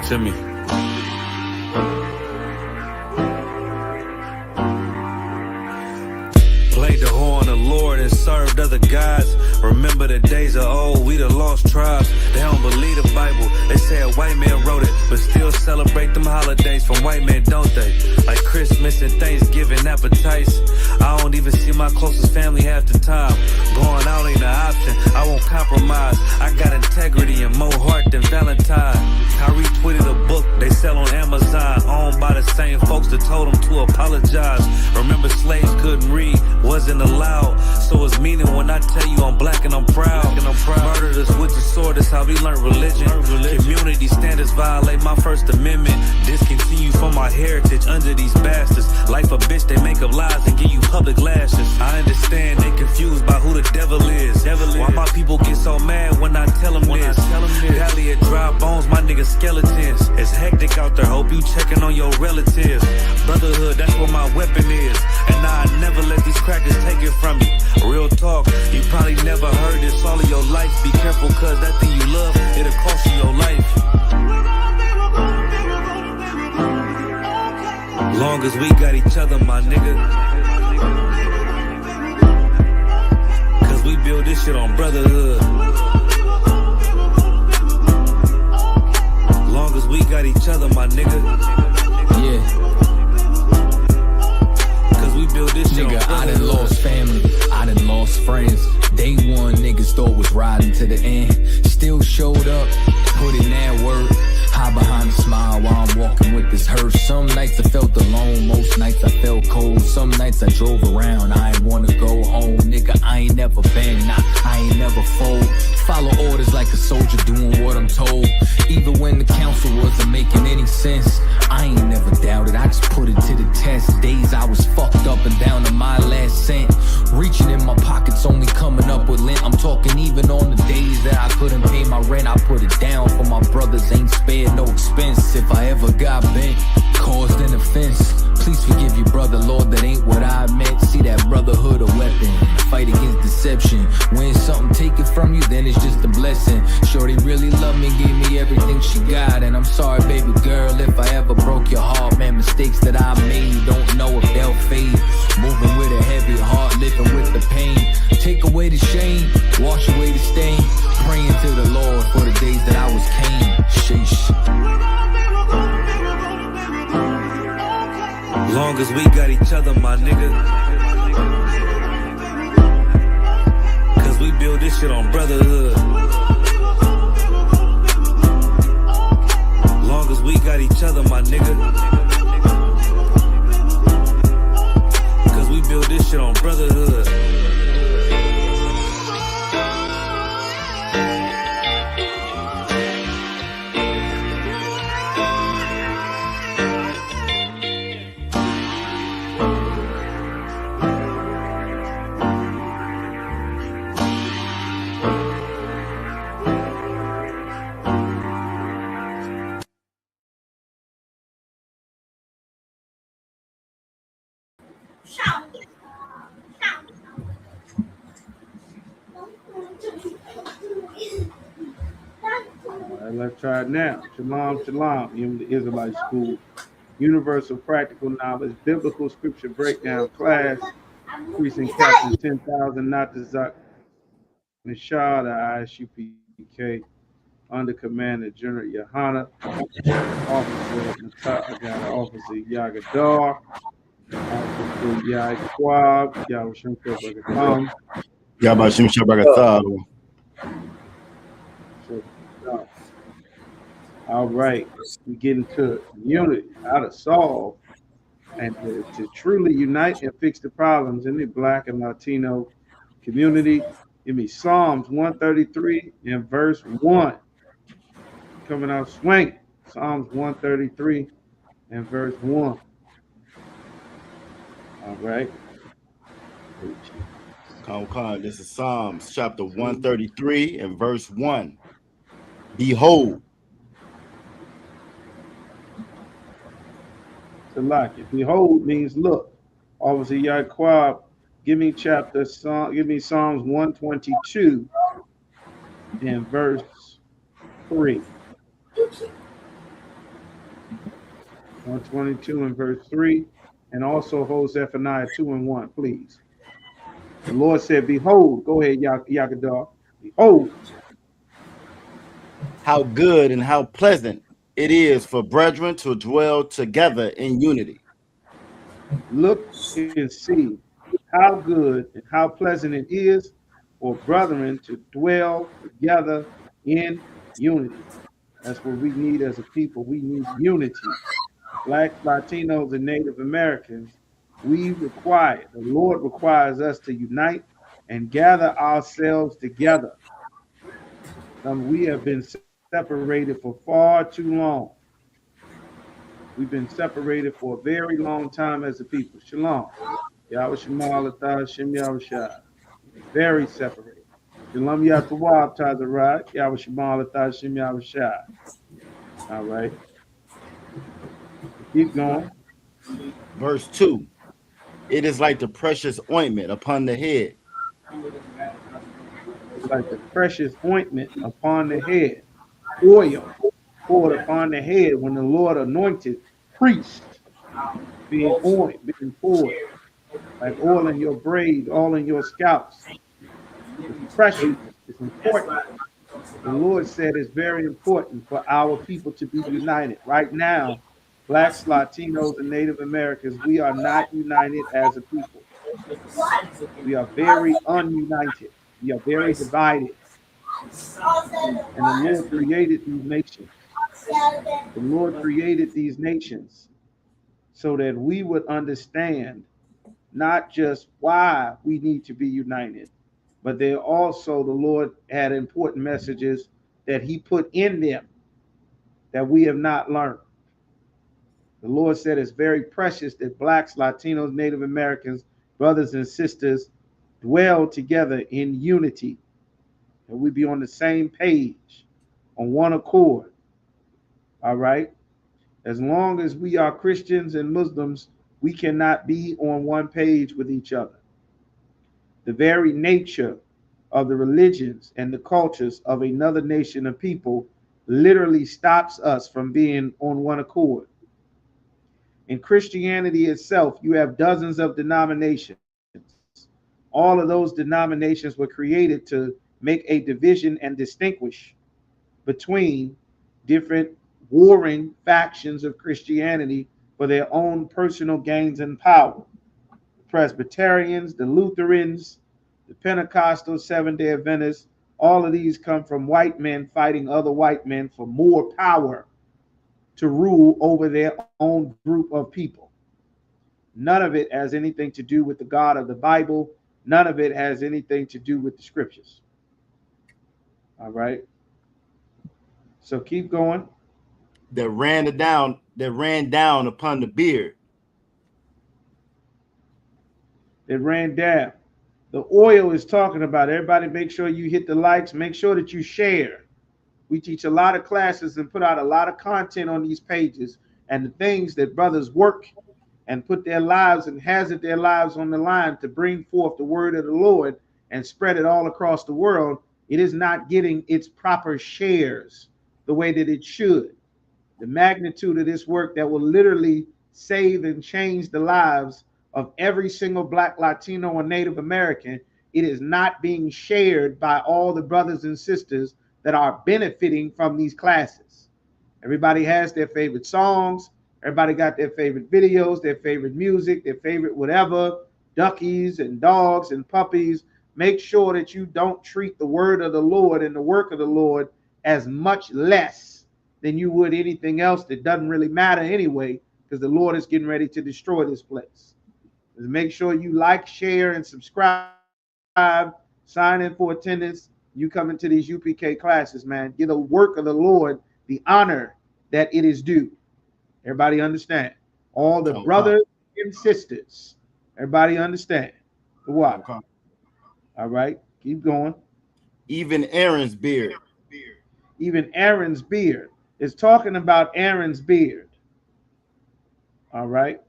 to me. Played the horn of Lord and served other gods. Remember the days of old, we the lost tribes. They don't believe the Bible, they say a white man wrote it, but still celebrate them holidays from white men, don't they? Like Christmas and Thanksgiving appetites. I don't even see my closest family half the time. Going out ain't an option, I won't compromise. I got integrity and more heart than Valentine. I retweeted a book they sell on Amazon, owned by the same folks that told them to apologize. Remember slaves couldn't read, wasn't allowed, so it's meaning when I tell you I'm black and I'm proud. Murdered us with the sword, that's how we learned religion. Community standards violate my First Amendment. Discontinue from my heritage under these bastards. Life a bitch, they make up lies and give you public lashes. I understand they confused by who the devil is. Why my people get so mad when I tell them this? Valley of dry bones, my niggas skeletons. It's hectic out there, hope you checking on your relatives. Brotherhood, that's what my weapon is. And now I never let these crackers take it from you. Real talk, you probably never heard this all of your life. Be careful, cause that thing you love, it'll cost you your life. Long as we got each other, my nigga. Cause we build this shit on brotherhood. Long as we got each other, my nigga. Yeah. We build this shit. Nigga, I done lost family, I done lost friends. Day one, niggas thought was riding to the end. Still showed up, put in that work. Hide behind a smile while I'm walking with this hearse. Some nights I felt alone, most nights I felt cold. Some nights I drove around, I ain't wanna go home. Nigga, I ain't never been, nah, I ain't never fold. Follow orders like a soldier doing what I'm told. Even when the council wasn't making any sense, I ain't never doubted, I just put it to the test. Days I was fucked up and down to my last cent. Reaching in my pockets, only coming up with lint. I'm talking even on the days that I couldn't pay my rent. I put it down for my brothers, ain't spared no expense. If I ever got bent, caused an offense, please forgive your brother, Lord, that ain't what I meant. See that brotherhood a weapon, fight against deception. When something taken from you, then it's just a blessing. Shorty really loved me, gave me everything she got. And I'm sorry, baby girl, if I ever broke your heart. Man, mistakes that I made, don't know if they'll fade. Moving with a heavy heart, living with the pain. Take away the shame, wash away the stain. Praying to the Lord for the days that I was Cain. Sheesh. Long as we got each other, my nigga. Cause we build this shit on brotherhood. Long as we got each other, my nigga. Cause we build this shit on brotherhood. Let's try it now. Shalom, shalom. In the Israelite School, Universal Practical Knowledge, Biblical Scripture Breakdown class, Precinct Captain 10,000, NATAZACH, NASHAH, the Isupk, under Command of General YAHANNA, Officer Yagadar, Officer Yaquab, Yahweh Shem Yahweh Shem Shabbat. All right, we get into unity, how to solve and to truly unite and fix the problems in the Black and Latino community. Give me Psalms 133 and verse 1. Coming out swinging. Psalms 133 and verse 1. All right. This is Psalms chapter 133 and verse 1. Behold. Behold means look. Obviously, Yaquab, give me Psalms 122 and verse 3. 122 and verse 3, and also hold Zephaniah 2 and 1, please. The Lord said, behold, go ahead, Yagadah. Behold, How good and how pleasant it is for brethren to dwell together in unity. look and see how good and how pleasant it is for brethren to dwell together in unity. That's what we need as a people. We need unity. Blacks, Latinos, and Native Americans, the Lord requires us to unite and gather ourselves together. We have been separated for far too long. We've been separated for a very long time as a people. Shalom. Yahweh Shema Alatah Shem Yahweh Shai. Very separated. Shalom Yatawab Tazarat. Yahweh Shema Alatah Shem Yahweh Shai. All right. Keep going. Verse 2. It is like the precious ointment upon the head. It's like the precious ointment upon the head. Oil poured upon the head when the Lord anointed priests being poured like oil in your braids, all in your scalps. It's precious. It's important. The Lord said it's very important for our people to be united. Right now, Blacks, Latinos, and Native Americans, we are not united as a people. We are very ununited. We are very divided. And the Lord created these nations. The Lord created these nations so that we would understand not just why we need to be united, but there also the Lord had important messages that he put in them that we have not learned. The Lord said it's very precious that Blacks, Latinos, Native Americans, brothers and sisters dwell together in unity, and we be on the same page, on one accord. All right? As long as we are Christians and Muslims, we cannot be on one page with each other. The very nature of the religions and the cultures of another nation of people literally stops us from being on one accord. In Christianity itself, you have dozens of denominations. All of those denominations were created to make a division and distinguish between different warring factions of Christianity for their own personal gains and power. The Presbyterians, the Lutherans, the Pentecostal, Seventh-day Adventists, all of these come from white men fighting other white men for more power to rule over their own group of people. None of it has anything to do with the God of the Bible. None of it has anything to do with the scriptures. All right. So keep going. That ran down upon the beard. It ran down. The oil is talking about. Everybody make sure you hit the likes. Make sure that you share. We teach a lot of classes and put out a lot of content on these pages, and the things that brothers work and put their lives and hazard their lives on the line to bring forth the word of the Lord and spread it all across the world, it is not getting its proper shares the way that it should. The magnitude of this work that will literally save and change the lives of every single Black, Latino, or Native American, it is not being shared by all the brothers and sisters that are benefiting from these classes. Everybody has their favorite songs. Everybody got their favorite videos, their favorite music, their favorite whatever, duckies and dogs and puppies. Make sure that you don't treat the word of the Lord and the work of the Lord as much less than you would anything else that doesn't really matter anyway, because the Lord is getting ready to destroy this place. Just make sure you like, share, and subscribe. Sign in for attendance. You come into these UPK classes, man. Give the work of the Lord the honor that it is due. Everybody understand? All the brothers and sisters. Everybody understand? What? All right. Keep going. Even Aaron's beard. Even Aaron's beard. It's talking about Aaron's beard. All right.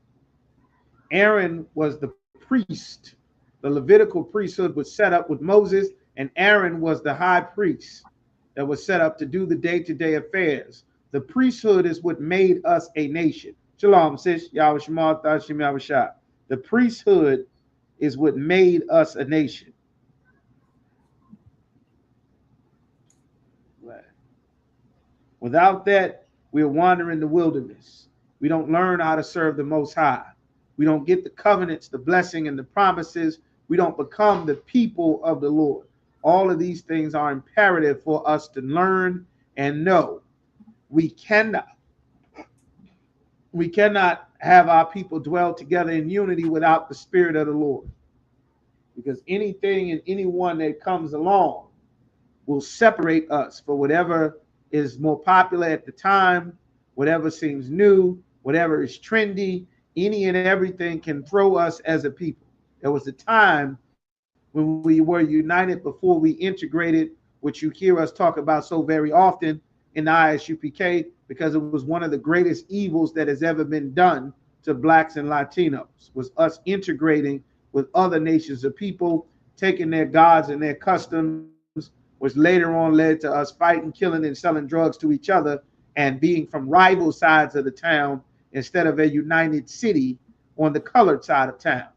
Aaron was the priest. The Levitical priesthood was set up with Moses, and Aaron was the high priest that was set up to do the day-to-day affairs. The priesthood is what made us a nation. Shalom, sis. Yahweh Shema, Thashim Yahweh Shah. The priesthood is what made us a nation. Without that, we're wandering in the wilderness. We don't learn how to serve the Most High. We don't get the covenants, the blessing, and the promises. We don't become the people of the Lord. All of these things are imperative for us to learn and know. We cannot have our people dwell together in unity without the Spirit of the Lord. Because anything and anyone that comes along will separate us for whatever is more popular at the time, whatever seems new, whatever is trendy. Any and everything can throw us as a people. There was a time when we were united before we integrated, which you hear us talk about so very often in the Isupk, because it was one of the greatest evils that has ever been done to blacks and Latinos, was us integrating with other nations of people, taking their gods and their customs, which later on led to us fighting, killing, and selling drugs to each other, and being from rival sides of the town instead of a united city on the colored side of town,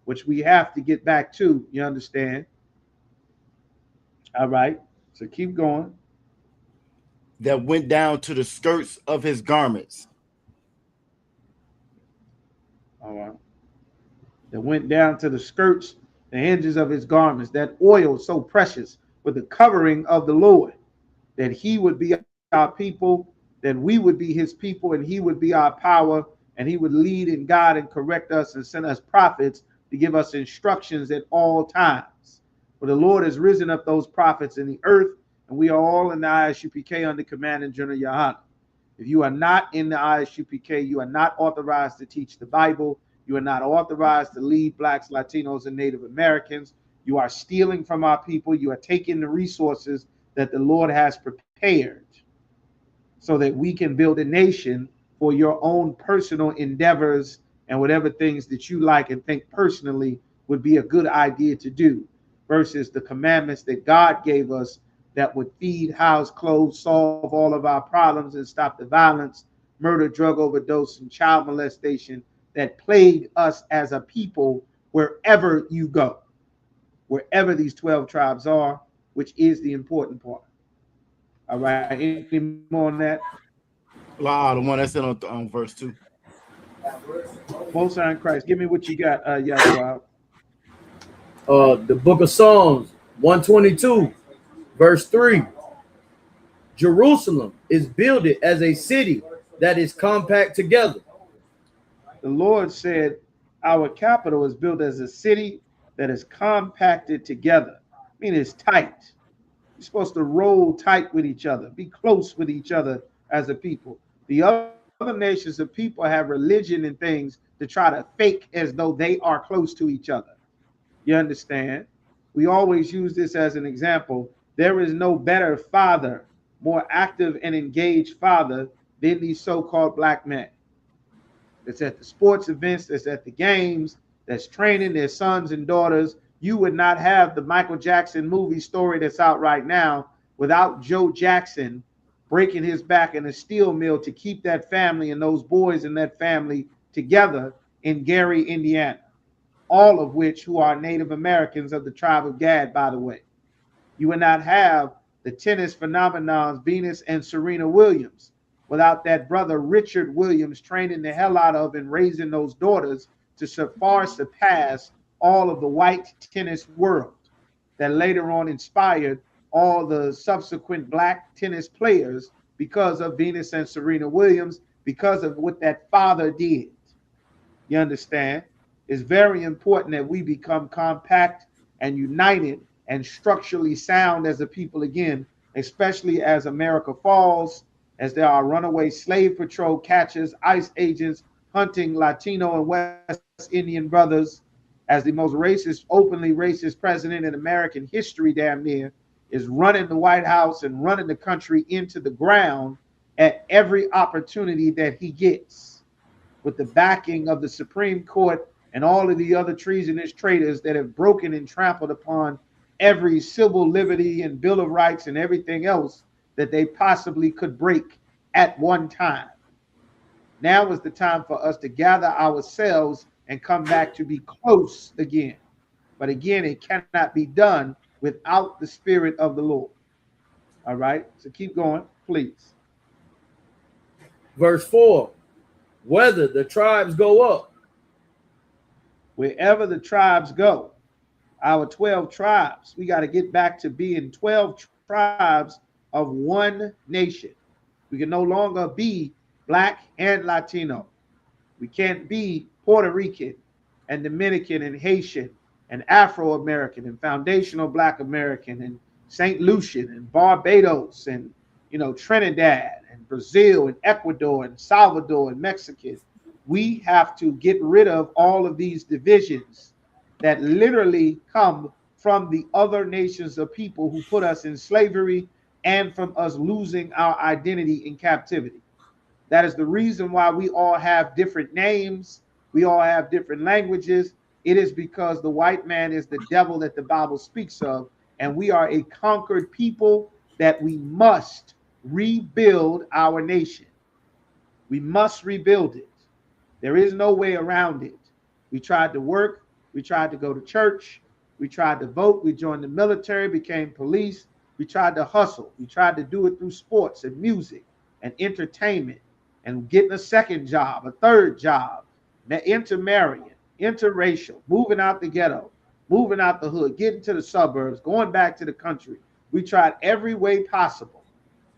which we have to get back to, you understand? All right, so keep going. That went down to the skirts of his garments. All right. That went down to the skirts, the hinges of his garments, that oil so precious, with the covering of the Lord, that he would be our people, that we would be his people, and he would be our power, and he would lead and guide and correct us and send us prophets to give us instructions at all times. For the Lord has risen up those prophets in the earth, and we are all in the Isupk under command and General YAHANNA. If you are not in the Isupk, you are not authorized to teach the Bible. You are not authorized to lead blacks, Latinos, and Native Americans. You are stealing from our people. You are taking the resources that the Lord has prepared so that we can build a nation for your own personal endeavors and whatever things that you like and think personally would be a good idea to do, versus the commandments that God gave us that would feed, house, clothe, solve all of our problems, and stop the violence, murder, drug overdose, and child molestation that plague us as a people wherever you go, wherever these 12 tribes are, which is the important part. All right, any more on that? Wow, the one that's in on verse 2. Most High in Christ, give me what you got, Yahweh. The book of Psalms 122 verse 3. Jerusalem is builded as a city that is compact together. The Lord said our capital is built as a city that is compacted together. I mean, it's tight. You're supposed to roll tight with each other, be close with each other as a people. The other nations of people have religion and things to try to fake as though they are close to each other. You understand? We always use this as an example. There is no better father, more active and engaged father than these so-called black men. That's at the sports events, that's at the games, that's training their sons and daughters. You would not have the Michael Jackson movie story that's out right now without Joe Jackson breaking his back in a steel mill to keep that family and those boys and that family together in Gary, Indiana, all of which who are Native Americans of the tribe of Gad, by the way. You would not have the tennis phenomenons Venus and Serena Williams without that brother Richard Williams training the hell out of and raising those daughters to far surpass all of the white tennis world that later on inspired all the subsequent black tennis players because of Venus and Serena Williams, because of what that father did. You understand? It's very important that we become compact and united and structurally sound as a people again, especially as America falls, as there are runaway slave patrol catchers, ICE agents hunting Latino and West Indian brothers, as the most racist, openly racist president in American history damn near is running the White House and running the country into the ground at every opportunity that he gets, with the backing of the Supreme Court and all of the other treasonous traitors that have broken and trampled upon every civil liberty and Bill of Rights and everything else that they possibly could break at one time. Now is the time for us to gather ourselves and come back to be close again. But again, it cannot be done without the Spirit of the Lord. All right. So keep going, please. Verse 4. Whether the tribes go up. Wherever the tribes go, our 12 tribes, we got to get back to being 12 tribes of one nation. We can no longer be black and Latino. We can't be Puerto Rican and Dominican and Haitian and Afro-American and foundational Black American and St. Lucian and Barbados and, Trinidad and Brazil and Ecuador and Salvador and Mexican. We have to get rid of all of these divisions that literally come from the other nations of people who put us in slavery and from us losing our identity in captivity. That is the reason why we all have different names. We all have different languages. It is because the white man is the devil that the Bible speaks of. And we are a conquered people that we must rebuild our nation. We must rebuild it. There is no way around it. We tried to work. We tried to go to church. We tried to vote. We joined the military, became police. We tried to hustle. We tried to do it through sports and music and entertainment and getting a second job, a third job, intermarrying, interracial, moving out the ghetto, moving out the hood, getting to the suburbs, going back to the country. We tried every way possible.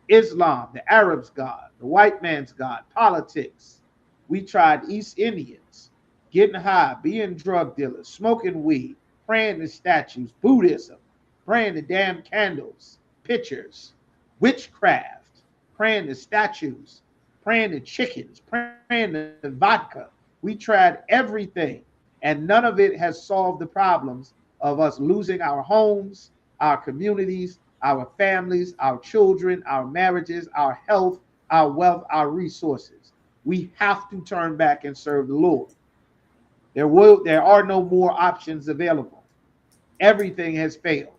Islam, the Arabs' God, the white man's God, politics. We tried East Indians, getting high, being drug dealers, smoking weed, praying to statues, Buddhism, praying to damn candles, pictures, witchcraft, praying to statues, praying to chickens, praying to vodka. We tried everything, and none of it has solved the problems of us losing our homes, our communities, our families, our children, our marriages, our health, our wealth, our resources. We have to turn back and serve the Lord. There are no more options available. Everything has failed.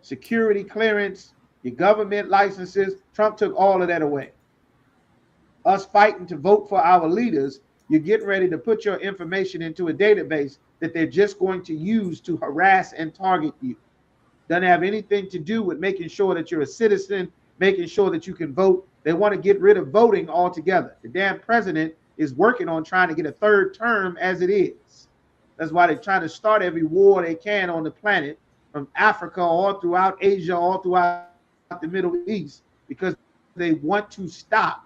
Security clearance, your government licenses, Trump took all of that away. Us fighting to vote for our leaders, you're getting ready to put your information into a database that they're just going to use to harass and target you. Doesn't have anything to do with making sure that you're a citizen, making sure that you can vote. They want to get rid of voting altogether. The damn president is working on trying to get a third term as it is. That's why they're trying to start every war they can on the planet, from Africa all throughout Asia, all throughout the Middle East, because they want to stop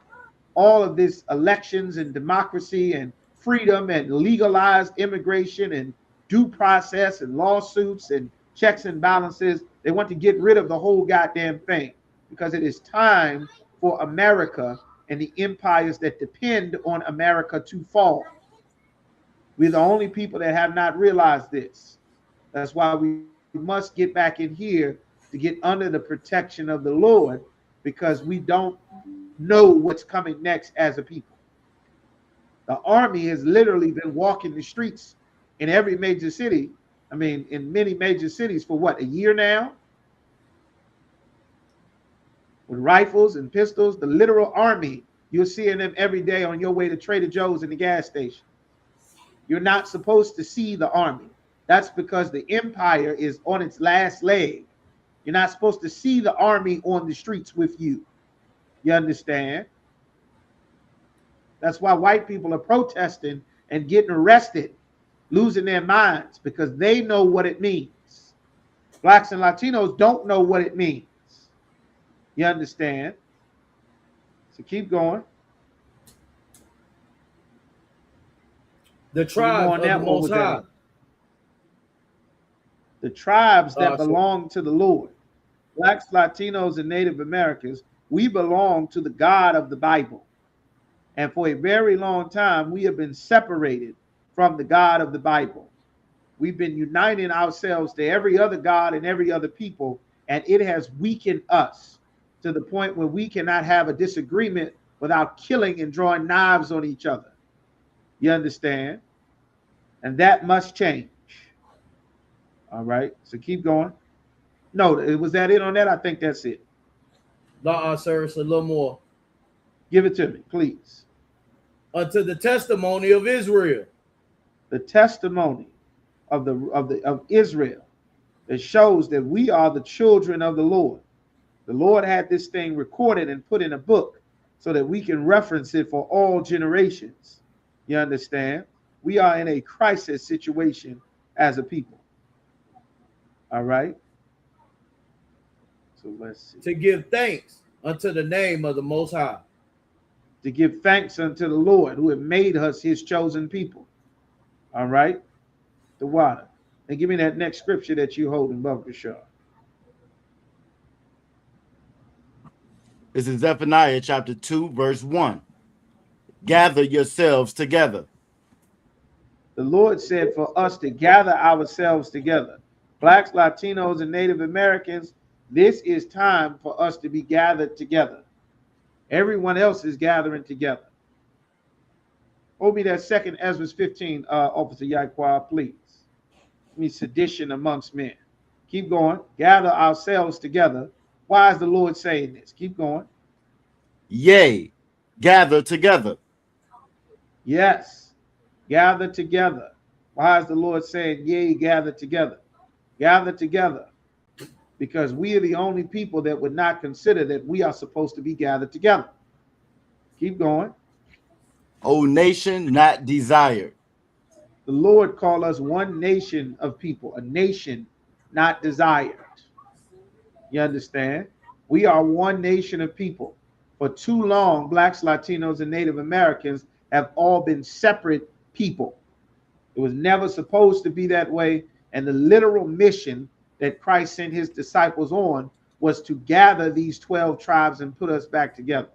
all of this elections and democracy and freedom and legalized immigration and due process and lawsuits and checks and balances. They want to get rid of the whole goddamn thing because it is time for America and the empires that depend on America to fall. We're the only people that have not realized this. That's why we must get back in here to get under the protection of the Lord, because we don't know what's coming next as a people. The army has literally been walking the streets in every major city. I mean, in many major cities for what, a year now? With rifles and pistols, the literal army, you're seeing them every day on your way to Trader Joe's and the gas station. You're not supposed to see the army. That's because the empire is on its last leg. You're not supposed to see the army on the streets with you. You understand? That's why white people are protesting and getting arrested, losing their minds, because they know what it means. Blacks and Latinos don't know what it means. You understand? So keep going. The tribes of the Most High. The tribes that belong to the Lord. Blacks, Latinos, and Native Americans, we belong to the God of the Bible. And for a very long time, we have been separated from the God of the Bible. We've been uniting ourselves to every other God and every other people, and it has weakened us to the point where we cannot have a disagreement without killing and drawing knives on each other. You understand? And that must change. All right, so keep going. No, was that it on that? I think that's it. No, sir, it's a little more. Give it to me, please. Unto the testimony of Israel. The testimony of Israel. It shows that we are the children of the Lord. The Lord had this thing recorded and put in a book so that we can reference it for all generations. You understand? We are in a crisis situation as a people. All right. So let's see. To give thanks unto the name of the Most High. To give thanks unto the Lord who have made us his chosen people. All right. The water. And give me that next scripture that you hold in Baba Bashar. This is Zephaniah chapter 2, verse 1. Gather yourselves together. The Lord said for us to gather ourselves together. Blacks, Latinos, and Native Americans, this is time for us to be gathered together. Everyone else is gathering together. Hold me that second Ezra 15, Officer Yaquah, please. Give me sedition amongst men. Keep going. Gather ourselves together. Why is the Lord saying this? Keep going. Yea, gather together. Yes, gather together. Why is the Lord saying, yea, gather together? Gather together. Because we are the only people that would not consider that we are supposed to be gathered together. Keep going. O nation not desired. The Lord called us one nation of people, a nation not desired. You understand? We are one nation of people. For too long, Blacks, Latinos, and Native Americans have all been separate people. It was never supposed to be that way. And the literal mission that Christ sent his disciples on was to gather these 12 tribes and put us back together.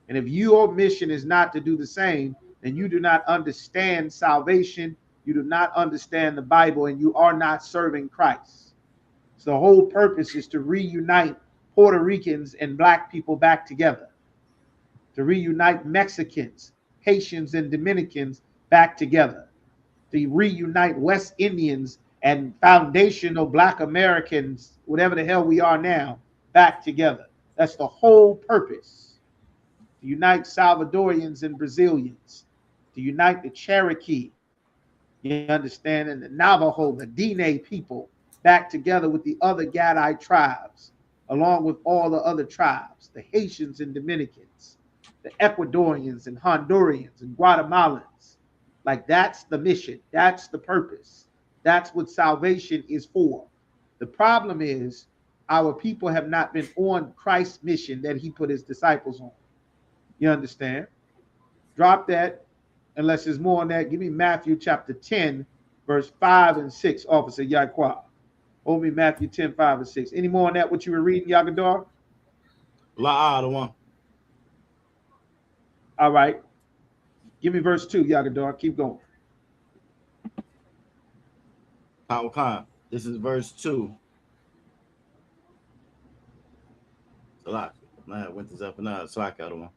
And if your mission is not to do the same, then you do not understand salvation, you do not understand the Bible, and you are not serving Christ. So the whole purpose is to reunite Puerto Ricans and Black people back together, to reunite Mexicans, Haitians, and Dominicans back together, to reunite West Indians and foundational Black Americans, whatever the hell we are now, back together. That's the whole purpose. To unite Salvadorians and Brazilians, to unite the Cherokee, you understand, and the Navajo, the Dene people, back together with the other Gadai tribes, along with all the other tribes, the Haitians and Dominicans, the Ecuadorians and Hondurans and Guatemalans. Like, that's the mission. That's the purpose. That's what salvation is for. The problem is our people have not been on Christ's mission that he put his disciples on. You understand? Drop that. Unless there's more on that, give me Matthew chapter 10, verse 5 and 6, Officer Yaquah. Hold me Matthew 10, 5 and 6. Any more on that, what you were reading, Yagadar? La, the one. All right. Give me verse 2, Yagadar. Keep going. Khan. This is verse 2. Salak. I went to Zephaniah. Salak, the one.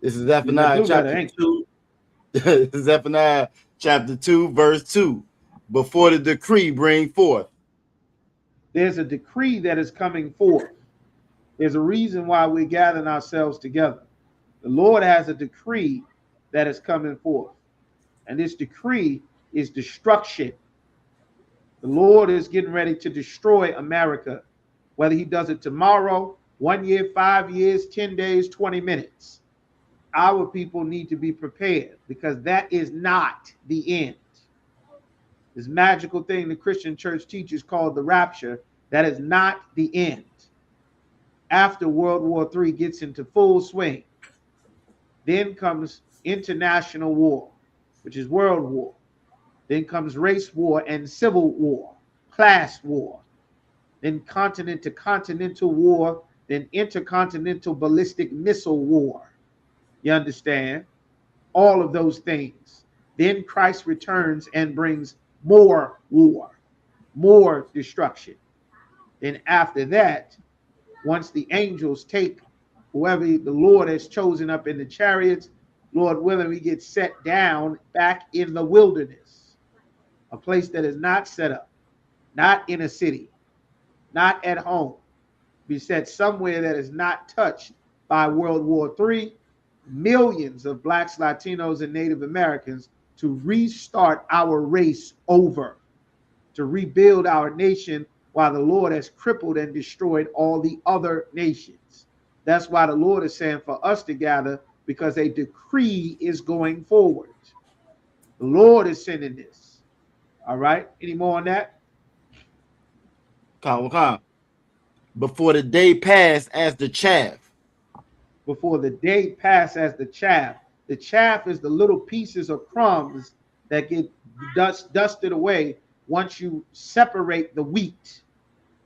This is Zephaniah chapter 2. Zephaniah chapter 2, verse 2. Before the decree bring forth. There's a decree that is coming forth. There's a reason why we're gathering ourselves together. The Lord has a decree that is coming forth. And this decree is destruction. The Lord is getting ready to destroy America, whether he does it tomorrow, 1 year, 5 years, 10 days, 20 minutes. Our people need to be prepared, because that is not the end. This magical thing the Christian church teaches called the rapture, that is not the end. After World War III gets into full swing, then comes international war, which is world war. Then comes race war and civil war, class war. Then continent to continental war, then intercontinental ballistic missile war. You understand? All of those things. Then Christ returns and brings more war, more destruction. Then after that, once the angels take whoever the Lord has chosen up in the chariots, Lord willing, we get set down back in the wilderness, a place that is not set up, not in a city, not at home. Be set somewhere that is not touched by World War III, millions of blacks, Latinos, and Native Americans to restart our race over, to rebuild our nation while the Lord has crippled and destroyed all the other nations. That's why the Lord is saying for us to gather, because a decree is going forward. The Lord is sending this. All right. Any more on that? Come. Before the day passed as the chaff. Before the day passed as the chaff. The chaff is the little pieces of crumbs that get dusted away once you separate the wheat.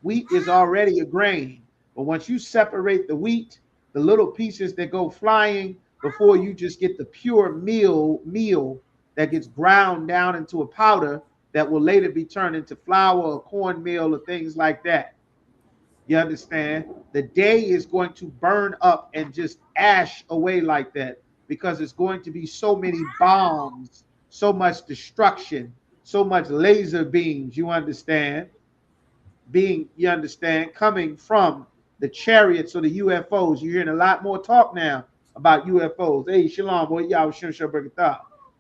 Wheat is already a grain, but once you separate the wheat, the little pieces that go flying before you just get the pure meal that gets ground down into a powder that will later be turned into flour or cornmeal or things like that. You understand? The day is going to burn up and just ash away like that because it's going to be so many bombs, so much destruction, so much laser beams, you understand? Coming from the chariots or the UFOs. You're hearing a lot more talk now about UFOs. Hey, shalom, boy, y'all you're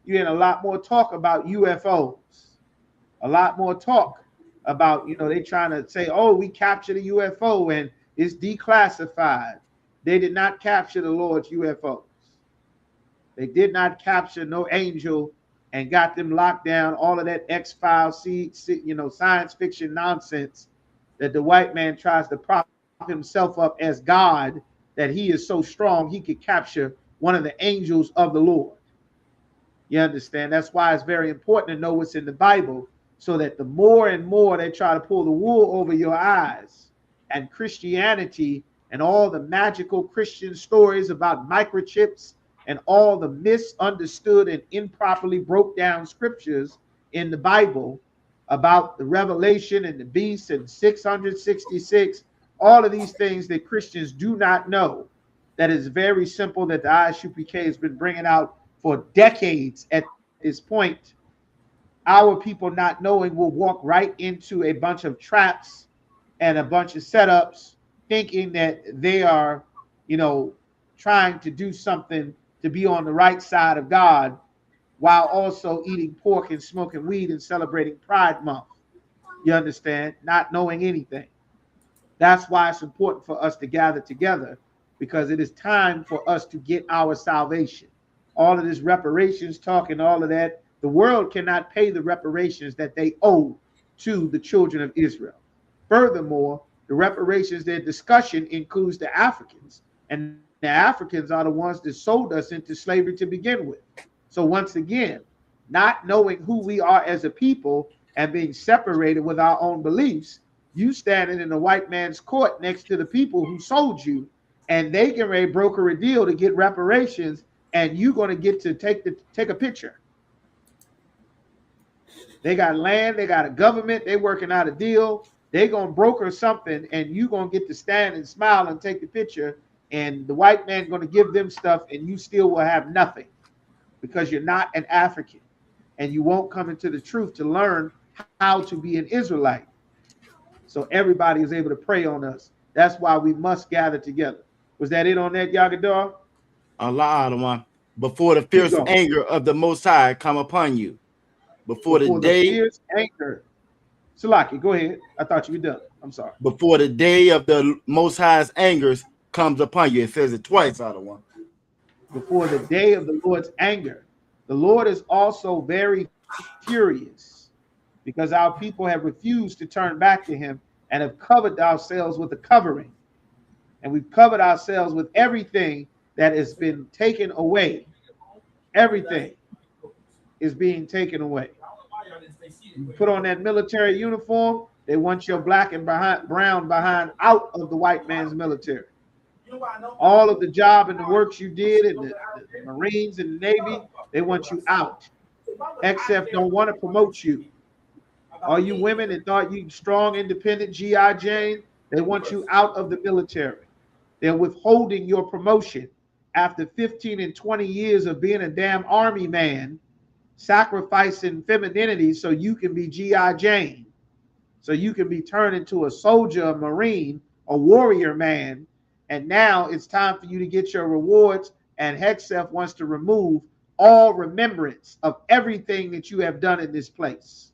hearing a lot more talk about UFOs. A lot more talk about, they trying to say, oh, we captured a UFO and it's declassified. They did not capture the Lord's UFOs. They did not capture no angel and got them locked down. All of that X-Files, science fiction nonsense that the white man tries to prop himself up as God, that he is so strong he could capture one of the angels of the Lord. You understand? That's why it's very important to know what's in the Bible, so that the more and more they try to pull the wool over your eyes, and Christianity and all the magical Christian stories about microchips and all the misunderstood and improperly broke down scriptures in the Bible about the revelation and the beast and 666, all of these things that Christians do not know, that is very simple, that the Isupk has been bringing out for decades at this point. Our people not knowing will walk right into a bunch of traps and a bunch of setups, thinking that they are, trying to do something to be on the right side of God, while also eating pork and smoking weed and celebrating Pride Month. You understand? Not knowing anything. That's why it's important for us to gather together, because it is time for us to get our salvation. All of this reparations talk and all of that, the world cannot pay the reparations that they owe to the children of Israel. Furthermore, the reparations, their discussion includes the Africans, and the Africans are the ones that sold us into slavery to begin with. So once again, not knowing who we are as a people and being separated with our own beliefs, you standing in the white man's court next to the people who sold you, and they can ready broker a deal to get reparations, and you're going to get to take a picture. They got land, they got a government, they working out a deal. They going to broker something, and you going to get to stand and smile and take the picture, and the white man going to give them stuff, and you still will have nothing, because you're not an African, and you won't come into the truth to learn how to be an Israelite. So everybody is able to pray on us. That's why we must gather together. Was that it on that, Yagadar? Allah, before the fierce anger of the Most High come upon you. Before the fierce anger. Salaki, go ahead. I thought you were done. I'm sorry. Before the day of the Most High's angers comes upon you. It says it twice out of one. Before the day of the Lord's anger. The Lord is also very furious, because our people have refused to turn back to him and have covered ourselves with a covering. And we've covered ourselves with everything that has been taken away. Everything is being taken away. You put on that military uniform, they want your black and brown behind out of the white man's military. All of the job and the works you did in the Marines and the Navy, they want you out. XF don't want to promote you. All you women that thought you strong, independent G.I. Jane, they want you out of the military. They're withholding your promotion after 15 and 20 years of being a damn army man, sacrificing femininity so you can be G.I. Jane, so you can be turned into a soldier, a Marine, a warrior man, And now it's time for you to get your rewards. And Hexef wants to remove all remembrance of everything that you have done in this place.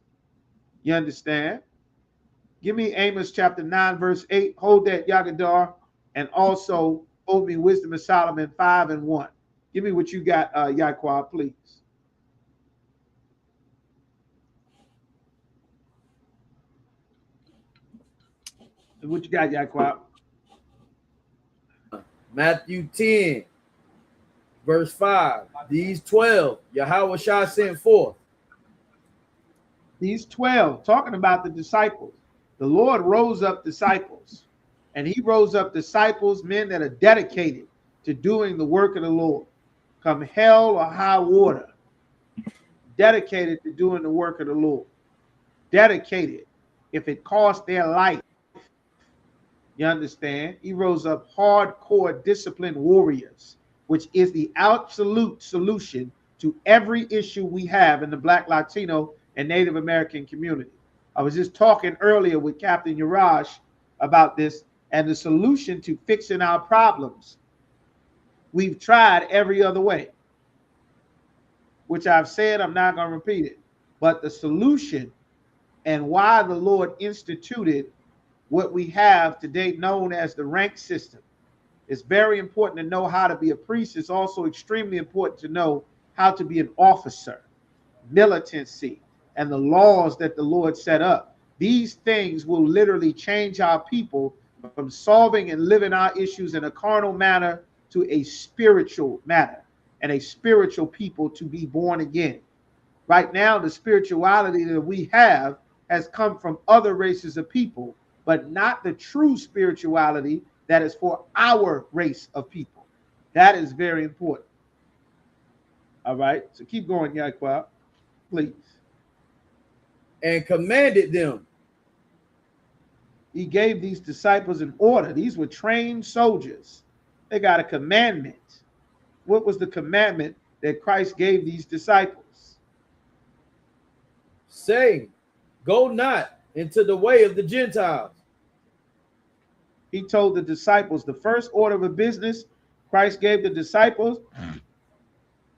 You understand? Give me Amos chapter 9, verse 8. Hold that, Yagadar. And also hold me Wisdom of Solomon 5 and 1. Give me what you got, Yaquab, please. What you got, Yaquab? Matthew 10, verse 5. These 12 Yahweh Shah sent forth. These 12, talking about the disciples. The Lord rose up disciples. And he rose up disciples, men that are dedicated to doing the work of the Lord. Come hell or high water. Dedicated to doing the work of the Lord. Dedicated. If it cost their life. You understand? He rose up hardcore disciplined warriors, which is the absolute solution to every issue we have in the Black, Latino, and Native American community. I was just talking earlier with Captain Yarash about this and the solution to fixing our problems. We've tried every other way, which I've said, I'm not going to repeat it. But the solution and why the Lord instituted what we have today known as the rank system. It's very important to know how to be a priest. It's also extremely important to know how to be an officer, militancy, and the laws that the Lord set up. These things will literally change our people from solving and living our issues in a carnal manner to a spiritual matter, and a spiritual people to be born again. Right now, the spirituality that we have has come from other races of people, but not the true spirituality that is for our race of people. That is very important. All right, so keep going, Yaquab, please. And commanded them. He gave these disciples an order. These were trained soldiers. They got a commandment. What was the commandment that Christ gave these disciples? Saying, go not into the way of the Gentiles. He told the disciples, the first order of business Christ gave the disciples,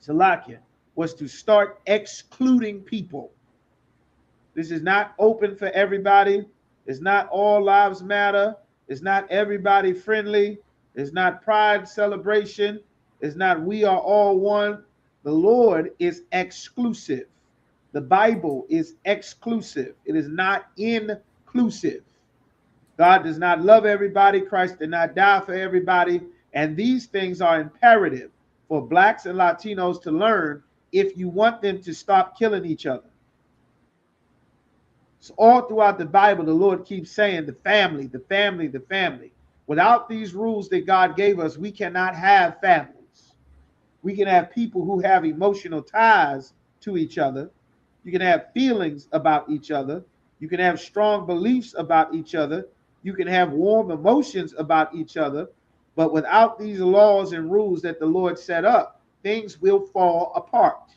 Salakia, was to start excluding people. This is not open for everybody. It's not all lives matter. It's not everybody friendly. It's not pride celebration. It's not we are all one. The Lord is exclusive. The Bible is exclusive. It is not inclusive. God does not love everybody. Christ did not die for everybody. And these things are imperative for blacks and Latinos to learn if you want them to stop killing each other. So all throughout the Bible, the Lord keeps saying the family, the family, the family. Without these rules that God gave us, we cannot have families. We can have people who have emotional ties to each other. You can have feelings about each other. You can have strong beliefs about each other. You can have warm emotions about each other. But without these laws and rules that the Lord set up, things will fall apart.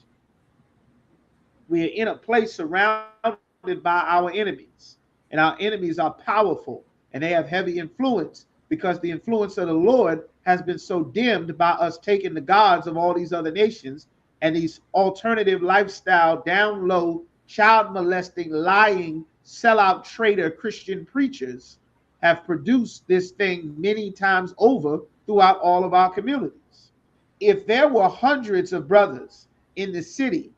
We are in a place surrounded by our enemies, and our enemies are powerful and they have heavy influence because the influence of the Lord has been so dimmed by us taking the gods of all these other nations and these alternative lifestyle, down low, child molesting, lying, sellout traitor Christian preachers have produced this thing many times over throughout all of our communities. If there were hundreds of brothers in the city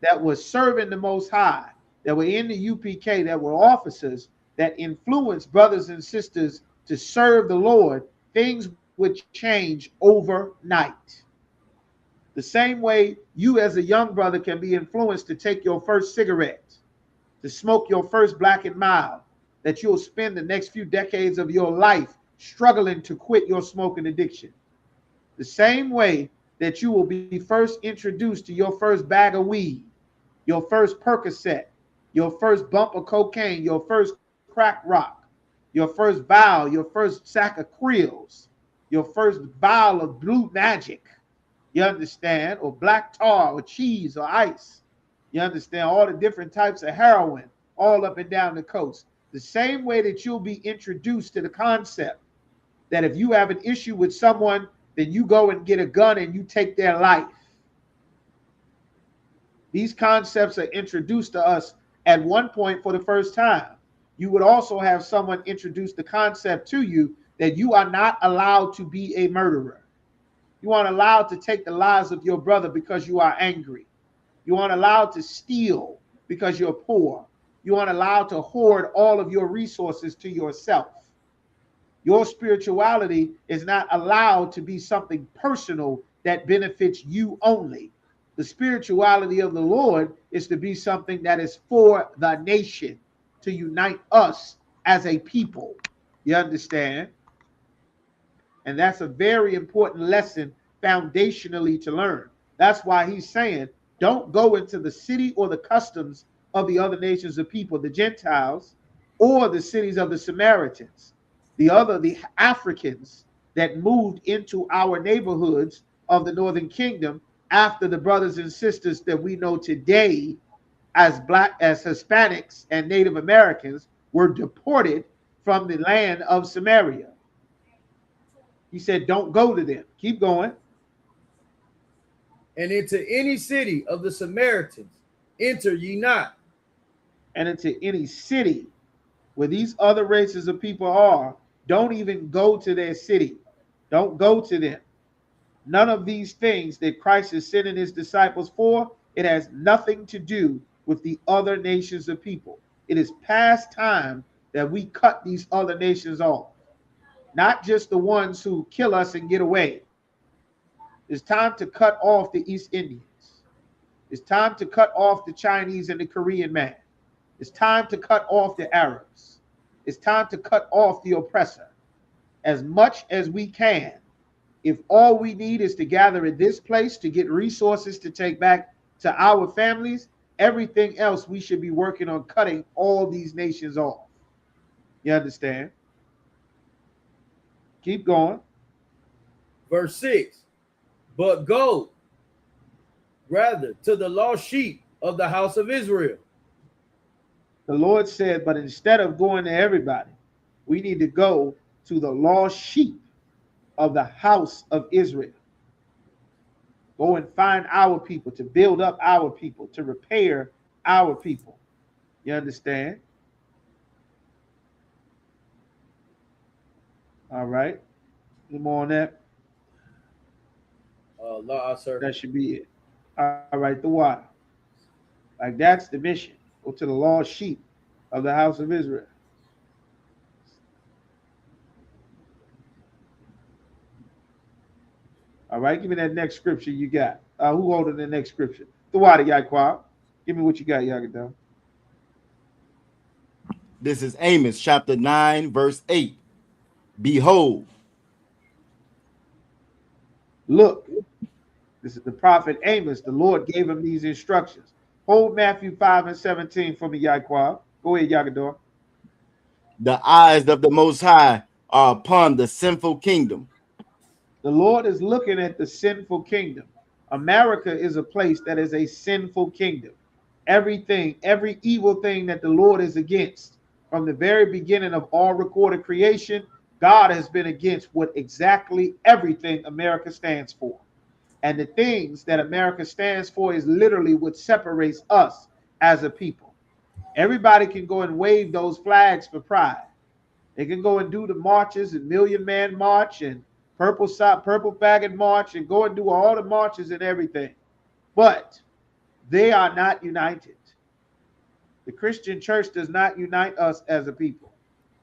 that were serving the Most High, that were in the UPK, that were officers that influenced brothers and sisters to serve the Lord, things would change overnight. The same way you as a young brother can be influenced to take your first cigarette, to smoke your first Black and Mild, that you'll spend the next few decades of your life struggling to quit your smoking addiction. The same way that you will be first introduced to your first bag of weed, your first Percocet, your first bump of cocaine, your first crack rock, your first vial, your first sack of Creels, your first vial of Blue Magic, you understand, or black tar or cheese or ice. You understand all the different types of heroin all up and down the coast. The same way that you'll be introduced to the concept that if you have an issue with someone, then you go and get a gun and you take their life. These concepts are introduced to us at one point for the first time. You would also have someone introduce the concept to you that you are not allowed to be a murderer. You aren't allowed to take the lives of your brother because you are angry. You aren't allowed to steal because you're poor. You aren't allowed to hoard all of your resources to yourself. Your spirituality is not allowed to be something personal that benefits you only. The spirituality of the Lord is to be something that is for the nation, to unite us as a people. You understand? And that's a very important lesson foundationally to learn. That's why he's saying, don't go into the city or the customs of the other nations of people, the Gentiles, or the cities of the Samaritans, the Africans that moved into our neighborhoods of the Northern Kingdom after the brothers and sisters that we know today as Hispanics and Native Americans were deported from the land of Samaria. He said, don't go to them. Keep going. And into any city of the Samaritans enter ye not. And into any city where these other races of people are, don't even go to their city. Don't go to them. None of these things that Christ is sending his disciples for, it has nothing to do with the other nations of people. It is past time that we cut these other nations off. Not just the ones who kill us and get away. It's time to cut off the East Indians. It's time to cut off the Chinese and the Korean man. It's time to cut off the Arabs. It's time to cut off the oppressor. As much as we can, if all we need is to gather at this place to get resources to take back to our families, everything else we should be working on cutting all these nations off. You understand? Keep going. Verse 6. But go rather to the lost sheep of the house of Israel. The Lord said, but instead of going to everybody, we need to go to the lost sheep of the house of Israel. Go and find our people, to build up our people, to repair our people. You understand? All right. Any more on that? Sir. That should be it. All right, the water. Like that's the mission. Go to the lost sheep of the house of Israel. All right, give me that next scripture you got. Who holding the next scripture? The water, Yaquab. Give me what you got, Yagadam. This is Amos chapter 9, verse 8. Behold. Look, this is the prophet Amos. The Lord gave him these instructions. Hold Matthew 5 and 17 for me, Yaquab. Go ahead, Yagador. The eyes of the Most High are upon the sinful kingdom. The Lord is looking at the sinful kingdom. America is a place that is a sinful kingdom. Everything, every evil thing that the Lord is against, from the very beginning of all recorded creation, God has been against what exactly everything America stands for. And the things that America stands for is literally what separates us as a people. Everybody can go and wave those flags for pride. They can go and do the marches and Million Man March and Purple Faggot March and go and do all the marches and everything. But they are not united. The Christian church does not unite us as a people.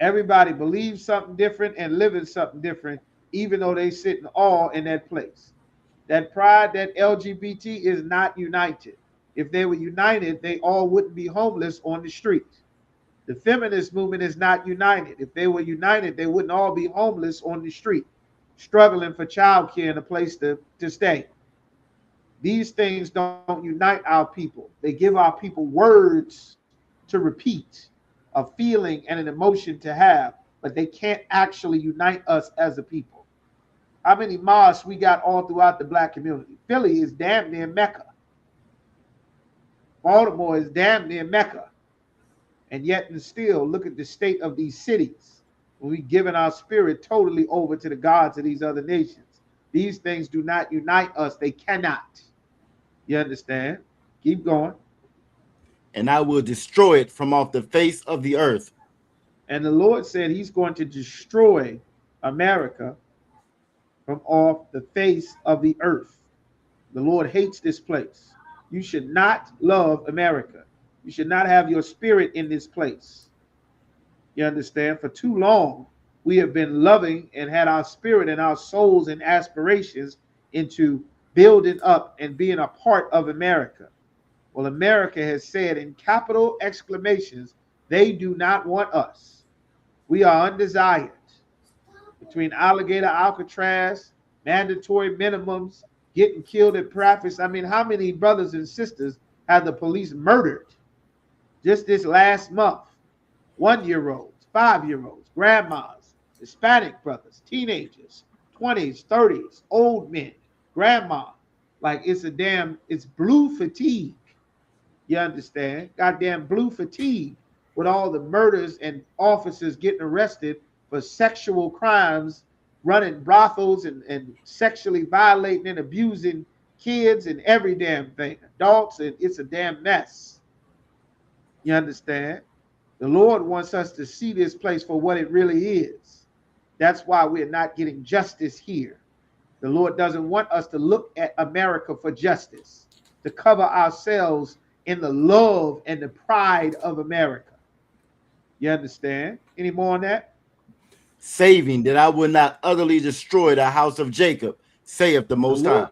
Everybody believes something different and living something different, even though they sit all in that place. That pride, that LGBT is not united. If they were united, they all wouldn't be homeless on the street. The feminist movement is not united. If they were united, they wouldn't all be homeless on the street, struggling for childcare and a place to stay. These things don't unite our people. They give our people words to repeat, a feeling and an emotion to have, but they can't actually unite us as a people. How many mosques we got all throughout the black community? Philly is damn near Mecca. Baltimore is damn near Mecca. And yet and still, look at the state of these cities. when we've given our spirit totally over to the gods of these other nations. These things do not unite us. They cannot. You understand? Keep going. And I will destroy it from off the face of the earth. And the Lord said he's going to destroy America from off the face of the earth. The Lord hates this place. You should not love America. You should not have your spirit in this place. You understand? For too long, we have been loving and had our spirit and our souls and aspirations into building up and being a part of America. Well, America has said in capital exclamations, they do not want us. We are undesired. Between alligator, Alcatraz, mandatory minimums, getting killed at practice. I mean, how many brothers and sisters have the police murdered just this last month? 1-year-olds, 5-year-olds, grandmas, Hispanic brothers, teenagers, 20s, 30s, old men, grandma. Like it's blue fatigue. You understand? Goddamn blue fatigue with all the murders and officers getting arrested for sexual crimes, running brothels and sexually violating and abusing kids and every damn thing, adults, and it's a damn mess. You understand? The Lord wants us to see this place for what it really is. That's why we're not getting justice here. The Lord doesn't want us to look at America for justice, to cover ourselves in the love and the pride of America. You understand? Any more on that? Saving that I will not utterly destroy the house of Jacob, saith the Most High.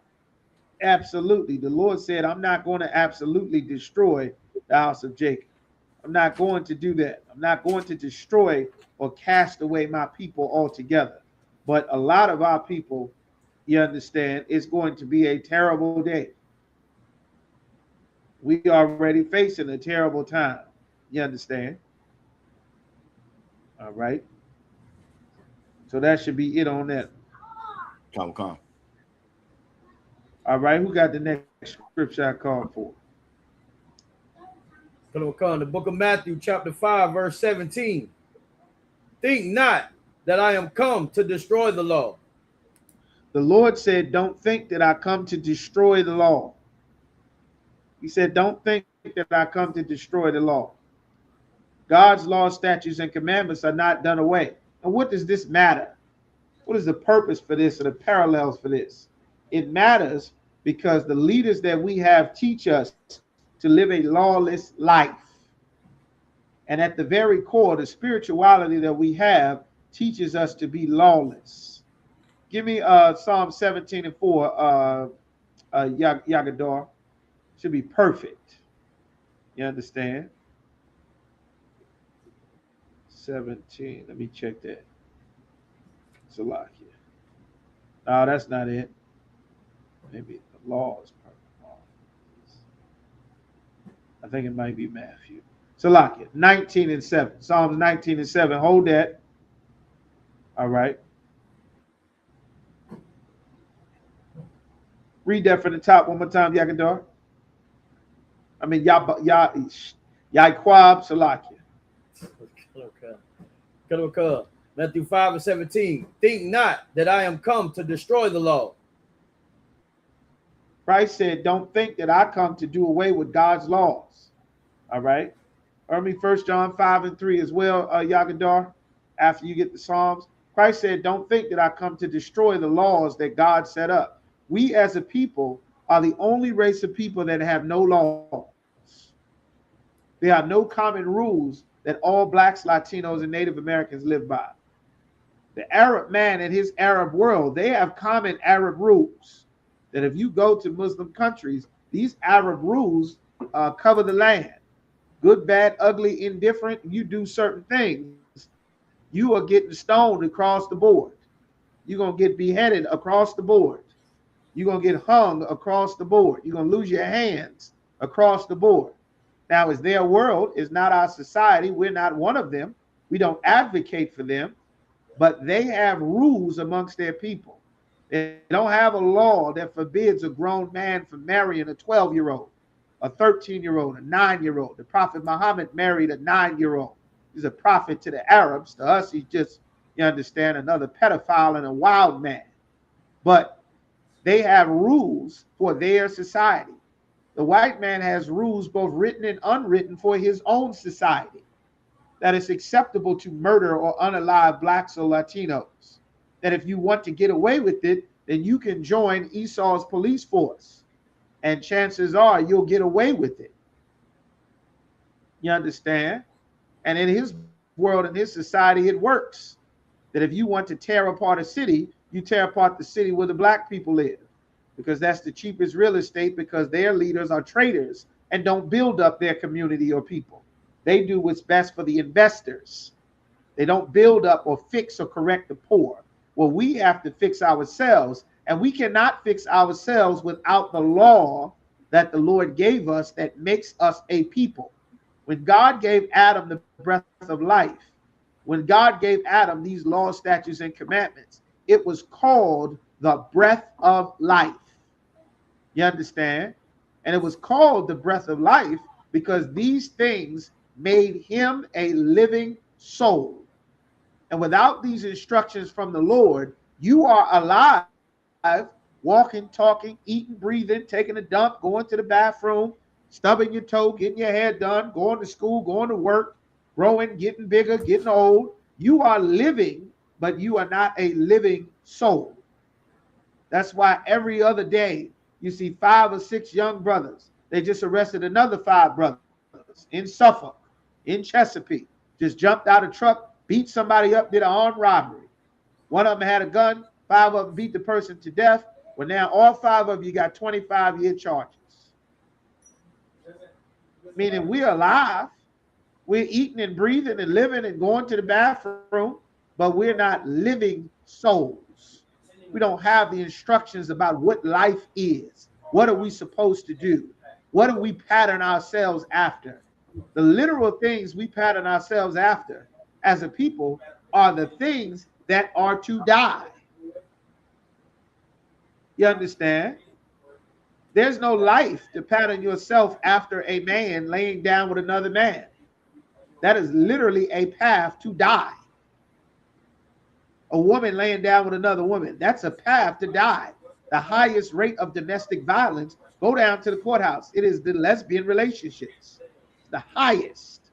Absolutely. The Lord said, I'm not going to absolutely destroy the house of Jacob. I'm not going to do that. I'm not going to destroy or cast away my people altogether. But a lot of our people, you understand, it's going to be a terrible day. We are already facing a terrible time. You understand? All right. So that should be it on that. Come. All right. Who got the next scripture I called for? The book of Matthew, chapter 5, verse 17. Think not that I am come to destroy the law. The Lord said, don't think that I come to destroy the law. He said, don't think that I come to destroy the law. God's laws, statutes, and commandments are not done away. And what does this matter? What is the purpose for this or the parallels for this? It matters because the leaders that we have teach us to live a lawless life. And at the very core, the spirituality that we have teaches us to be lawless. Give me Psalm 17:4, Yagador. Should be perfect. You understand? 17. Let me check that. It's a lot here. No, that's not it. Maybe the law is perfect. I think it might be Matthew. Salakia, 19:7. Psalms 19:7. Hold that. All right. Read that from the top one more time, Yakadar. I mean, Yaquab Salakia. Matthew 5:17. Think not that I am come to destroy the law. Christ said, don't think that I come to do away with God's laws. All right. Or me 1 John 5:3 as well, Yagadar, after you get the Psalms. Christ said, don't think that I come to destroy the laws that God set up. We as a people are the only race of people that have no laws. There are no common rules that all blacks, Latinos, and Native Americans live by. The Arab man in his Arab world, they have common Arab rules that if you go to Muslim countries, these Arab rules cover the land. Good, bad, ugly, indifferent, you do certain things, you are getting stoned across the board. You're going to get beheaded across the board. You're going to get hung across the board. You're going to lose your hands across the board. Now, it's their world. It's not our society. We're not one of them. We don't advocate for them. But they have rules amongst their people. They don't have a law that forbids a grown man from marrying a 12-year-old, a 13-year-old, a 9-year-old. The Prophet Muhammad married a 9-year-old. He's a prophet to the Arabs. To us, he's just You understand? Another pedophile and a wild man. But they have rules for their society. The white man has rules, both written and unwritten, for his own society, that it's acceptable to murder or unalive blacks or Latinos. That if you want to get away with it, then you can join Esau's police force. And chances are you'll get away with it. You understand? And in his world, in his society, it works. That if you want to tear apart a city, you tear apart the city where the black people live. Because that's the cheapest real estate, because their leaders are traitors and don't build up their community or people. They do what's best for the investors. They don't build up or fix or correct the poor. Well, we have to fix ourselves, and we cannot fix ourselves without the law that the Lord gave us that makes us a people. When God gave Adam the breath of life, when God gave Adam these laws, statutes, and commandments, it was called the breath of life. You understand? And it was called the breath of life because these things made him a living soul. And without these instructions from the Lord, you are alive, walking, talking, eating, breathing, taking a dump, going to the bathroom, stubbing your toe, getting your hair done, going to school, going to work, growing, getting bigger, getting old. You are living, but you are not a living soul. That's why every other day you see 5 or 6 young brothers. They just arrested another 5 brothers in Suffolk, in Chesapeake. Just jumped out of a truck, beat somebody up, did an armed robbery. One of them had a gun, 5 of them beat the person to death. Well, now all 5 of you got 25-year charges. Meaning we're alive. We're eating and breathing and living and going to the bathroom, but we're not living souls. We don't have the instructions about what life is. What are we supposed to do? What do we pattern ourselves after? The literal things we pattern ourselves after as a people are the things that are to die. You understand? There's no life to pattern yourself after a man laying down with another man. That is literally a path to die. A woman laying down with another woman, that's a path to die. The highest rate of domestic violence, go down to the courthouse. It is the lesbian relationships. The highest.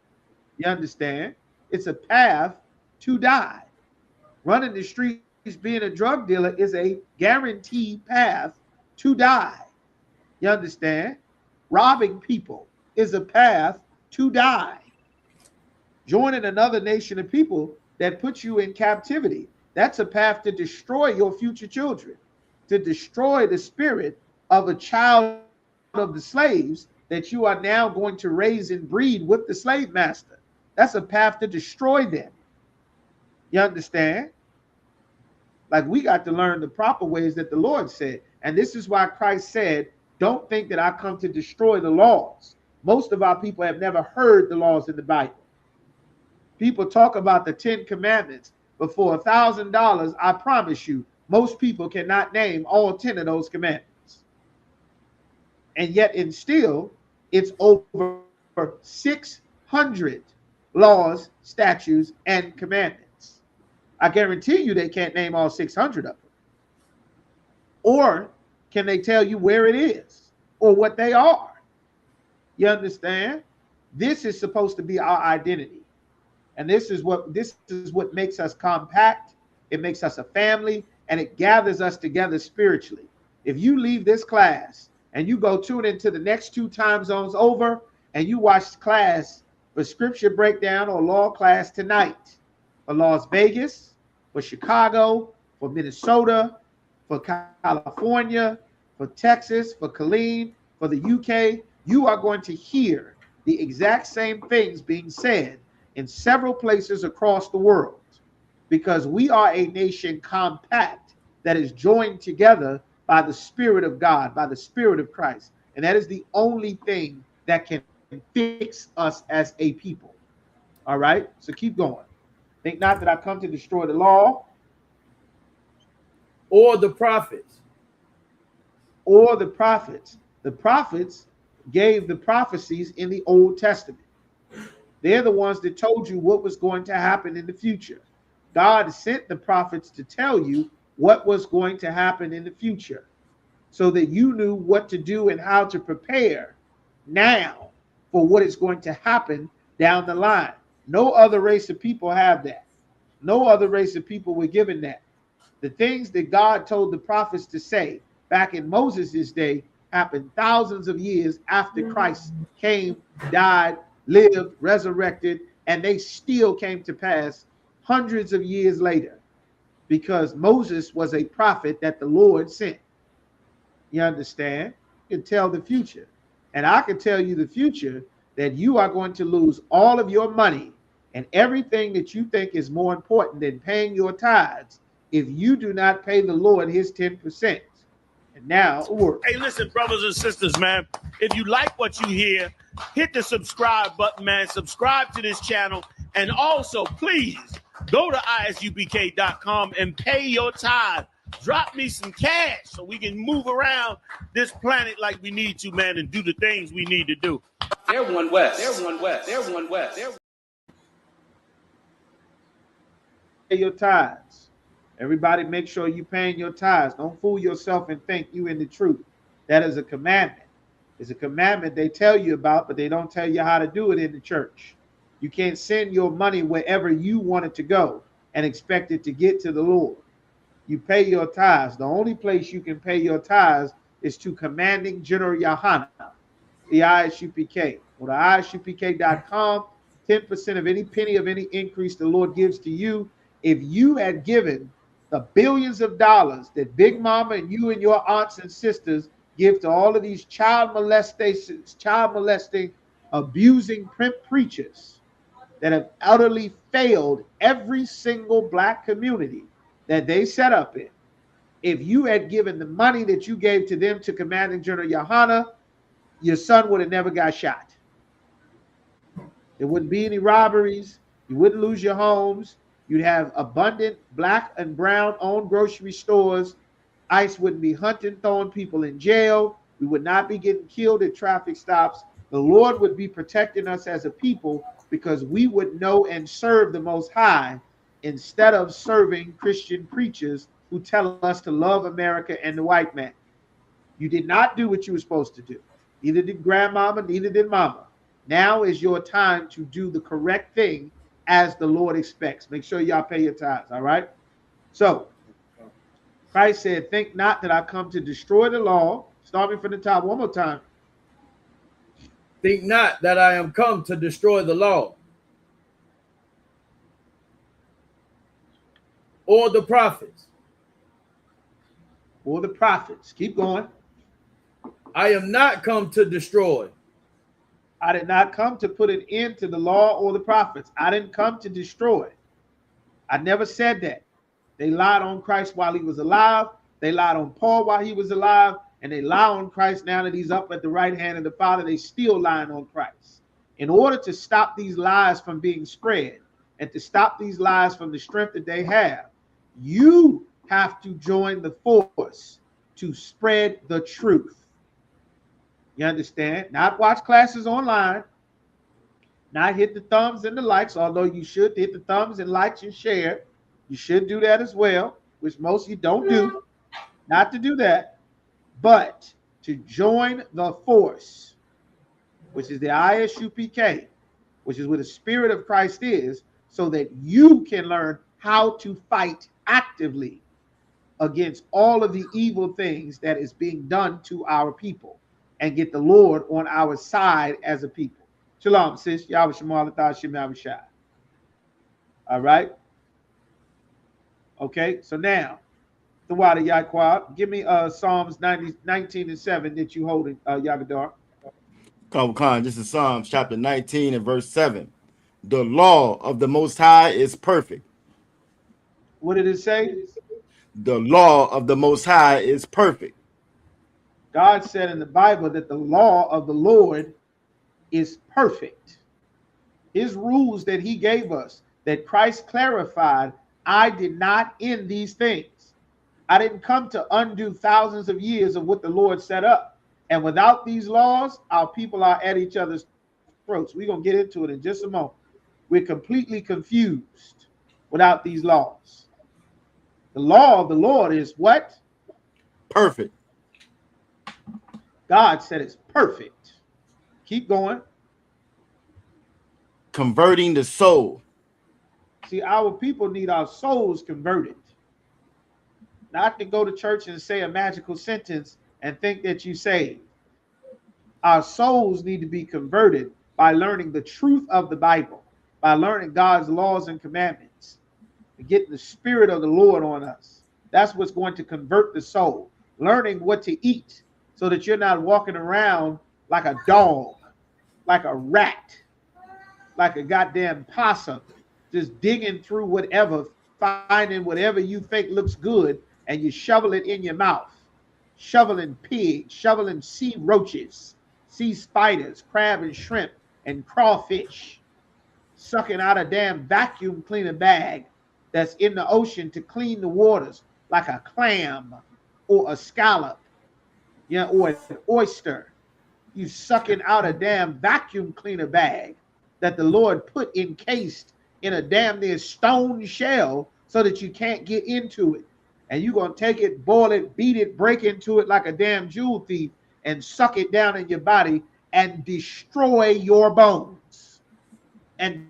You understand? It's a path to die. Running the streets, being a drug dealer is a guaranteed path to die. You understand? Robbing people is a path to die. Joining another nation of people that puts you in captivity, that's a path to destroy your future children, to destroy the spirit of a child of the slaves that you are now going to raise and breed with the slave master. That's a path to destroy them. You understand? Like, we got to learn the proper ways that the Lord said. And this is why Christ said, don't think that I come to destroy the laws. Most of our people have never heard the laws in the Bible. People talk about the 10 commandments, but for $1,000, I promise you, most people cannot name all 10 of those commandments. And yet, and still, it's over 600 laws, statutes, and commandments. I guarantee you they can't name all 600 of them. Or can they tell you where it is or what they are? You understand? This is supposed to be our identity. And this is what makes us compact. It makes us a family, and it gathers us together spiritually. If you leave this class and you go tune into the next 2 time zones over and you watch class for scripture breakdown or law class tonight, for Las Vegas, for Chicago, for Minnesota, for California, for Texas, for Killeen, for the UK, you are going to hear the exact same things being said in several places across the world, because we are a nation compact that is joined together by the Spirit of God, by the Spirit of Christ. And that is the only thing that can fix us as a people. All right, so keep going. Think not that I come to destroy the law or the prophets. Or the prophets. The prophets gave the prophecies in the Old Testament. They're the ones that told you what was going to happen in the future. God sent the prophets to tell you what was going to happen in the future so that you knew what to do and how to prepare now for what is going to happen down the line. No other race of people have that. No other race of people were given that. The things that God told the prophets to say back in Moses' day happened thousands of years after Christ came, died, lived, resurrected, and they still came to pass hundreds of years later because Moses was a prophet that the Lord sent. You understand? You can tell the future. And I can tell you the future that you are going to lose all of your money and everything that you think is more important than paying your tithes if you do not pay the Lord his 10%. And now it works. Hey, listen, brothers and sisters, man. If you like what you hear, hit the subscribe button, man. Subscribe to this channel. And also, please go to isupk.com and pay your tithe. Drop me some cash so we can move around this planet like we need to, man, and do the things we need to do. They're one West. They're one West. They're one West. Pay your tithes. Everybody make sure you paying your tithes. Don't fool yourself and think you in the truth. That is a commandment. It's a commandment they tell you about, but they don't tell you how to do it in the church. You can't send your money wherever you want it to go and expect it to get to the Lord. You pay your tithes. The only place you can pay your tithes is to Commanding General YAHANNA, the Isupk. Go to isupk.com. 10% of any penny of any increase the Lord gives to you. If you had given the billions of dollars that Big Mama and you and your aunts and sisters give to all of these child molesting, abusing preachers that have utterly failed every single black community that they set up in, if you had given the money that you gave to them to Commanding General YAHANNA, your son would have never got shot. There wouldn't be any robberies. You wouldn't lose your homes. You'd have abundant black and brown owned grocery stores. ICE wouldn't be hunting, throwing people in jail. We would not be getting killed at traffic stops. The Lord would be protecting us as a people because we would know and serve the Most High instead of serving Christian preachers who tell us to love America and the white man. You did not do what you were supposed to do. Neither did grandmama, neither did mama. Now is your time to do the correct thing as the Lord expects. Make sure y'all pay your tithes, all right? So, Christ said, think not that I come to destroy the law. Start me from the top one more time. Think not that I am come to destroy the law or the prophets. Or the prophets. Keep going. I am not come to destroy. I did not come to put an end to the law or the prophets. I didn't come to destroy. I never said that. They lied on Christ while he was alive. They lied on Paul while he was alive. And they lie on Christ now that he's up at the right hand of the Father. They still lying on Christ. In order to stop these lies from being spread and to stop these lies from the strength that they have, you have to join the force to spread the truth. You understand? Not watch classes online, not hit the thumbs and the likes, although you should hit the thumbs and likes and share. You should do that as well, which most of you don't do. Not to do that, but to join the force, which is the ISUPK, which is where the Spirit of Christ is, so that you can learn how to fight actively against all of the evil things that is being done to our people and get the Lord on our side as a people. Shalom, sis. Yahweh Shema Latah Shem Yahweh Shai. All right. Okay, so now, the water Yahweh, give me Psalms 19 and 7 that you hold in Yagadar. Khan, this is Psalms chapter 19 and verse 7. The law of the Most High is perfect. What did it say? The law of the Most High is perfect. God said in the Bible that the law of the Lord is perfect. His rules that he gave us, that Christ clarified, I did not end these things. I didn't come to undo thousands of years of what the Lord set up. And without these laws, our people are at each other's throats. We're going to get into it in just a moment. We're completely confused. without these laws. The law of the Lord is what? Perfect. God said it's perfect. Keep going. Converting the soul. See, our people need our souls converted. Not to go to church and say a magical sentence and think that you saved. Our souls need to be converted by learning the truth of the Bible, by learning God's laws and commandments, and getting the spirit of the Lord on us. That's what's going to convert the soul. Learning what to eat so that you're not walking around like a dog, like a rat, like a goddamn possum, just digging through whatever, finding whatever you think looks good, and you shovel it in your mouth. Shoveling pigs, shoveling sea roaches, sea spiders, crab and shrimp, and crawfish. Sucking out a damn vacuum cleaner bag that's in the ocean to clean the waters, like a clam or a scallop, or an oyster. You sucking out a damn vacuum cleaner bag that the Lord put encased in a damn near stone shell so that you can't get into it. And you're going to take it, boil it, beat it, break into it like a damn jewel thief and suck it down in your body and destroy your bones and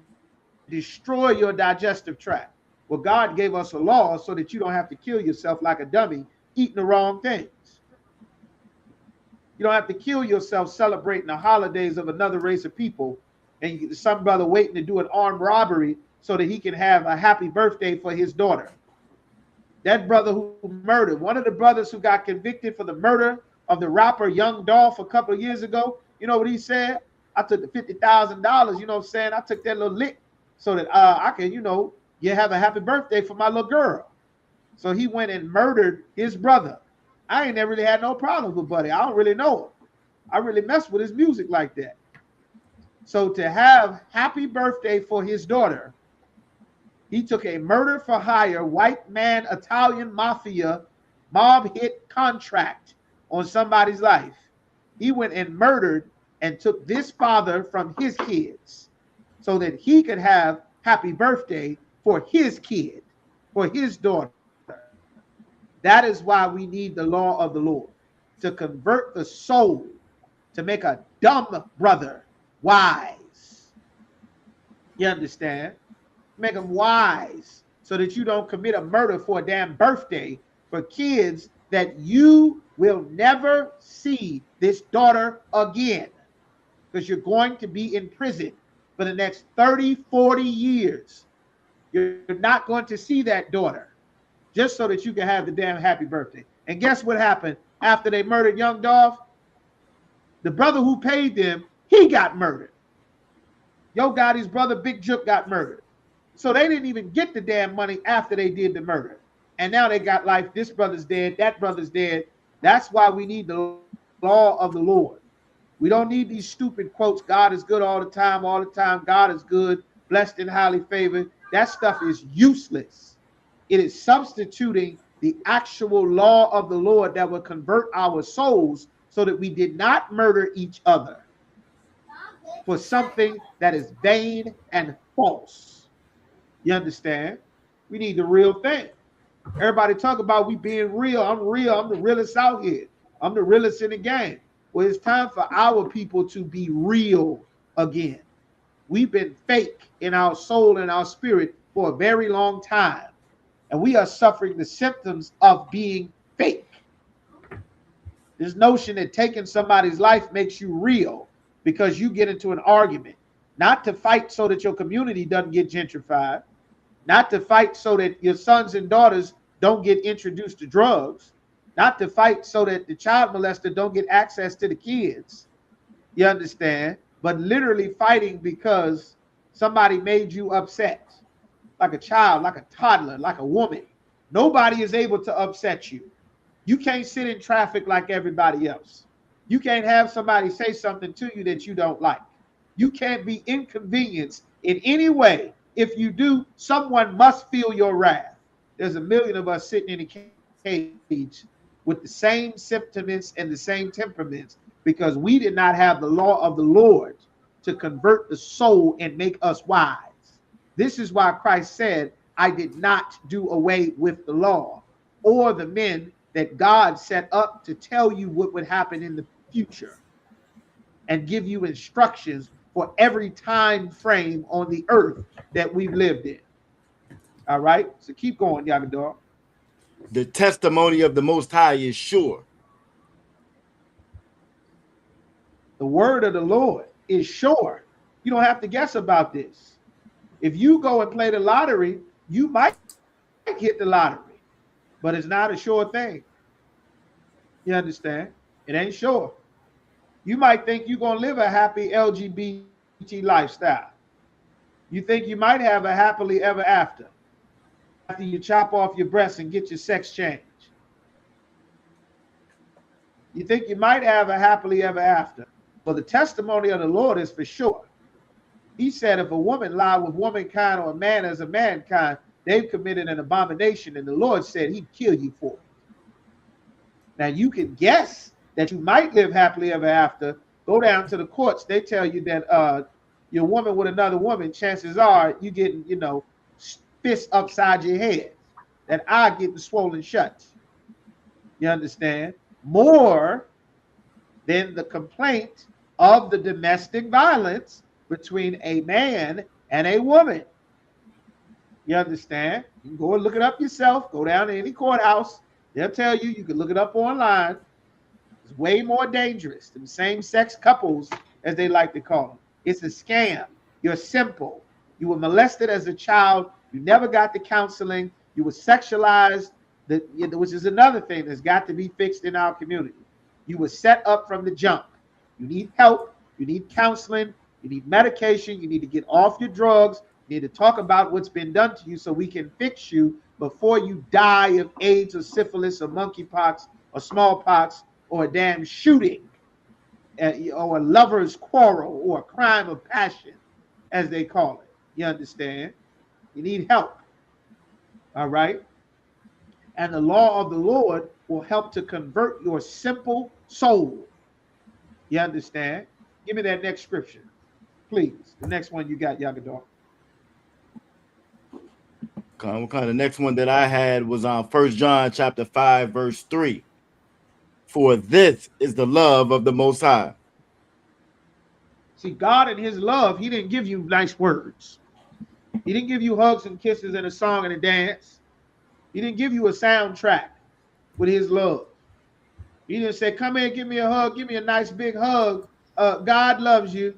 destroy your digestive tract. Well, God gave us a law so that you don't have to kill yourself like a dummy eating the wrong things. You don't have to kill yourself celebrating the holidays of another race of people and some brother waiting to do an armed robbery so that he can have a happy birthday for his daughter. That brother who murdered, one of the brothers who got convicted for the murder of the rapper Young Dolph a couple of years ago, you know what he said? I took the $50,000, you know what I'm saying? I took that little lick so that I can, you have a happy birthday for my little girl. So he went and murdered his brother. I ain't never really had no problems with Buddy. I don't really know him. I really mess with his music like that. So to have happy birthday for his daughter, he took a murder for hire, white man, Italian mafia, mob hit contract on somebody's life. He went and murdered and took this father from his kids so that he could have happy birthday for his kid, for his daughter. That is why we need the law of the Lord, to convert the soul, to make a dumb brother wise. You understand? Make them wise so that you don't commit a murder for a damn birthday for kids that you will never see this daughter again, because you're going to be in prison for the next 30, 40 years. You're not going to see that daughter just so that you can have the damn happy birthday. And guess what happened after they murdered Young Dolph? The brother who paid them, he got murdered. Yo Gotti's brother, Big Jook, got murdered. So they didn't even get the damn money after they did the murder. And now they got life. This brother's dead. That brother's dead. That's why we need the law of the Lord. We don't need these stupid quotes. God is good all the time, all the time. God is good, blessed and highly favored. That stuff is useless. It is substituting the actual law of the Lord that will convert our souls so that we did not murder each other for something that is vain and false. You understand? We need the real thing. Everybody talk about we being real. I'm real. I'm the realest out here. I'm the realest in the game. Well, it's time for our people to be real again. We've been fake in our soul and our spirit for a very long time. And we are suffering the symptoms of being fake. This notion that taking somebody's life makes you real because you get into an argument, not to fight so that your community doesn't get gentrified, not to fight so that your sons and daughters don't get introduced to drugs, not to fight so that the child molester don't get access to the kids. You understand? But literally fighting because somebody made you upset, like a child, like a toddler, like a woman. Nobody is able to upset you. You can't sit in traffic like everybody else. You can't have somebody say something to you that you don't like. You can't be inconvenienced in any way. If you do, someone must feel your wrath. There's a million of us sitting in a cage with the same sentiments and the same temperaments because we did not have the law of the Lord to convert the soul and make us wise. This is why Christ said, I did not do away with the law or the men that God set up to tell you what would happen in the future and give you instructions for every time frame on the earth that we've lived in. All right, so keep going, Yagador. The testimony of the Most High is sure. The word of the Lord is sure. You don't have to guess about this. If you go and play the lottery, you might hit the lottery, but it's not a sure thing. You understand? It ain't sure. You might think you're going to live a happy LGBT lifestyle. You think you might have a happily ever after you chop off your breasts and get your sex changed. You think you might have a happily ever after. But the testimony of the Lord is for sure. He said if a woman lie with womankind or a man as a mankind, they've committed an abomination, and the Lord said he'd kill you for it. Now you can guess that you might live happily ever after. Go down to the courts. They tell you that your woman with another woman, chances are you getting, fists upside your head. That eye getting swollen shut. You understand? More than the complaint of the domestic violence between a man and a woman. You understand? You can go and look it up yourself. Go down to any courthouse. They'll tell you. You can look it up online. It's way more dangerous than same-sex couples, as they like to call them. It's a scam. You're simple. You were molested as a child. You never got the counseling. You were sexualized, which is another thing that's got to be fixed in our community. You were set up from the jump. You need help. You need counseling. You need medication. You need to get off your drugs. You need to talk about what's been done to you so we can fix you before you die of AIDS or syphilis or monkeypox or smallpox or a damn shooting or a lover's quarrel or a crime of passion, as they call it. You understand? You need help. All right? And the law of the Lord will help to convert your simple soul. You understand? Give me that next scripture, please. The next one you got, Yagador. The next one that I had was on 1 John chapter 5, verse 3. For this is the love of the Most High. See, God in his love, he didn't give you nice words. He didn't give you hugs and kisses and a song and a dance. He didn't give you a soundtrack with his love. He didn't say, come here, give me a hug, give me a nice big hug. God loves you.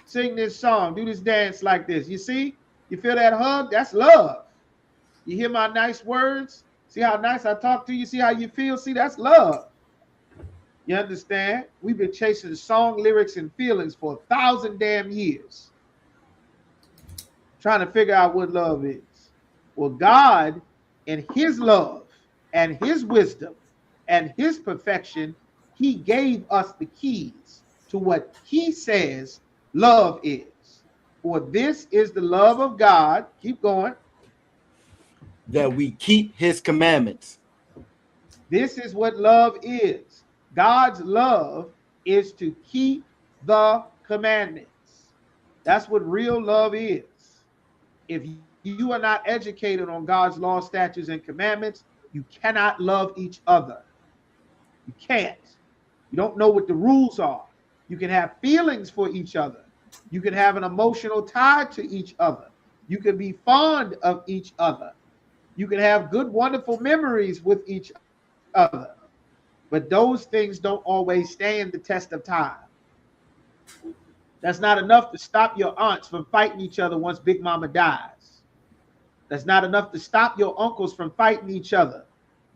Sing this song, do this dance like this. You see? You feel that hug? That's love. You hear my nice words? See how nice I talk to you? See how you feel? See, that's love. You understand? We've been chasing song lyrics and feelings for 1,000 damn years, trying to figure out what love is. Well, God, in his love and his wisdom and his perfection, he gave us the keys to what he says love is. For this is the love of God. Keep going. That we keep his commandments. This is what love is. God's love is to keep the commandments. That's what real love is. If you are not educated on God's law, statutes, and commandments, you cannot love each other. You can't. You don't know what the rules are. You can have feelings for each other. You can have an emotional tie to each other. You can be fond of each other. You can have good, wonderful memories with each other. But those things don't always stand the test of time. That's not enough to stop your aunts from fighting each other once Big Mama dies. That's not enough to stop your uncles from fighting each other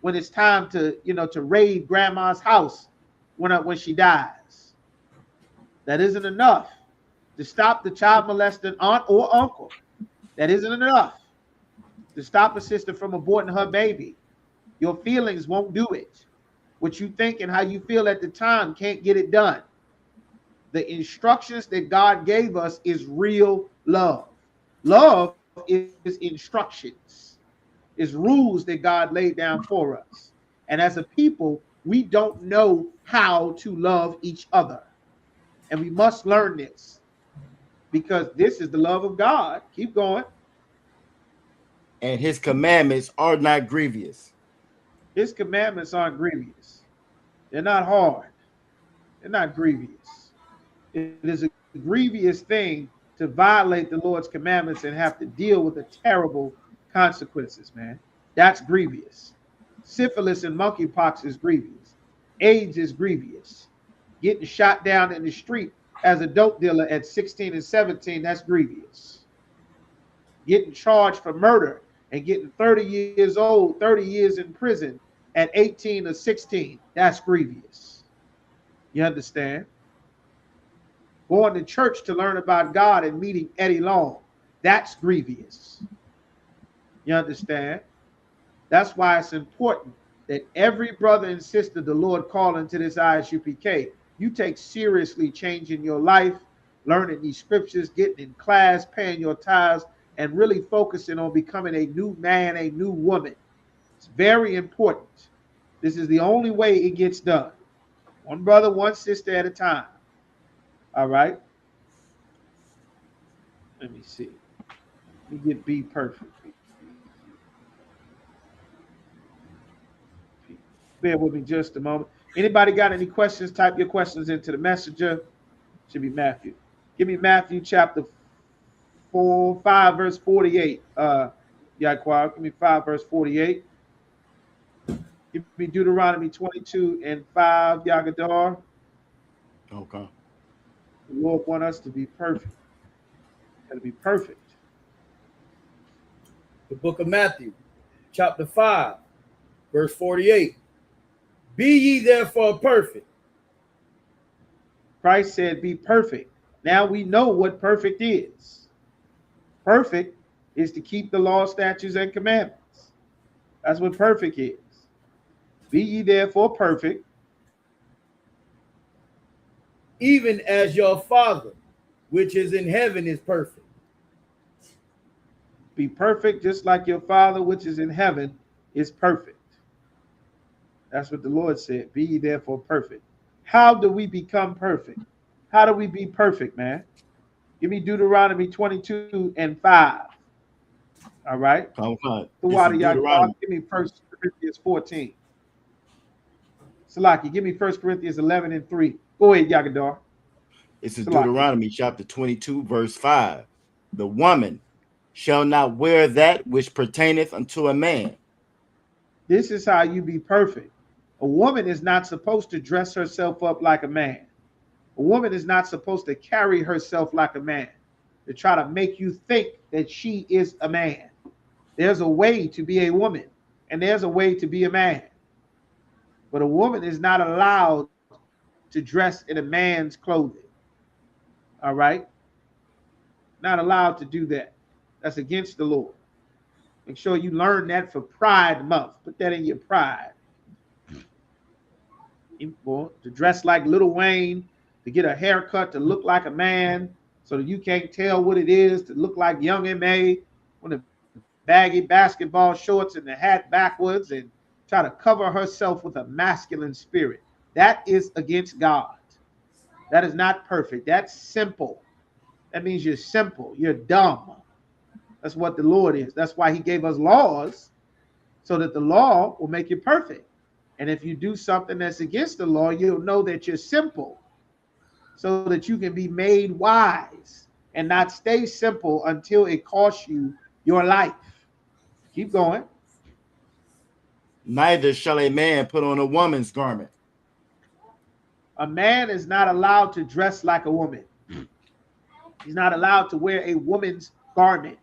when it's time to, to raid grandma's house when she dies. That isn't enough to stop the child molesting aunt or uncle. That isn't enough to stop a sister from aborting her baby. Your feelings won't do it. What you think and how you feel at the time can't get it done. The instructions that God gave us is real love. Love is instructions, is rules that God laid down for us. And as a people, we don't know how to love each other. And we must learn this because this is the love of God. Keep going. and his commandments are not grievous. His commandments aren't grievous. They're not hard. They're not grievous. It is a grievous thing to violate the Lord's commandments and have to deal with the terrible consequences, man. That's grievous. Syphilis and monkeypox is grievous. AIDS is grievous. Getting shot down in the street as a dope dealer at 16 and 17, that's grievous. Getting charged for murder and getting 30 years old, 30 years in prison at 18 or 16, that's grievous. You understand? Going to church to learn about God and meeting Eddie Long, that's grievous. You understand? That's why it's important that every brother and sister the Lord call into this ISUPK, you take seriously changing your life, learning these scriptures, getting in class, paying your tithes, and really focusing on becoming a new man, a new woman. It's very important. This is the only way it gets done. One brother, one sister at a time. All right. Let me see. Let me get Be Perfect. Bear with me just a moment. Anybody got any questions? Type your questions into the messenger. Should be Matthew. Give me Matthew chapter 5, verse 48. Yaquar, give me 5, verse 48. Give me Deuteronomy 22 and 5, Yagadar. Okay. The Lord wants us to be perfect. Got to be perfect. The book of Matthew, chapter 5, verse 48. Be ye therefore perfect. Christ said, be perfect. Now we know what perfect is. Perfect is to keep the law, statutes, and commandments. That's what perfect is. Be ye therefore perfect. Even as your Father, which is in heaven, is perfect. Be perfect just like your Father, which is in heaven, is perfect. That's what the Lord said. Be ye therefore perfect. How do we become perfect? How do we be perfect, man? Give me Deuteronomy 22 and 5. All right. Come on. The water, y'all. Give me 1 Corinthians 14. Salaki, give me 1 Corinthians 11 and 3. Go ahead, Yagadar. This is Deuteronomy chapter 22, verse 5. The woman shall not wear that which pertaineth unto a man. This is how you be perfect. A woman is not supposed to dress herself up like a man. A woman is not supposed to carry herself like a man, to try to make you think that she is a man. There's a way to be a woman, and there's a way to be a man. But a woman is not allowed to dress in a man's clothing. All right? Not allowed to do that. That's against the Lord. Make sure you learn that for Pride Month. Put that in your pride. To dress like Lil Wayne, to get a haircut to look like a man so that you can't tell what it is, to look like Young M.A. with the baggy basketball shorts and the hat backwards and try to cover herself with a masculine spirit. That is against God. That is not perfect. That's simple. That means you're simple. You're dumb. That's what the Lord is. That's why he gave us laws, so that the law will make you perfect. And if you do something that's against the law, you'll know that you're simple, so that you can be made wise and not stay simple until it costs you your life. Keep going. Neither shall a man put on a woman's garment. A man is not allowed to dress like a woman. He's not allowed to wear a woman's garment,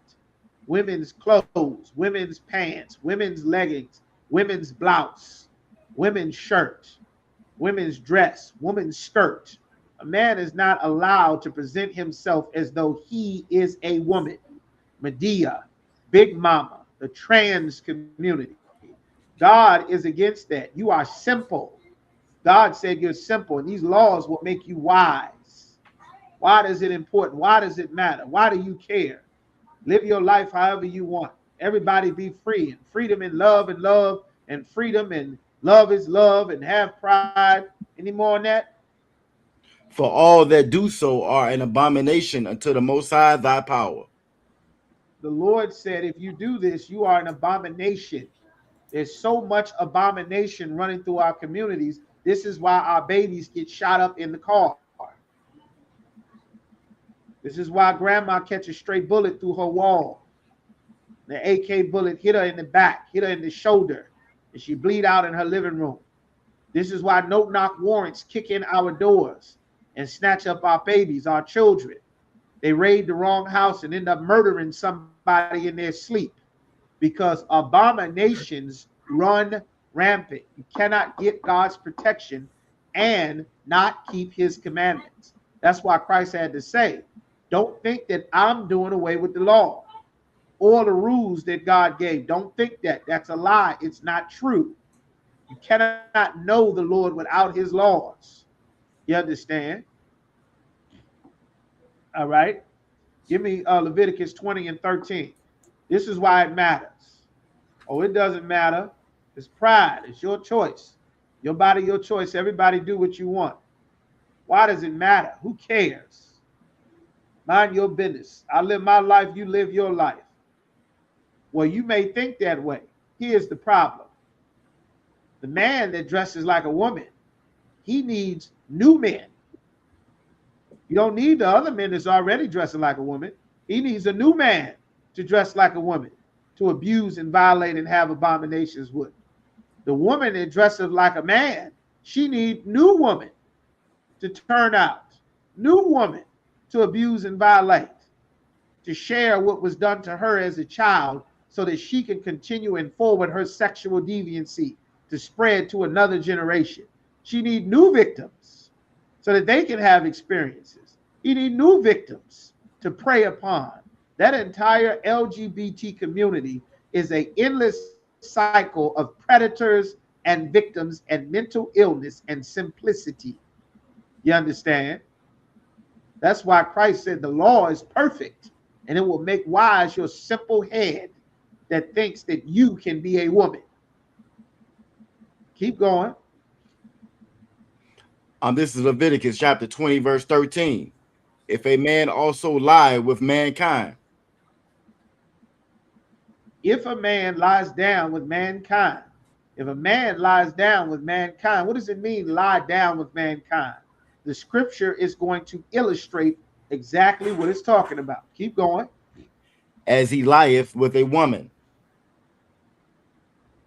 women's clothes, women's pants, women's leggings, women's blouse, women's shirt, women's dress, women's skirt. A man is not allowed to present himself as though he is a woman. Medea, Big Mama, the trans community. God is against that. You are simple. God said you're simple, and these laws will make you wise. Why is it important? Why does it matter? Why do you care? Live your life however you want. Everybody be free, and freedom and love, and freedom and love is love, and have pride. Any more on that? For all that do so are an abomination unto the Most High thy power. the Lord said, if you do this, you are an abomination. There's so much abomination running through our communities. This is why our babies get shot up in the car. This is why grandma catches a stray bullet through her wall. The AK bullet hit her in the back, hit her in the shoulder, and she bleed out in her living room. This is why no-knock warrants kick in our doors and snatch up our babies, our children. They raid the wrong house and end up murdering somebody in their sleep because abominations run rampant. You cannot get God's protection and not keep his commandments. That's why Christ had to say, don't think that I'm doing away with the law or the rules that God gave. Don't think that. That's a lie. It's not true. You cannot know the Lord without his laws. You understand? All right. Give me Leviticus 20 and 13. This is why it matters. Oh, it doesn't matter. It's pride. It's your choice. Your body, your choice. Everybody do what you want. Why does it matter? Who cares? Mind your business. I live my life. You live your life. Well, you may think that way. Here's the problem. The man that dresses like a woman, he needs new men. You don't need the other men that's already dressing like a woman. He needs a new man to dress like a woman, to abuse and violate and have abominations with. The woman that dresses like a man, she needs new woman to turn out, new woman to abuse and violate, to share what was done to her as a child so that she can continue and forward her sexual deviancy to spread to another generation. She needs new victims so that they can have experiences. You need new victims to prey upon. That entire LGBT community is an endless cycle of predators and victims and mental illness and simplicity. You understand? That's why Christ said the law is perfect and it will make wise your simple head that thinks that you can be a woman. Keep going. This is Leviticus chapter 20, verse 13. If a man also lie with mankind. If a man lies down with mankind. If a man lies down with mankind, what does it mean, lie down with mankind? The scripture is going to illustrate exactly what it's talking about. Keep going. As he lieth with a woman.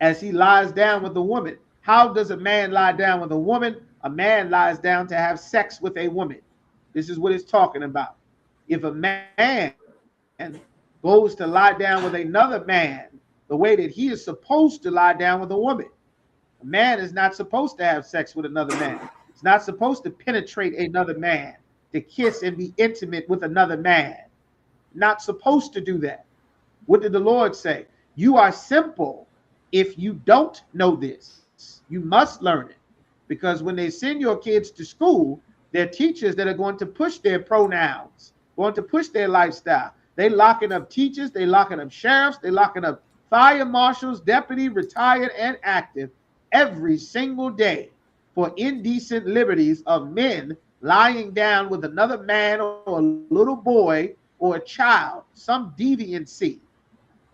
As he lies down with a woman. How does a man lie down with a woman? A man lies down to have sex with a woman. This is what it's talking about. If a man goes to lie down with another man the way that he is supposed to lie down with a woman, a man is not supposed to have sex with another man. It's not supposed to penetrate another man, to kiss and be intimate with another man. Not supposed to do that. What did the Lord say? You are simple if you don't know this. You must learn it. Because when they send your kids to school, they're teachers that are going to push their pronouns, going to push their lifestyle. They locking up teachers, they locking up sheriffs, they locking up fire marshals, deputy, retired, and active every single day for indecent liberties of men lying down with another man or a little boy or a child, some deviancy,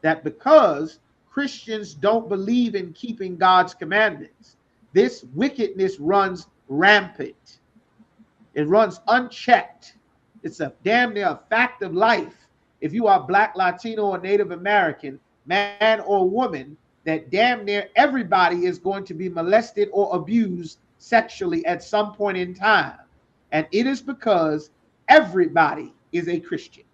that because Christians don't believe in keeping God's commandments, this wickedness runs rampant. It runs unchecked. It's a damn near a fact of life. If you are Black, Latino, or Native American, man or woman, that damn near everybody is going to be molested or abused sexually at some point in time. And it is because everybody is a Christian.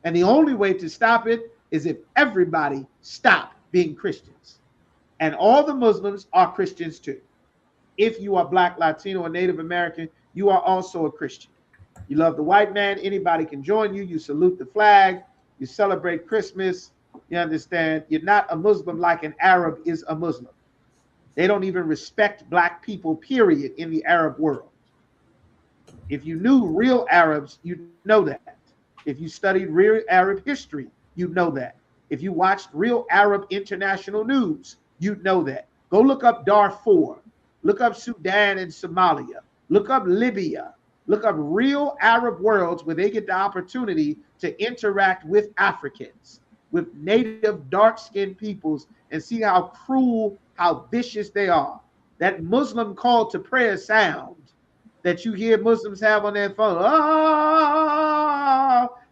And the only way to stop it is if everybody stop being Christians. And all the Muslims are Christians too. If you are Black, Latino, or Native American, you are also a Christian. You love the white man, anybody can join you. You salute the flag, you celebrate Christmas. You understand? You're not a Muslim like an Arab is a Muslim. They don't even respect Black people, period, in the Arab world. If you knew real Arabs, you'd know that. If you studied real Arab history, you'd know that. If you watched real Arab international news, you'd know that. Go look up Darfur. Look up Sudan and Somalia. Look up Libya. Look up real Arab worlds where they get the opportunity to interact with Africans, with native dark-skinned peoples, and see how cruel, how vicious they are. That Muslim call to prayer sound that you hear Muslims have on their phone,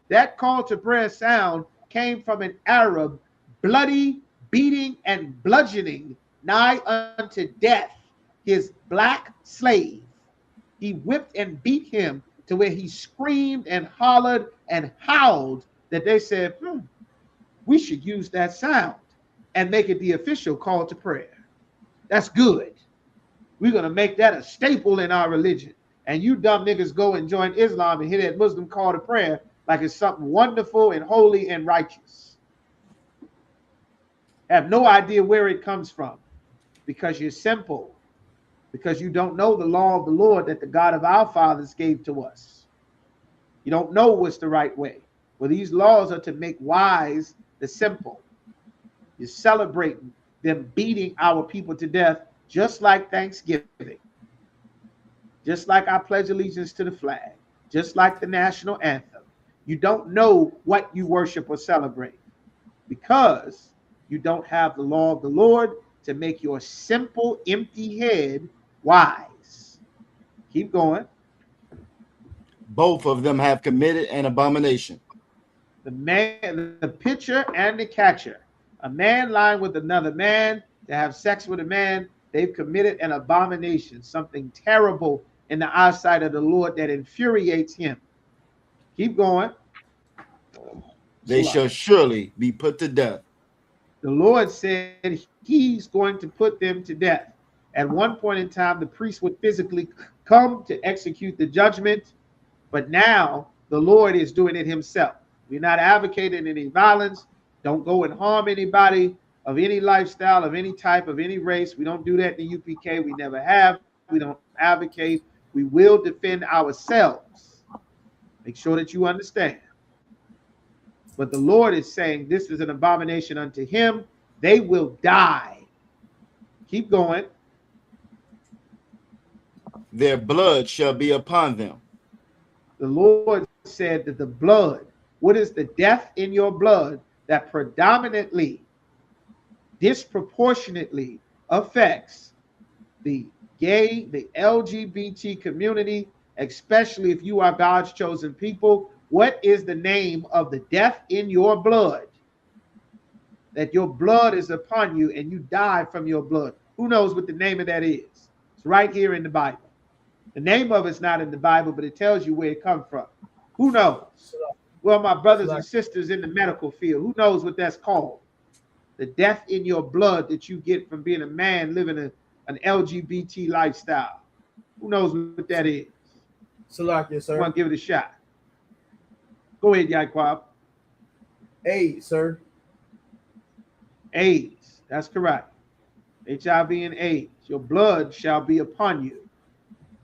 that call to prayer sound came from an Arab bloody, beating, and bludgeoning nigh unto death his black slave. He whipped and beat him to where he screamed and hollered and howled that they said, we should use that sound and make it the official call to prayer. That's good. We're going to make that a staple in our religion. And you dumb niggas go and join Islam and hear that Muslim call to prayer like it's something wonderful and holy and righteous. Have no idea where it comes from because you're simple, because you don't know the law of the Lord that the God of our fathers gave to us. You don't know what's the right way. Well, these laws are to make wise the simple. You're celebrating them beating our people to death, just like Thanksgiving, just like I pledge allegiance to the flag, just like the national anthem. You don't know what you worship or celebrate because you don't have the law of the Lord to make your simple, empty head wise. Keep going. Both of them have committed an abomination. The man, the pitcher and the catcher. A man lying with another man to have sex with a man, they've committed an abomination, something terrible in the eyesight of the Lord that infuriates him. Keep going. They shall surely be put to death. The Lord said he's going to put them to death. At one point in time, the priest would physically come to execute the judgment, but now the Lord is doing it himself. We're not advocating any violence. Don't go and harm anybody of any lifestyle, of any type, of any race. We don't do that in the UPK. We never have. We don't advocate. We will defend ourselves. Make sure that you understand. But the Lord is saying this is an abomination unto him. They will die. Keep going. Their blood shall be upon them. The Lord said that the blood, what is the death in your blood that predominantly, disproportionately affects the gay, the LGBT community, especially if you are God's chosen people? What is the name of the death in your blood? That your blood is upon you and you die from your blood. Who knows what the name of that is? It's right here in the Bible. The name of it's not in the Bible, but it tells you where it comes from. Who knows? Well, my brothers and sisters in the medical field, who knows what that's called? The death in your blood that you get from being a man living an LGBT lifestyle. Who knows what that is? Salakia, sir. I want to give it a shot. Go ahead, Yaquab. AIDS, sir. AIDS. That's correct. HIV and AIDS. Your blood shall be upon you.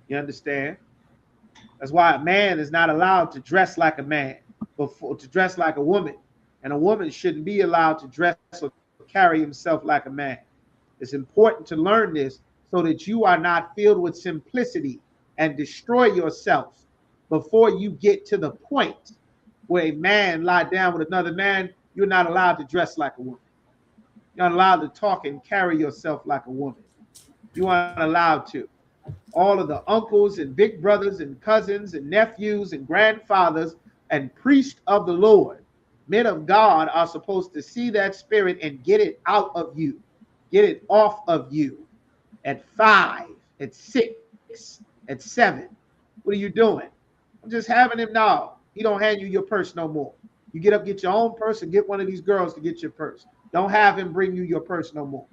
You understand? That's why a man is not allowed to dress like a man, but to dress like a woman. And a woman shouldn't be allowed to dress or carry himself like a man. It's important to learn this so that you are not filled with simplicity and destroy yourself before you get to the point where a man lie down with another man. You're not allowed to dress like a woman. You're not allowed to talk and carry yourself like a woman. You aren't allowed to. All of the uncles and big brothers and cousins and nephews and grandfathers and priests of the Lord, men of God, are supposed to see that spirit and get it out of you, get it off of you at 5, at 6, at 7. What are you doing? I'm just having him now. He don't hand you your purse no more. You get up, get your own purse, and get one of these girls to get your purse. Don't have him bring you your purse no more.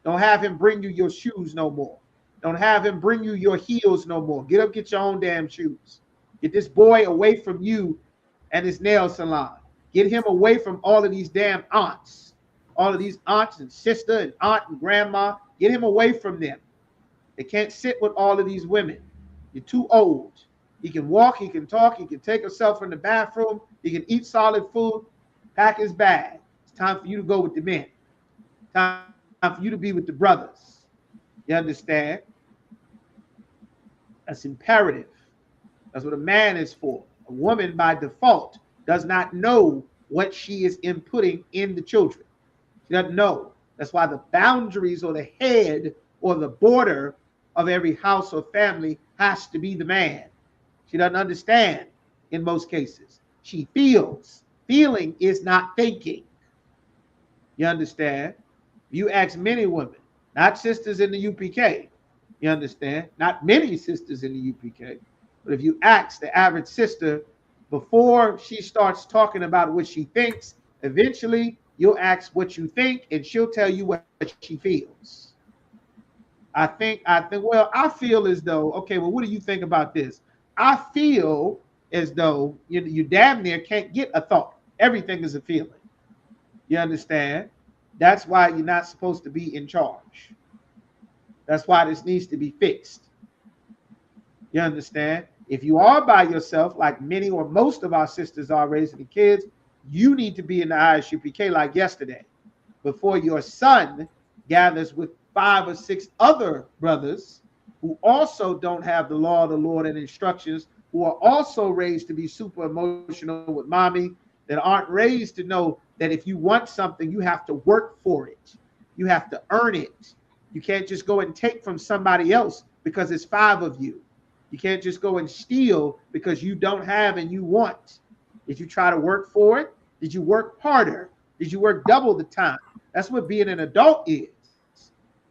Don't have him bring you your shoes no more. Don't have him bring you your heels no more. Get up, get your own damn shoes. Get this boy away from you and his nail salon. Get him away from all of these damn aunts. All of these aunts and sister and aunt and grandma. Get him away from them. They can't sit with all of these women. You're too old. He can walk, he can talk, he can take himself in the bathroom, he can eat solid food, pack his bag. It's time for you to go with the men. Time for you to be with the brothers. You understand? That's imperative. That's what a man is for. A woman by default does not know what she is inputting in the children. She doesn't know. That's why the boundaries or the head or the border of every house or family has to be the man. She doesn't understand in most cases. She feels. Feeling is not thinking. You understand? You ask many women, not sisters in the UPK. You understand? Not many sisters in the UPK. But if you ask the average sister before she starts talking about what she thinks, eventually you'll ask what you think, and she'll tell you what she feels. I think, well, I feel as though, okay, well, what do you think about this? I feel as though you damn near can't get a thought. Everything is a feeling. You understand? That's why you're not supposed to be in charge. That's why this needs to be fixed. You understand? If you are by yourself, like many or most of our sisters are raising the kids, you need to be in the ISUPK like yesterday, before your son gathers with 5 or 6 other brothers who also don't have the law of the Lord and instructions, who are also raised to be super emotional with mommy, that aren't raised to know that if you want something, you have to work for it. You have to earn it. You can't just go and take from somebody else because it's 5 of you. You can't just go and steal because you don't have and you want. Did you try to work for it? Did you work harder? Did you work double the time? That's what being an adult is.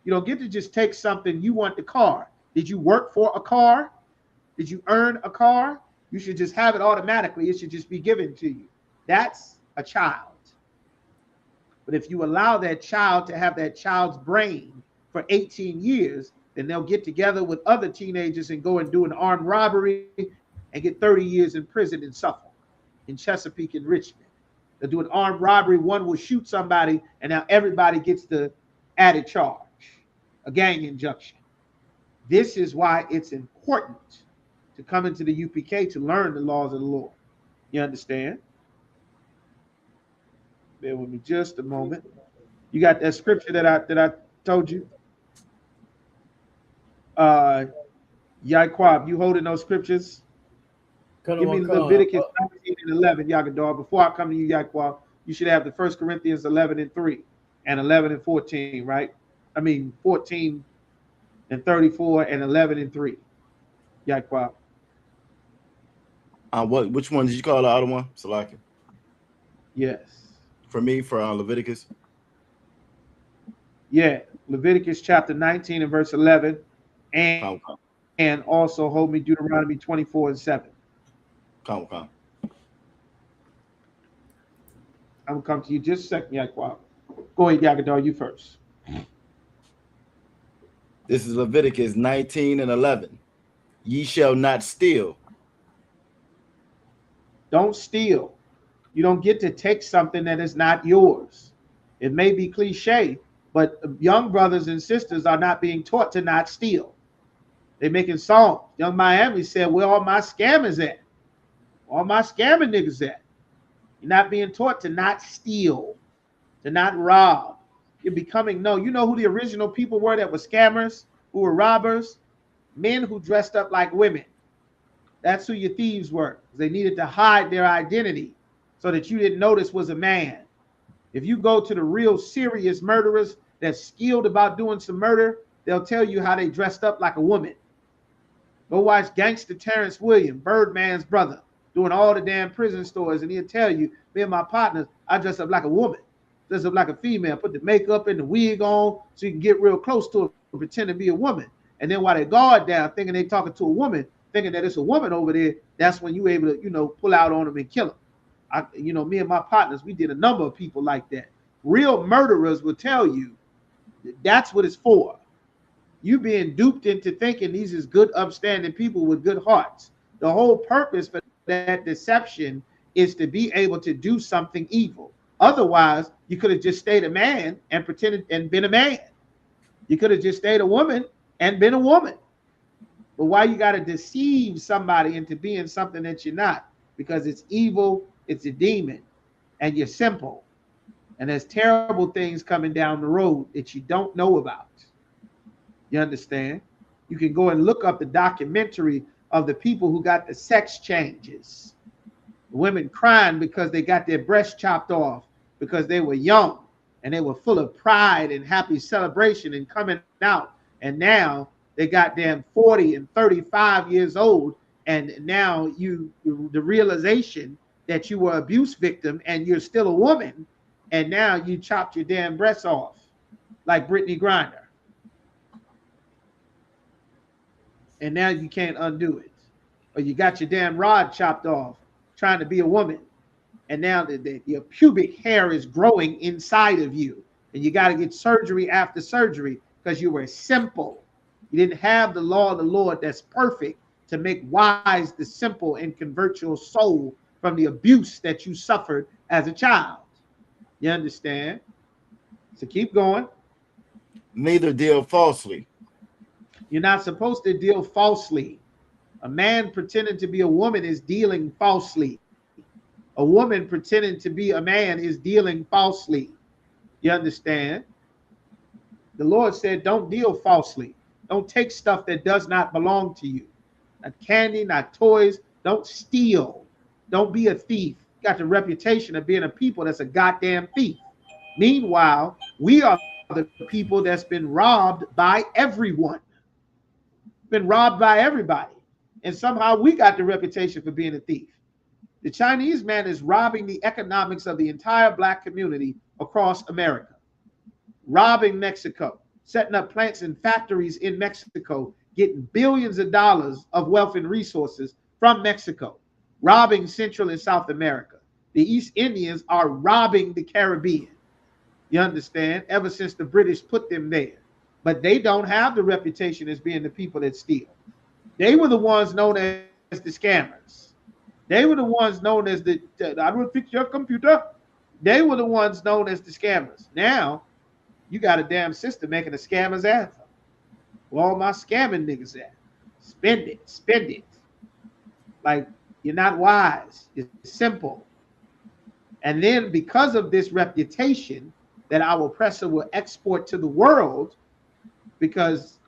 You don't get to just take something. You want the car. Did you work for a car? Did you earn a car? You should just have it automatically. It should just be given to you. That's a child. But if you allow that child to have that child's brain for 18 years, then they'll get together with other teenagers and go and do an armed robbery and get 30 years in prison in Suffolk, in Chesapeake, and Richmond. They'll do an armed robbery. One will shoot somebody, and now everybody gets the added charge, a gang injunction. This is why it's important to come into the UPK to learn the laws of the Lord. You understand? Bear with me just a moment. You got that scripture that I told you? Yaquab, you holding those scriptures? Give me Leviticus 19 and 11, Yagadar. Before I come to you, Yaquab, you should have the 1 Corinthians 11 and 3 and 11 and 14, right? I mean, 14 and 34 and 11 and 3. Yaquab. Which one did you call the other one? Salaki? Yes. For me, for Leviticus? Yeah, Leviticus chapter 19 and verse 11. And also hold me Deuteronomy 24 and 7. Come. I'm going to come to you just a second, Yaquab. Go ahead, Yagadar, you first. This is Leviticus 19 and 11. Ye shall not steal. Don't steal. You don't get to take something that is not yours. It may be cliche, but young brothers and sisters are not being taught to not steal. They're making songs. Young Miami said, where all my scammers at? All my scamming niggas at? You're not being taught to not steal, to not rob. You're becoming, no, you know who the original people were that were scammers, who were robbers? Men who dressed up like women. That's who your thieves were. They needed to hide their identity so that you didn't notice was a man. If you go to the real serious murderers that's skilled about doing some murder, they'll tell you how they dressed up like a woman. Go watch Gangster Terrence Williams, Birdman's brother, doing all the damn prison stories, and he'll tell you, me and my partners, I dress up like a woman, dress up like a female, put the makeup and the wig on so you can get real close to her and pretend to be a woman. And then while they guard down, thinking they talking to a woman, thinking that it's a woman over there, that's when you able to, pull out on them and kill them. Me and my partners, we did a number of people like that. Real murderers will tell you that's what it's for. You being duped into thinking these is good, upstanding people with good hearts. The whole purpose for that deception is to be able to do something evil. Otherwise, you could have just stayed a man and pretended and been a man. You could have just stayed a woman and been a woman. But why you got to deceive somebody into being something that you're not? Because it's evil, it's a demon, and you're simple. And there's terrible things coming down the road that you don't know about. You understand? You can go and look up the documentary of the people who got the sex changes. Women crying because they got their breasts chopped off because they were young and they were full of pride and happy celebration and coming out. And now they got damn 40 and 35 years old. And now the realization that you were an abuse victim and you're still a woman. And now you chopped your damn breasts off like Brittany Griner. And now you can't undo it. Or you got your damn rod chopped off trying to be a woman. And now your pubic hair is growing inside of you. And you got to get surgery after surgery because you were simple. You didn't have the law of the Lord that's perfect to make wise the simple and convert your soul from the abuse that you suffered as a child. You understand? So keep going. Neither deal falsely. You're not supposed to deal falsely. A man pretending to be a woman is dealing falsely. A woman pretending to be a man is dealing falsely. You understand? The Lord said, don't deal falsely. Don't take stuff that does not belong to you. Not candy, not toys. Don't steal. Don't be a thief. You got the reputation of being a people that's a goddamn thief. Meanwhile, we are the people that's been robbed by everyone. Been robbed by everybody. And somehow we got the reputation for being a thief. The Chinese man is robbing the economics of the entire black community across America. Robbing Mexico, setting up plants and factories in Mexico, getting billions of dollars of wealth and resources from Mexico, robbing Central and South America. The East Indians are robbing the Caribbean. You understand? Ever since the British put them there. But they don't have the reputation as being the people that steal. They were the ones known as the scammers. They were the ones known as I will fix your computer. They were the ones known as the scammers. Now, you got a damn sister making a scammer's anthem. Where all my scamming niggas at? Spend it, spend it. Like, you're not wise. It's simple. And then because of this reputation that our oppressor will export to the world, because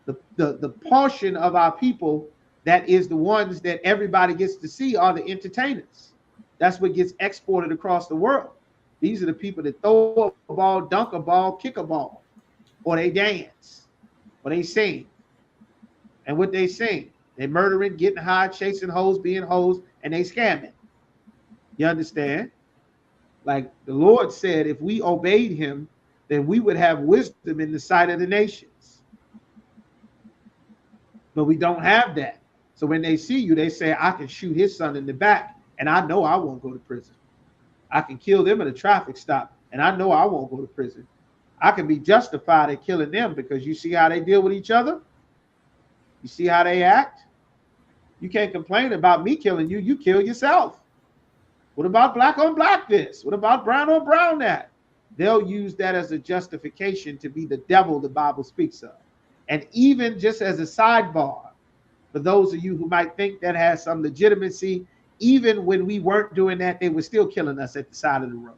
the portion of our people that is the ones that everybody gets to see are the entertainers. That's what gets exported across the world. These are the people that throw a ball, dunk a ball, kick a ball, or they dance, or they sing. And what they sing, they murdering, getting high, chasing hoes, being hoes, and they scamming. You understand? Like the Lord said, if we obeyed him, then we would have wisdom in the sight of the nations. But we don't have that. So when they see you, they say, I can shoot his son in the back, and I know I won't go to prison. I can kill them at a traffic stop, and I know I won't go to prison. I can be justified in killing them because you see how they deal with each other? You see how they act? You can't complain about me killing you. You kill yourself. What about black on black this? What about brown on brown that? They'll use that as a justification to be the devil the Bible speaks of. And even just as a sidebar, for those of you who might think that has some legitimacy, even when we weren't doing that, they were still killing us at the side of the road.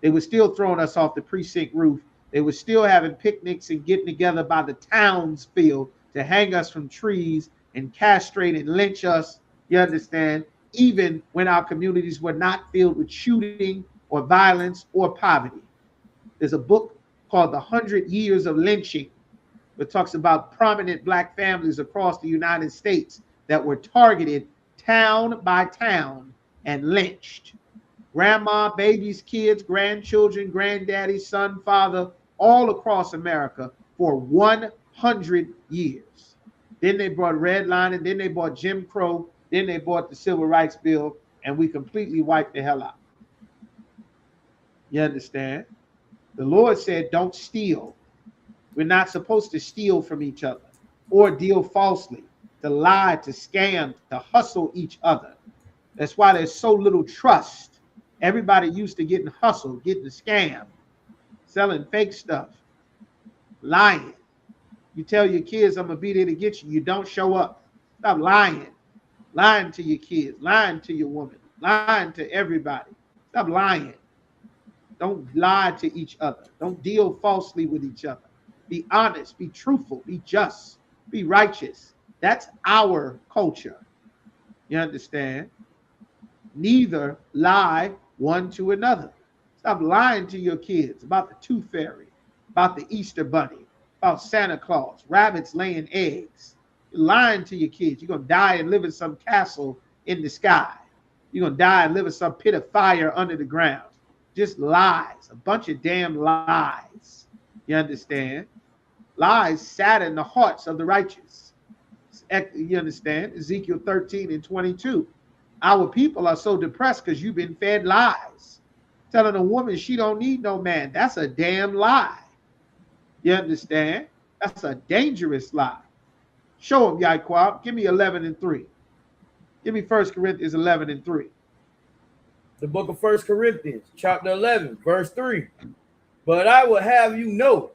They were still throwing us off the precinct roof. They were still having picnics and getting together by the townsfield to hang us from trees and castrate and lynch us, you understand, even when our communities were not filled with shooting or violence or poverty. There's a book called The 100 Years of Lynching, that talks about prominent black families across the United States that were targeted town by town and lynched. Grandma, babies, kids, grandchildren, granddaddy, son, father, all across America for 100 years. Then they brought redlining, then they brought Jim Crow, then they brought the Civil Rights Bill, and we completely wiped the hell out. You understand? The Lord said, don't steal. We're not supposed to steal from each other or deal falsely, to lie, to scam, to hustle each other. That's why there's so little trust. Everybody used to getting hustled, getting scammed, selling fake stuff, lying. You tell your kids, I'm going to be there to get you. You don't show up. Stop lying. Lying to your kids, lying to your woman, lying to everybody. Stop lying. Don't lie to each other. Don't deal falsely with each other. Be honest, be truthful, be just, be righteous. That's our culture. You understand? Neither lie one to another. Stop lying to your kids about the tooth fairy, about the Easter bunny, about Santa Claus, rabbits laying eggs. You're lying to your kids. You're going to die and live in some castle in the sky. You're going to die and live in some pit of fire under the ground. Just lies, a bunch of damn lies. You understand? Lies sadden the hearts of the righteous. You understand? Ezekiel 13:22. Our people are so depressed because you've been fed lies. Telling a woman she don't need no man. That's a damn lie. You understand? That's a dangerous lie. Show him, Yaquab. Give me 11:3. Give me 1 Corinthians 11:3. The book of 1 Corinthians, chapter 11, verse 3. But I will have you know.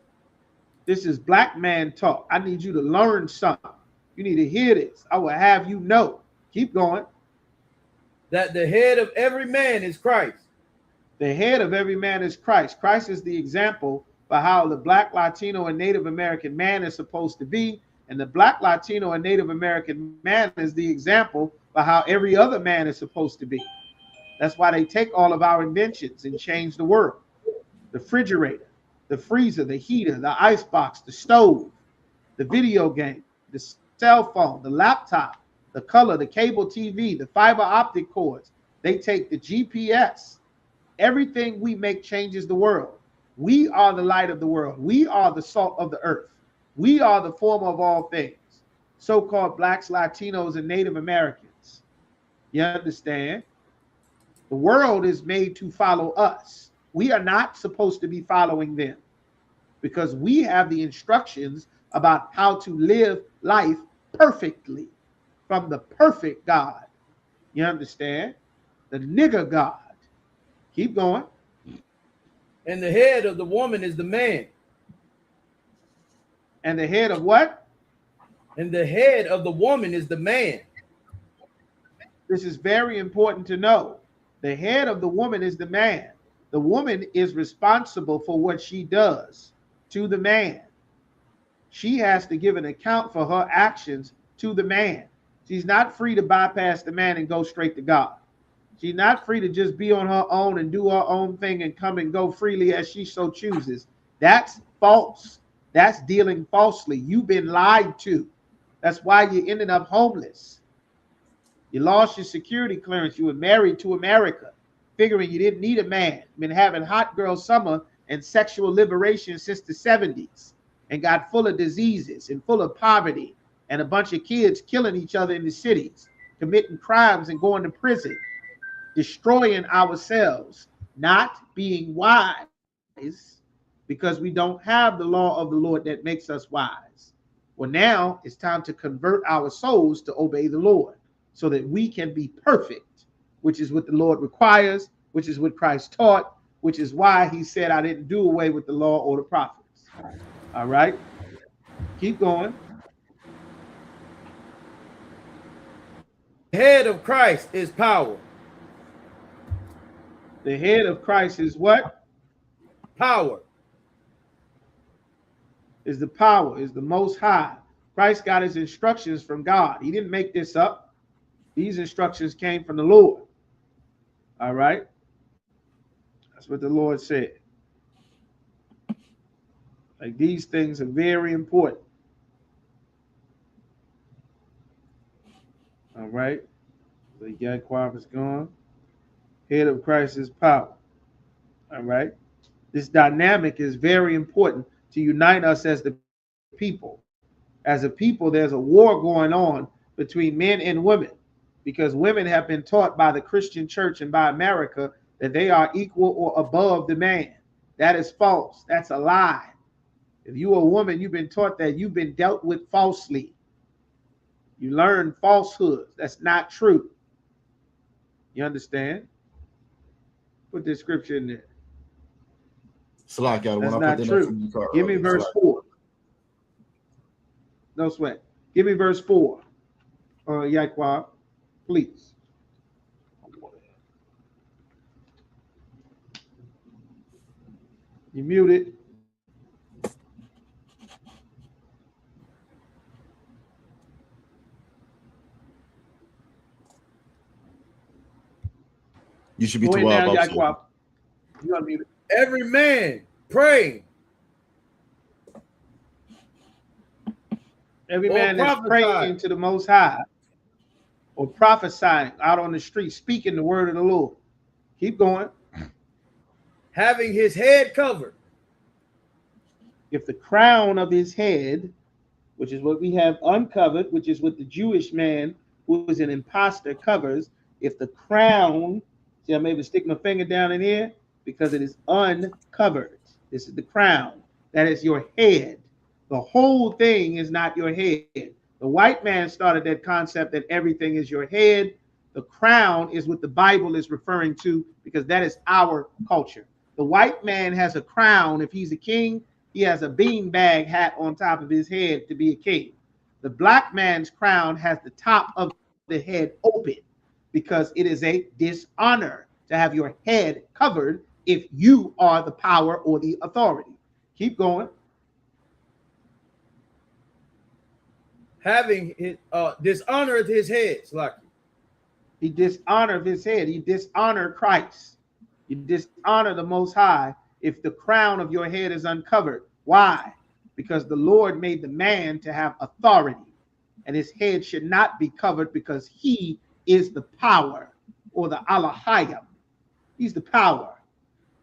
This is black man talk. I need you to learn something. You need to hear this. I will have you know. Keep going. That the head of every man is Christ. The head of every man is Christ. Christ is the example for how the black, Latino, and Native American man is supposed to be. And the black, Latino, and Native American man is the example for how every other man is supposed to be. That's why they take all of our inventions and change the world. The refrigerator, the freezer, the heater, the icebox, the stove, the video game, the cell phone, the laptop, the color, the cable TV, the fiber optic cords. They take the GPS. Everything we make changes the world. We are the light of the world. We are the salt of the earth. We are the form of all things. So-called blacks, Latinos, and Native Americans. You understand? The world is made to follow us. We are not supposed to be following them because we have the instructions about how to live life perfectly from the perfect God. You understand? The nigger God. Keep going. And the head of the woman is the man. And the head of what? And the head of the woman is the man. This is very important to know. The head of the woman is the man. The woman is responsible for what she does to the man. She has to give an account for her actions to the man. She's not free to bypass the man and go straight to God. She's not free to just be on her own and do her own thing and come and go freely as she so chooses. That's false. That's dealing falsely. You've been lied to. That's why you ended up homeless. You lost your security clearance. You were married to America, figuring you didn't need a man. Been having hot girl summer and sexual liberation since the 70s and got full of diseases and full of poverty and a bunch of kids killing each other in the cities, committing crimes and going to prison, destroying ourselves, not being wise because we don't have the law of the Lord that makes us wise. Well, now it's time to convert our souls to obey the Lord so that we can be perfect, which is what the Lord requires, which is what Christ taught, which is why he said, I didn't do away with the law or the prophets. All right. Keep going. The head of Christ is power. The head of Christ is what? Power. Is the power, is the most high. Christ got his instructions from God. He didn't make this up. These instructions came from the Lord. All right. That's what the Lord said. Like these things are very important. All right. The Yaquab is gone. Head of Christ is power. All right. This dynamic is very important to unite us as the people. As a people, there's a war going on between men and women because women have been taught by the Christian church and by America that they are equal or above the man. That is false. That's a lie. If you're a woman, you've been taught that you've been dealt with falsely. You learn falsehoods. That's not true. You understand? Put this scripture in there. That's not true. Give me verse 4. No sweat. Give me verse 4. Yaquab, please. You muted. You should be Go ahead now, Tawab also. Yaquab. You want me to? Every man praying. Every Or man that's prophesying. praying to the Most High or prophesying out on the street, speaking the word of the Lord. Keep going. Having his head covered. If the crown of his head, which is what we have uncovered, which is what the Jewish man who is an imposter covers, if the crown, see, I'm able to stick my finger down in here because it is uncovered. This is the crown. That is your head. The whole thing is not your head. The white man started that concept that everything is your head. The crown is what the Bible is referring to because that is our culture. The white man has a crown. If he's a king, he has a beanbag hat on top of his head to be a king. The black man's crown has the top of the head open because it is a dishonor to have your head covered if you are the power or the authority. Keep going. Having his dishonored his head. He dishonored his head. He dishonored Christ. You dishonor the Most High if the crown of your head is uncovered. Why? Because the Lord made the man to have authority, and his head should not be covered because he is the power or the Alahayim. He's the power.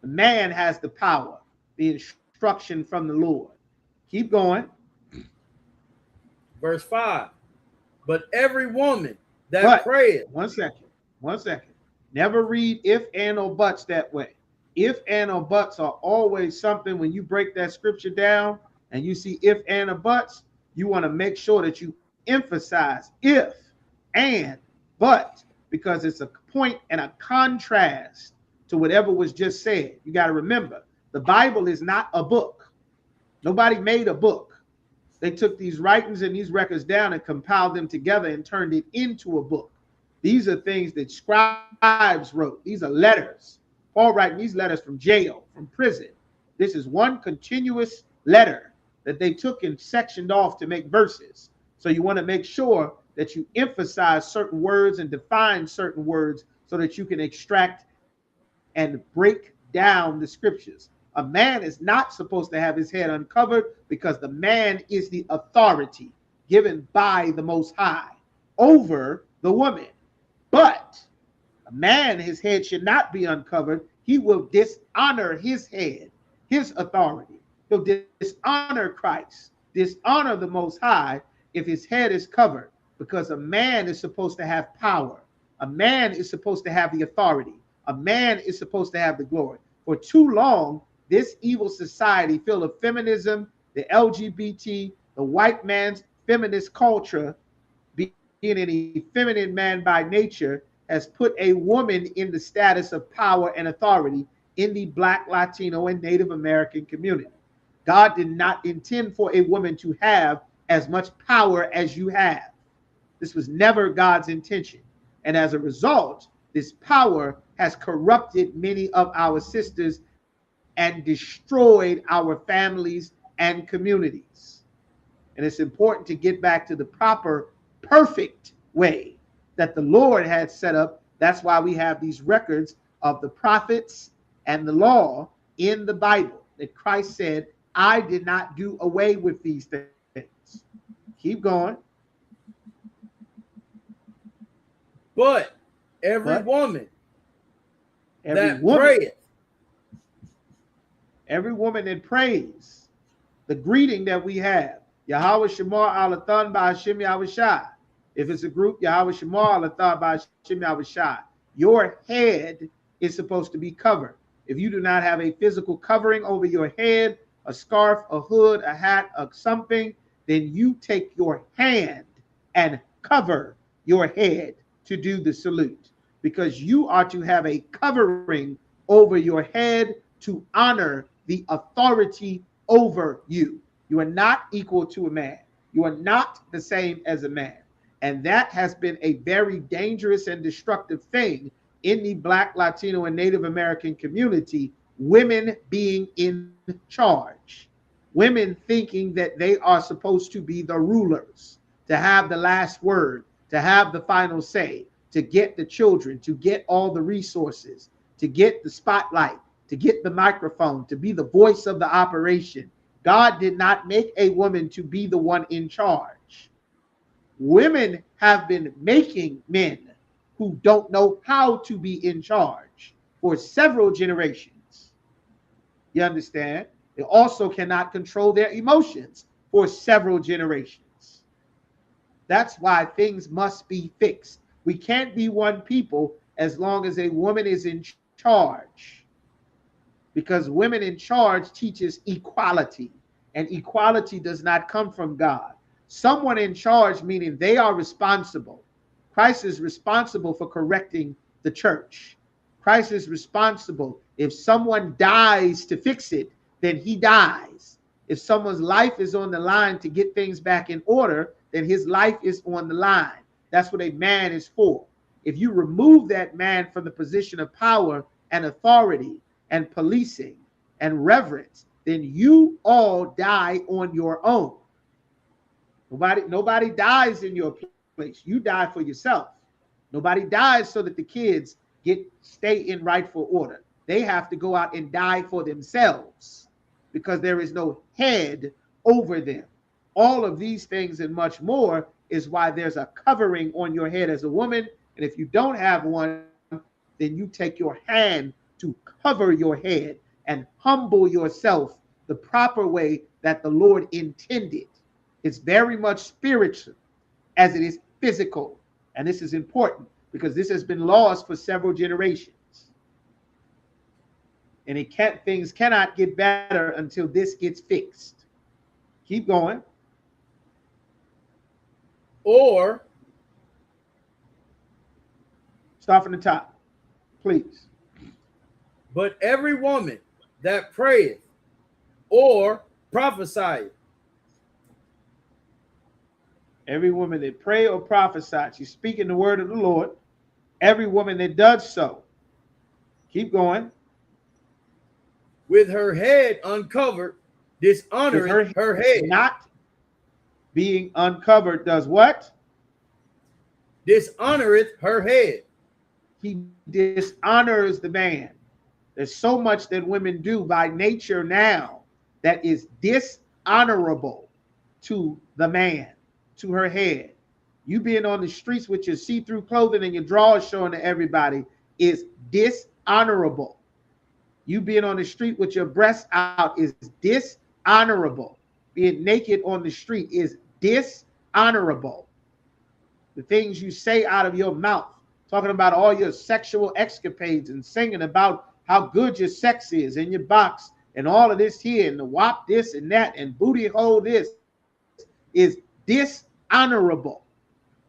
The man has the power, the instruction from the Lord. Keep going. Verse 5. But every woman that prayeth. One second. Never read if, and, or buts that way. If, and, or buts are always something when you break that scripture down and you see if, and, or buts, you want to make sure that you emphasize if, and, but, because it's a point and a contrast to whatever was just said. You got to remember, the Bible is not a book. Nobody made a book. They took these writings and these records down and compiled them together and turned it into a book. These are things that scribes wrote. These are letters. Paul writing these letters from jail, from prison. This is one continuous letter that they took and sectioned off to make verses. So you want to make sure that you emphasize certain words and define certain words so that you can extract and break down the scriptures. A man is not supposed to have his head uncovered because the man is the authority given by the Most High over the woman. But a man, his head should not be uncovered. He will dishonor his head, his authority. He'll dishonor Christ, dishonor the Most High if his head is covered, because a man is supposed to have power. A man is supposed to have the authority. A man is supposed to have the glory. For too long, this evil society filled with feminism, the LGBT, the white man's feminist culture, being an effeminate man by nature, has put a woman in the status of power and authority in the Black, Latino, and Native American community. God did not intend for a woman to have as much power as you have. This was never God's intention. And as a result, this power has corrupted many of our sisters and destroyed our families and communities. And it's important to get back to the proper, perfect way that the Lord had set up. That's why we have these records of the prophets and the law in the Bible, that Christ said, I did not do away with these things. Keep going. But every woman that prayeth. Every woman that prays, the greeting that we have, Yahweh Shamar Alathan by Hashem Yahushai. If it's a group, Yahweh Shamar Alathan by Hashem Yahushai. Your head is supposed to be covered. If you do not have a physical covering over your head, a scarf, a hood, a hat, or something, then you take your hand and cover your head to do the salute, because you are to have a covering over your head to honor the authority over you. You are not equal to a man. You are not the same as a man. And that has been a very dangerous and destructive thing in the Black, Latino, and Native American community. Women being in charge. Women thinking that they are supposed to be the rulers, to have the last word, to have the final say, to get the children, to get all the resources, to get the spotlight, to get the microphone, to be the voice of the operation. God did not make a woman to be the one in charge. Women have been making men who don't know how to be in charge for several generations. You understand? They also cannot control their emotions for several generations. That's why things must be fixed. We can't be one people as long as a woman is in charge, because women in charge teaches equality, and equality does not come from God. Someone in charge, meaning they are responsible. Christ is responsible for correcting the church. Christ is responsible. If someone dies to fix it, then he dies. If someone's life is on the line to get things back in order, then his life is on the line. That's what a man is for. If you remove that man from the position of power and authority and policing and reverence, then you all die on your own. Nobody dies in your place. You die for yourself. Nobody dies so that the kids stay in rightful order. They have to go out and die for themselves because there is no head over them. All of these things and much more is why there's a covering on your head as a woman. And if you don't have one, then you take your hand to cover your head and humble yourself the proper way that the Lord intended. It's very much spiritual as it is physical. And this is important because this has been lost for several generations. And things cannot get better until this gets fixed. Keep going. Or start from the top, please. But every woman that prayeth or prophesieth. Every woman that pray or prophesy, she's speaking the word of the Lord. Every woman that does so. Keep going. With her head uncovered, dishonoreth her head. Not being uncovered does what? Dishonoreth her head. He dishonors the man. There's so much that women do by nature now that is dishonorable to the man, to her head. You being on the streets with your see-through clothing and your drawers showing to everybody is dishonorable. You being on the street with your breasts out is dishonorable. Being naked on the street is dishonorable. The things you say out of your mouth, talking about all your sexual escapades and singing about how good your sex is in your box and all of this here and the wop this and that and booty hole this is dishonorable.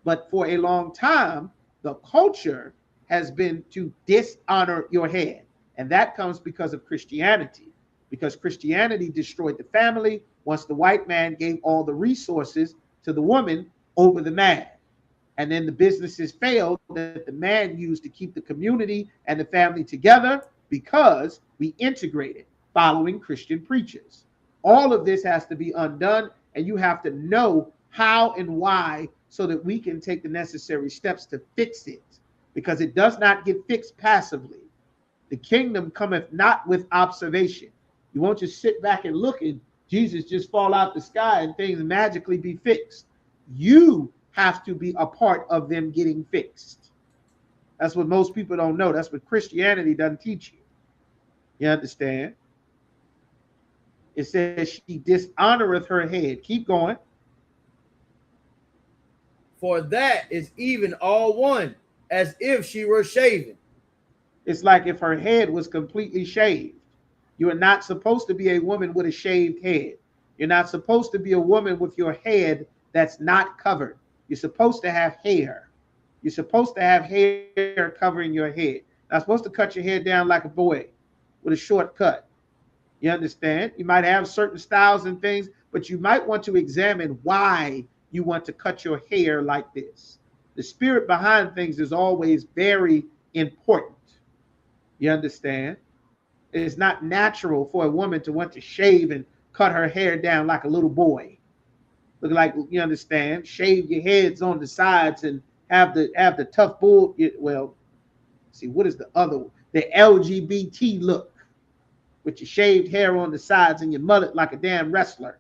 But for a long time, the culture has been to dishonor your head. And that comes because of Christianity, because Christianity destroyed the family once the white man gave all the resources to the woman over the man. And then the businesses failed that the man used to keep the community and the family together because we integrated following Christian preachers. All of this has to be undone, and you have to know how and why so that we can take the necessary steps to fix it, because it does not get fixed passively. The kingdom cometh not with observation. You won't just sit back and look and Jesus just fall out the sky and things magically be fixed. You have to be a part of them getting fixed. That's what most people don't know. That's what Christianity doesn't teach you. You understand? It says she dishonoreth her head. Keep going. For that is even all one, as if she were shaven. It's like if her head was completely shaved. You are not supposed to be a woman with a shaved head. You're not supposed to be a woman with your head that's not covered. You're supposed to have hair. You're supposed to have hair covering your head. Not supposed to cut your hair down like a boy with a short cut. You understand? You might have certain styles and things, but you might want to examine why you want to cut your hair like this. The spirit behind things is always very important. You understand? It's not natural for a woman to want to shave and cut her hair down like a little boy. Look like, you understand, shave your heads on the sides and have the tough bull. Well, see, what is the other one? The LGBT look with your shaved hair on the sides and your mullet like a damn wrestler.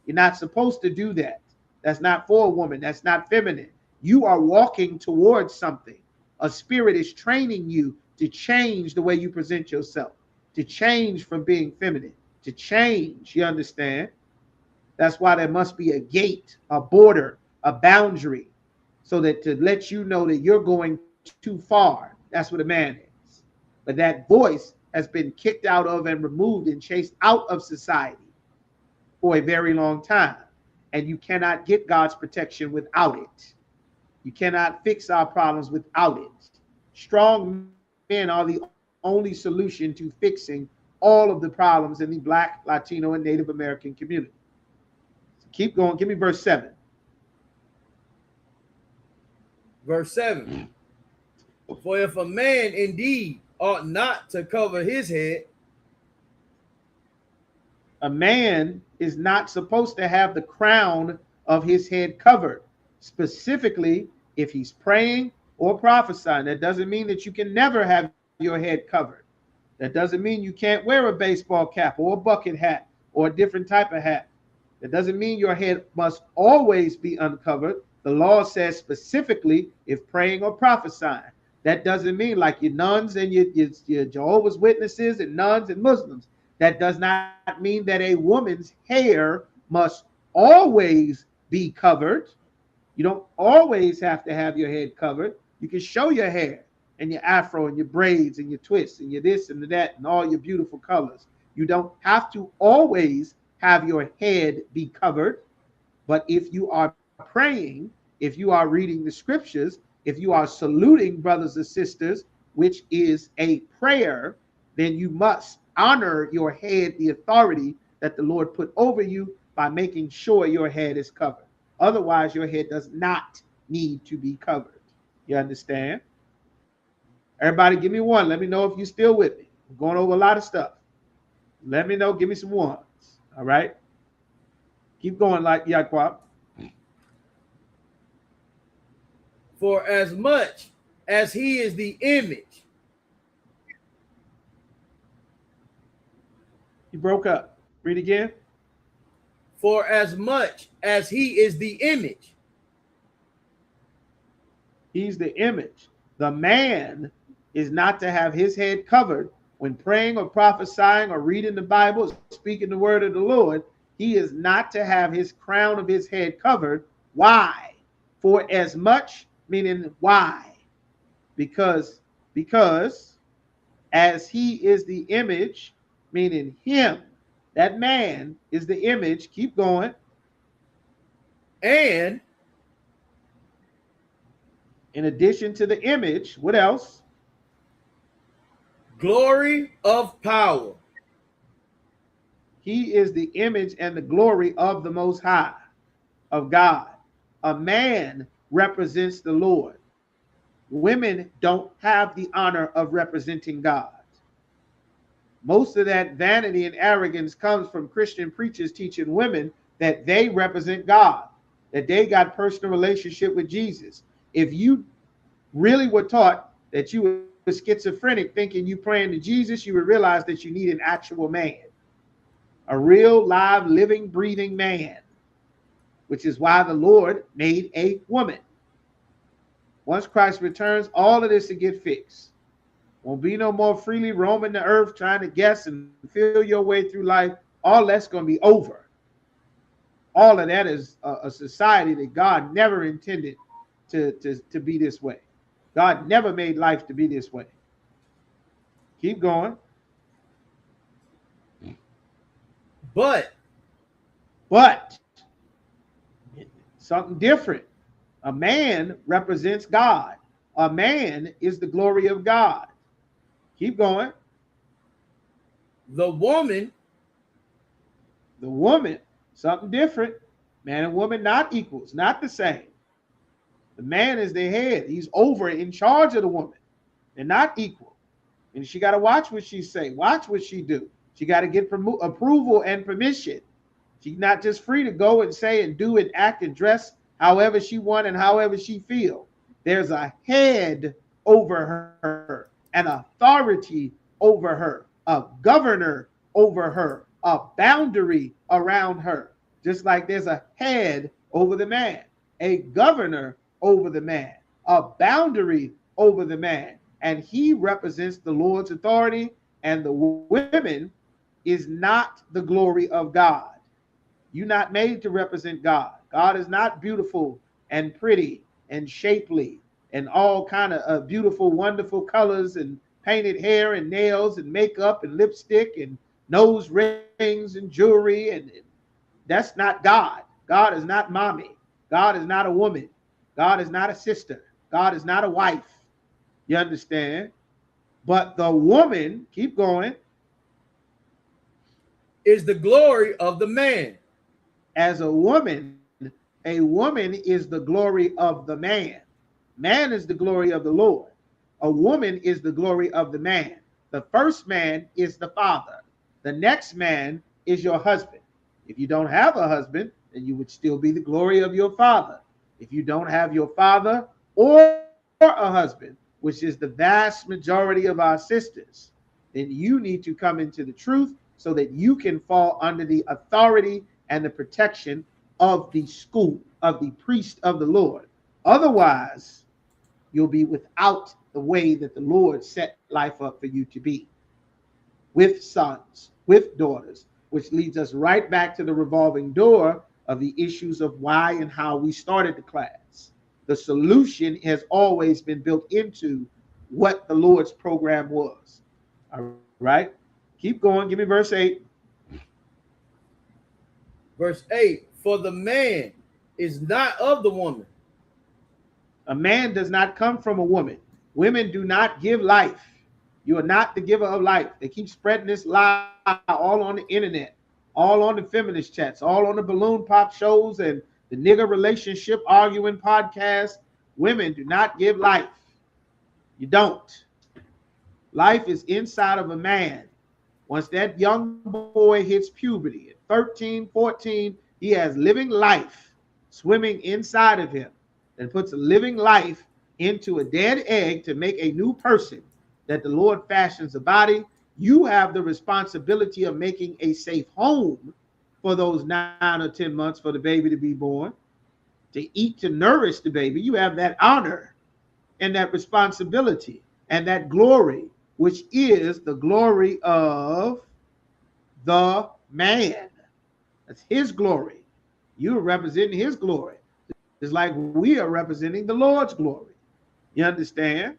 You're not supposed to do that. That's not for a woman. That's not feminine. You are walking towards something. A spirit is training you to change the way you present yourself, to change from being feminine, to change. You understand? That's why there must be a gate, a border, a boundary, so that to let you know that you're going too far. That's what a man is. But that voice has been kicked out of and removed and chased out of society for a very long time. And you cannot get God's protection without it. You cannot fix our problems without it. Strong men are the only solution to fixing all of the problems in the Black, Latino, and Native American community. So keep going. Give me verse 7. Verse 7. For if a man indeed ought not to cover his head, a man is not supposed to have the crown of his head covered, specifically if he's praying or prophesying. That doesn't mean that you can never have your head covered. That doesn't mean you can't wear a baseball cap or a bucket hat or a different type of hat. That doesn't mean your head must always be uncovered. The law says specifically if praying or prophesying. That doesn't mean like your nuns and your Jehovah's Witnesses and nuns and Muslims. That does not mean that a woman's hair must always be covered. You don't always have to have your head covered. You can show your hair and your afro and your braids and your twists and your this and that and all your beautiful colors. You don't have to always have your head be covered. But if you are praying, if you are reading the scriptures, if you are saluting brothers and sisters, which is a prayer, then you must honor your head, the authority that the Lord put over you, by making sure your head is covered. Otherwise, your head does not need to be covered. You understand? Everybody give me one. Let me know if you're still with me. I'm going over a lot of stuff. Let me know. Give me some ones. All right? Keep going like Yaquab. for as much as he is the image. You broke up. Read again. For as much as he is the image. He's the image. The man is not to have his head covered when praying or prophesying or reading the Bible, speaking the word of the Lord. He is not to have his crown of his head covered. Why? For as much, meaning why? Because as he is the image, meaning him, that man is the image. Keep going. And in addition to the image, what else? Glory of power. He is the image and the glory of the Most High, of God. A man represents the Lord. Women don't have the honor of representing God. Most of that vanity and arrogance comes from Christian preachers teaching women that they represent God, that they got personal relationship with Jesus. If you really were taught that you were schizophrenic, thinking you praying to Jesus, you would realize that you need an actual man, a real, live, living, breathing man, which is why the Lord made a woman. Once Christ returns, all of this will get fixed. Won't be no more freely roaming the earth trying to guess and feel your way through life. All that's going to be over. All of that is a society that God never intended to be this way. God never made life to be this way. Keep going. But something different. A man represents God. A man is the glory of God. Keep going. The woman, something different. Man and woman not equals, not the same. The man is the head. He's over in charge of the woman. They're not equal. And she got to watch what she say, watch what she do. She got to get approval and permission. She's not just free to go and say and do and act and dress however she want and however she feel. There's a head over her, an authority over her, a governor over her, a boundary around her. Just like there's a head over the man, a governor over the man, a boundary over the man. And he represents the Lord's authority, and the women is not the glory of God. You're not made to represent God. God is not beautiful and pretty and shapely and all kind of beautiful, wonderful colors and painted hair and nails and makeup and lipstick and nose rings and jewelry. And that's not God. God is not mommy. God is not a woman. God is not a sister. God is not a wife. You understand? But the woman, keep going, is the glory of the man. As a woman is the glory of the man. Man is the glory of the Lord. A woman is the glory of the man. The first man is the father. The next man is your husband. If you don't have a husband, then you would still be the glory of your father. If you don't have your father or a husband, which is the vast majority of our sisters, then you need to come into the truth so that you can fall under the authority and the protection of the school, of the priest of the Lord. Otherwise, you'll be without the way that the Lord set life up for you to be, with sons, with daughters, which leads us right back to the revolving door of the issues of why and how we started the class. The solution has always been built into what the Lord's program was. All right, keep going. Give me verse 8. Verse 8, for the man is not of the woman. A man does not come from a woman. Women do not give life. You are not the giver of life. They keep spreading this lie all on the internet, all on the feminist chats, all on the balloon pop shows and the nigger relationship arguing podcasts. Women do not give life. You don't. Life is inside of a man. Once that young boy hits puberty at 13, 14, he has living life swimming inside of him and puts a living life into a dead egg to make a new person that the Lord fashions a body. You have the responsibility of making a safe home for those 9 or 10 months for the baby to be born, to eat, to nourish the baby. You have that honor and that responsibility and that glory, which is the glory of the man. That's his glory. You're representing his glory. It's like we are representing the Lord's glory. You understand?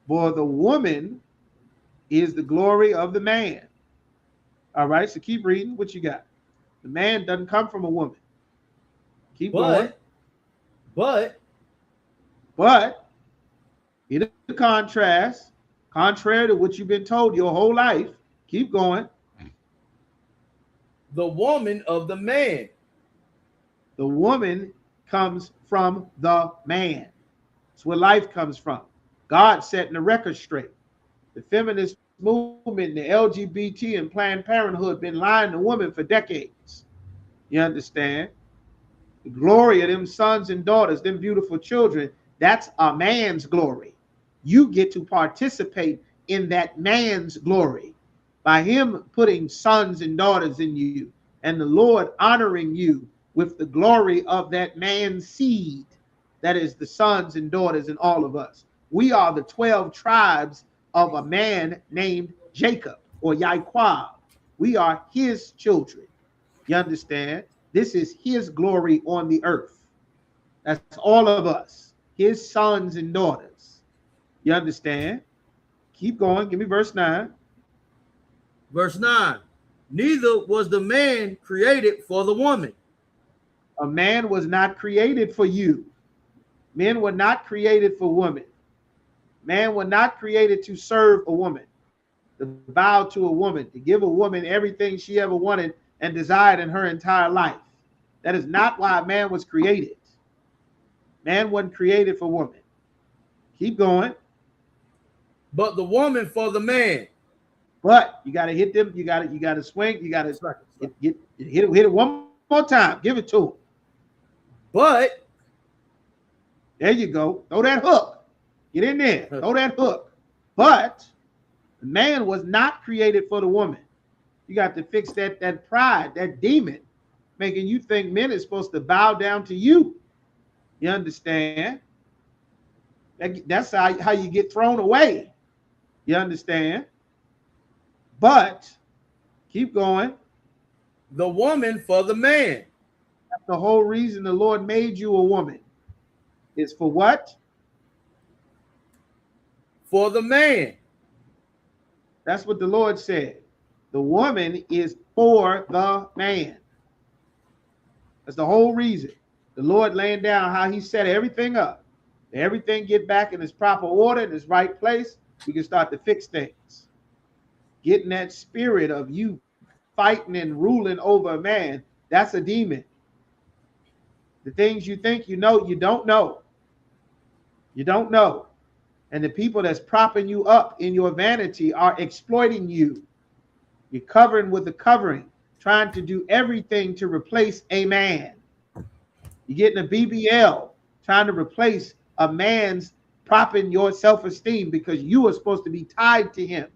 For the woman is the glory of the man. All right, so keep reading what you got. The man doesn't come from a woman. Keep going. But in the contrast, contrary to what you've been told your whole life, keep going. The woman of the man. The woman comes from the man. That's where life comes from. God setting the record straight. The feminist movement, the LGBT and Planned Parenthood been lying to women for decades. You understand? The glory of them sons and daughters, them beautiful children, that's a man's glory. You get to participate in that man's glory by him putting sons and daughters in you and the Lord honoring you with the glory of that man's seed. That is the sons and daughters in all of us. We are the 12 tribes of a man named Jacob or Yaquab. We are his children. You understand? This is his glory on the earth. That's all of us, his sons and daughters. You understand? Keep going. Give me verse 9. Verse 9. Neither was the man created for the woman. A man was not created for you. Men were not created for women. Man were not created to serve a woman, to bow to a woman, to give a woman everything she ever wanted and desired in her entire life. That is not why man was created. Man wasn't created for woman. Keep going. But the woman for the man. But you got to hit them. You got to swing. You got to hit it one more time. Give it to him. But There you go. Throw that hook. Get in there. Throw that hook. But the man was not created for the woman. You got to fix that pride, that demon, making you think men are supposed to bow down to you. You understand? That's how you get thrown away. You understand? But keep going. The woman for the man. That's the whole reason the Lord made you a woman. Is for what? For the man. That's what the Lord said. The woman is for the man. That's the whole reason. The Lord laying down how he set everything up. Everything get back in its proper order, in its right place. We can start to fix things. Getting that spirit of you fighting and ruling over a man, that's a demon. The things you think you know, you don't know. You don't know. And the people that's propping you up in your vanity are exploiting you. You're covering with the covering, trying to do everything to replace a man. You're getting a BBL, trying to replace a man's propping your self-esteem because you are supposed to be tied to him.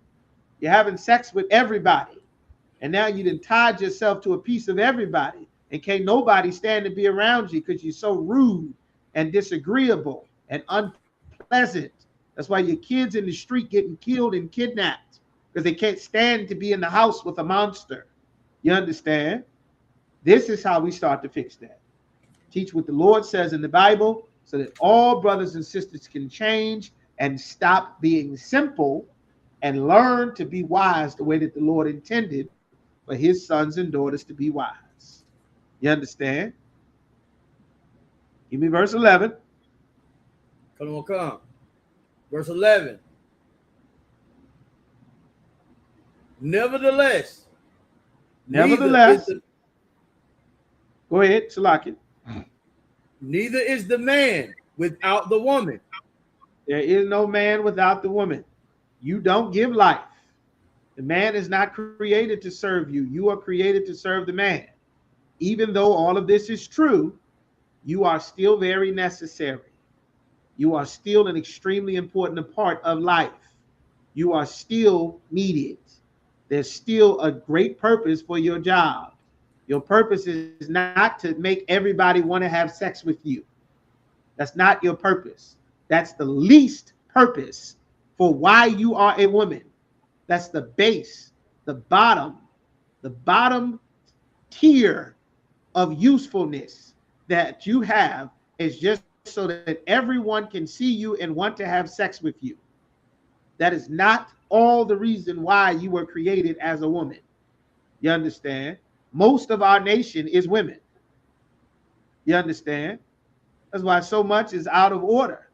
You're having sex with everybody. And now you done tied yourself to a piece of everybody. And can't nobody stand to be around you because you're so rude and disagreeable and unpleasant. That's why your kids in the street getting killed and kidnapped because they can't stand to be in the house with a monster. You understand? This is how we start to fix that. Teach what the Lord says in the Bible so that all brothers and sisters can change and stop being simple and learn to be wise the way that the Lord intended for his sons and daughters to be wise. You understand? Give me verse 11. Come. Verse 11. Nevertheless. Go ahead, Salaki. Neither is the man without the woman. There is no man without the woman. You don't give life. The man is not created to serve you. You are created to serve the man. Even though all of this is true, you are still very necessary. You are still an extremely important part of life. You are still needed. There's still a great purpose for your job. Your purpose is not to make everybody want to have sex with you. That's not your purpose. That's the least purpose for why you are a woman. That's the base, the bottom tier of usefulness that you have is just so that everyone can see you and want to have sex with you. That is not all the reason why you were created as a woman. You understand? Most of our nation is women. You understand? That's why so much is out of order.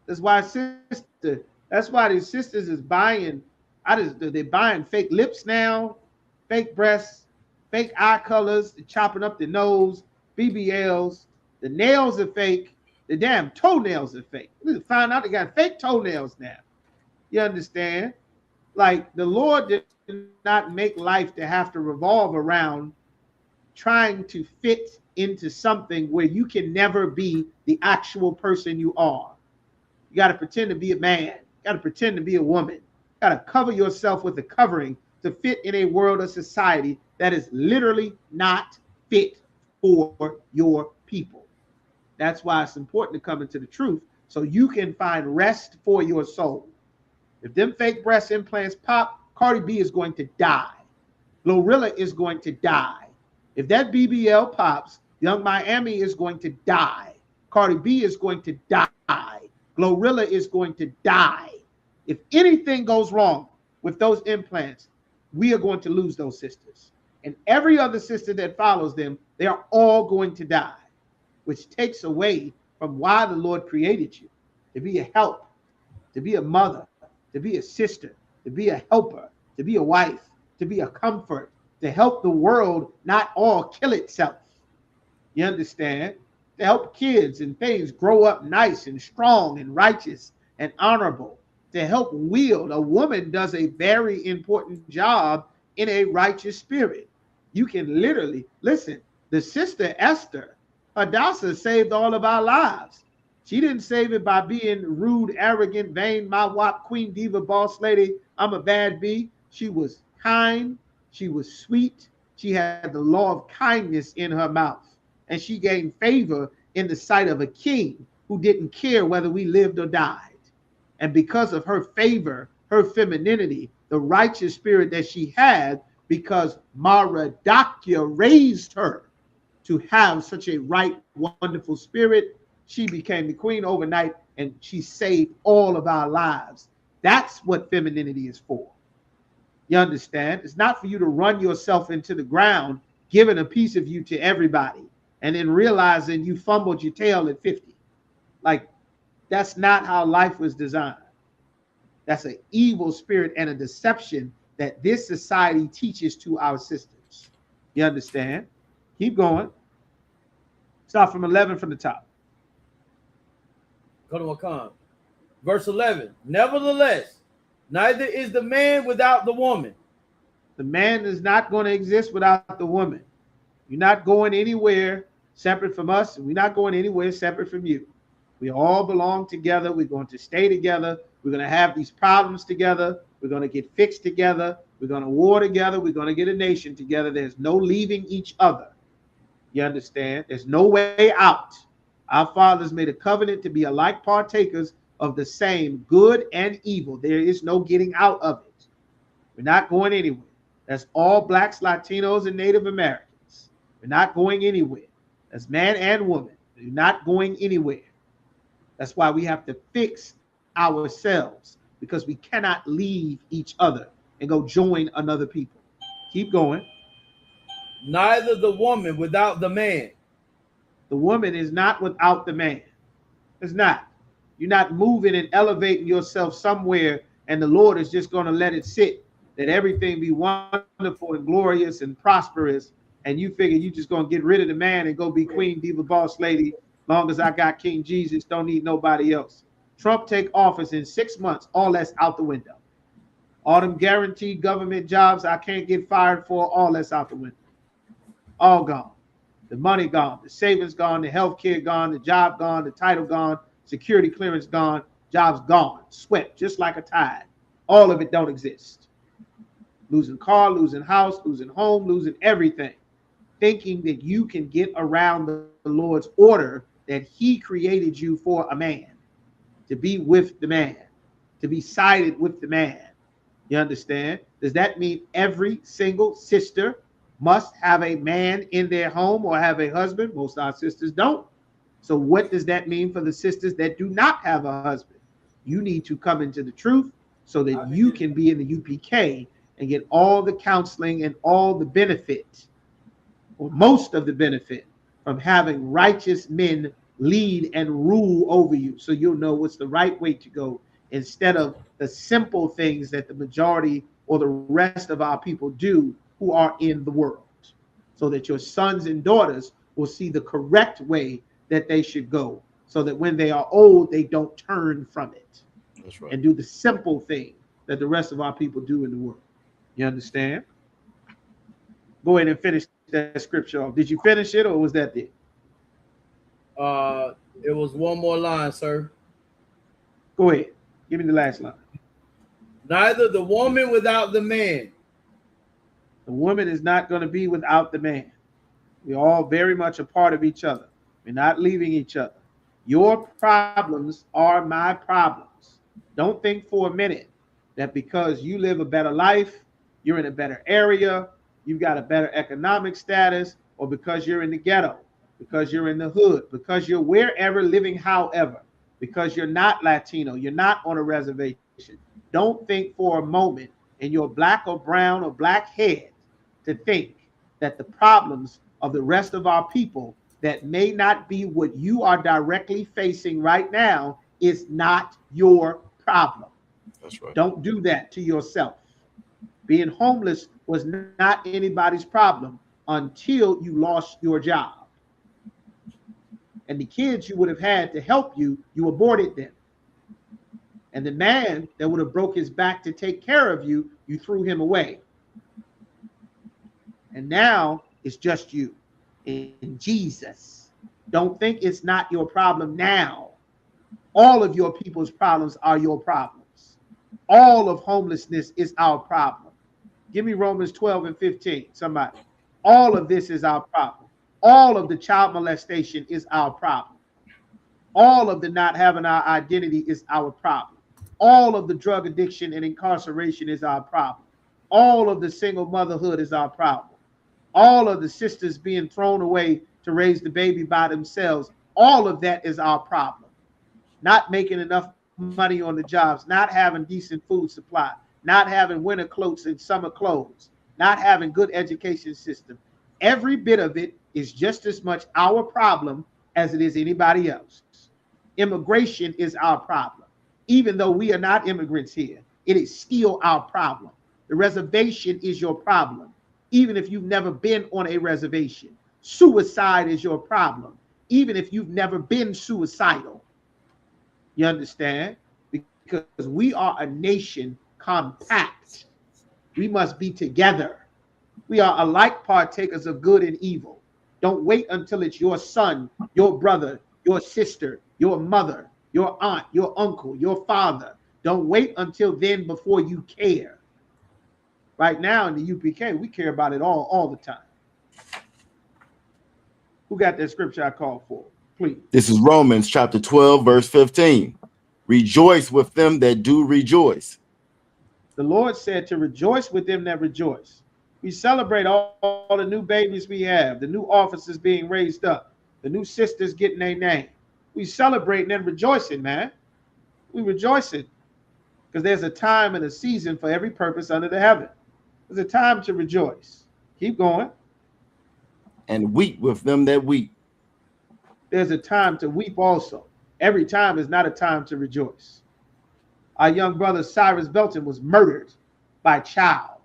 That's why these sisters is buying, they're buying fake lips now, fake breasts, fake eye colors, chopping up the nose, BBLs, the nails are fake, the damn toenails are fake. We find out they got fake toenails now. You understand? Like the Lord did not make life to have to revolve around trying to fit into something where you can never be the actual person you are. You got to pretend to be a man. You got to pretend to be a woman. You got to cover yourself with a covering to fit in a world of society that is literally not fit for your people. That's why it's important to come into the truth so you can find rest for your soul. If them fake breast implants pop, Cardi B is going to die. Glorilla is going to die. If that BBL pops, Young Miami is going to die. Cardi B is going to die. Glorilla is going to die. If anything goes wrong with those implants, we are going to lose those sisters. And every other sister that follows them, they are all going to die, which takes away from why the Lord created you, to be a help, to be a mother, to be a sister, to be a helper, to be a wife, to be a comfort, to help the world not all kill itself. You understand? To help kids and things grow up nice and strong and righteous and honorable. To help wield. A woman does a very important job in a righteous spirit. You can literally, listen, the sister Esther, Hadassah saved all of our lives. She didn't save it by being rude, arrogant, vain, my wop, queen, diva, boss lady. I'm a bad bee. She was kind. She was sweet. She had the law of kindness in her mouth. And she gained favor in the sight of a king who didn't care whether we lived or died. And because of her favor, her femininity, the righteous spirit that she had, because Maradakia raised her to have such a right, wonderful spirit, she became the queen overnight, and she saved all of our lives. That's what femininity is for. You understand? It's not for you to run yourself into the ground, giving a piece of you to everybody, and then realizing you fumbled your tail at 50. Like, that's not how life was designed. That's an evil spirit and a deception that this society teaches to our sisters. You understand? Keep going. Start from 11 from the top. Verse 11. Nevertheless, neither is the man without the woman. The man is not going to exist without the woman. You're not going anywhere separate from us, and we're not going anywhere separate from you. We all belong together. We're going to stay together. We're going to have these problems together. We're going to get fixed together. We're going to war together. We're going to get a nation together. There's no leaving each other. You understand? There's no way out. Our fathers made a covenant to be alike partakers of the same good and evil. There is no getting out of it. We're not going anywhere. That's all blacks, Latinos, and Native Americans. We're not going anywhere. That's man and woman. We're not going anywhere. That's why we have to fix ourselves, because we cannot leave each other and go join another people. Keep going. Neither the woman without the man. The woman is not without the man. It's not. You're not moving and elevating yourself somewhere, and the Lord is just going to let it sit, that everything be wonderful and glorious and prosperous, and you figure you just going to get rid of the man and go be queen, diva, boss lady. Long as I got King Jesus, don't need nobody else. Trump take office in 6 months, all that's out the window. All them guaranteed government jobs I can't get fired for, all that's out the window. All gone. The money gone, the savings gone, the health care gone, the job gone, the title gone, security clearance gone, jobs gone, swept just like a tide. All of it don't exist. Losing car, losing house, losing home, losing everything. Thinking that you can get around the Lord's order that he created you for a man, to be with the man, to be sided with the man. You understand? Does that mean every single sister must have a man in their home or have a husband? Most of our sisters don't. So what does that mean for the sisters that do not have a husband? You need to come into the truth so that you can be in the UPK and get all the counseling and all the benefit, or most of the benefit, from having righteous men lead and rule over you, so you'll know what's the right way to go, instead of the simple things that the majority or the rest of our people do who are in the world, so that your sons and daughters will see the correct way that they should go, so that when they are old, they don't turn from it. That's right. And do the simple thing that the rest of our people do in the world. You understand? Go ahead and finish that scripture off. Did you finish it, or was that it? It was one more line, sir. Go ahead. Give me the last line. Neither the woman without the man. The woman is not going to be without the man. We're all very much a part of each other. We're not leaving each other. Your problems are my problems. Don't think for a minute that because you live a better life, you're in a better area, you've got a better economic status, or because you're in the ghetto, because you're in the hood, because you're wherever living, however, because you're not Latino, you're not on a reservation. Don't think for a moment in your black or brown or black head to think that the problems of the rest of our people that may not be what you are directly facing right now is not your problem. That's right. Don't do that to yourself. Being homeless was not anybody's problem until you lost your job. And the kids you would have had to help you, you aborted them. And the man that would have broke his back to take care of you, you threw him away. And now it's just you and Jesus. Don't think it's not your problem now. All of your people's problems are your problems. All of homelessness is our problem. Give me Romans 12 and 15, somebody. All of this is our problem. All of the child molestation is our problem. All of the not having our identity is our problem. All of the drug addiction and incarceration is our problem. All of the single motherhood is our problem. All of the sisters being thrown away to raise the baby by themselves, all of that is our problem. Not making enough money on the jobs, not having decent food supply, not having winter clothes and summer clothes, not having good education system. Every bit of it is just as much our problem as it is anybody else. Immigration is our problem. Even though we are not immigrants here, it is still our problem. The reservation is your problem, even if you've never been on a reservation. Suicide is your problem, even if you've never been suicidal. You understand? Because we are a nation compact. We must be together. We are alike partakers of good and evil. Don't wait until it's your son, your brother, your sister, your mother, your aunt, your uncle, your father. Don't wait until then before you care. Right now in the UPK, we care about it all the time. Who got that scripture I called for? Please. This is Romans chapter 12, verse 15. Rejoice with them that do rejoice. The Lord said to rejoice with them that rejoice. We celebrate all the new babies we have, the new officers being raised up, the new sisters getting their name. We celebrating and rejoicing, man. We rejoicing because there's a time and a season for every purpose under the heaven. There's a time to rejoice. Keep going. And weep with them that weep. There's a time to weep also. Every time is not a time to rejoice. Our young brother Cyrus Belton was murdered by a child.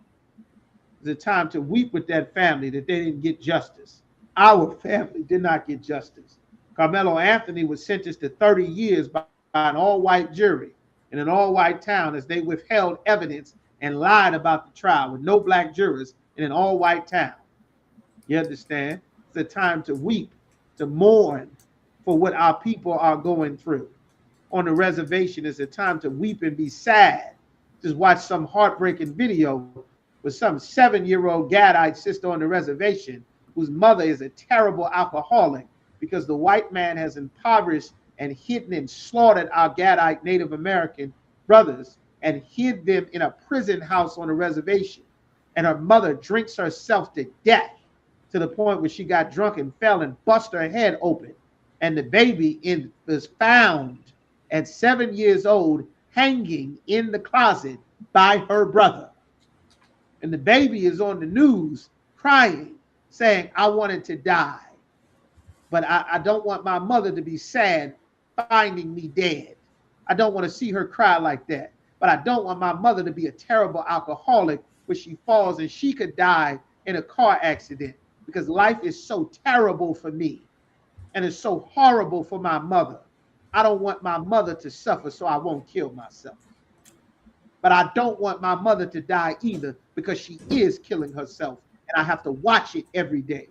There's a time to weep with that family that they didn't get justice. Our family did not get justice. Carmelo Anthony was sentenced to 30 years by an all-white jury in an all-white town as they withheld evidence and lied about the trial with no black jurors in an all-white town. You understand? It's a time to weep, to mourn for what our people are going through. On the reservation, it's a time to weep and be sad. Just watch some heartbreaking video with some 7-year-old Gadite sister on the reservation whose mother is a terrible alcoholic because the white man has impoverished and hidden and slaughtered our Gadite Native American brothers and hid them in a prison house on a reservation. And her mother drinks herself to death to the point where she got drunk and fell and bust her head open. And the baby was found at 7 years old hanging in the closet by her brother. And the baby is on the news crying, saying, I wanted to die, but I don't want my mother to be sad finding me dead. I don't want to see her cry like that, but I don't want my mother to be a terrible alcoholic where she falls and she could die in a car accident because life is so terrible for me and it's so horrible for my mother. I don't want my mother to suffer, so I won't kill myself. But I don't want my mother to die either because she is killing herself and I have to watch it every day.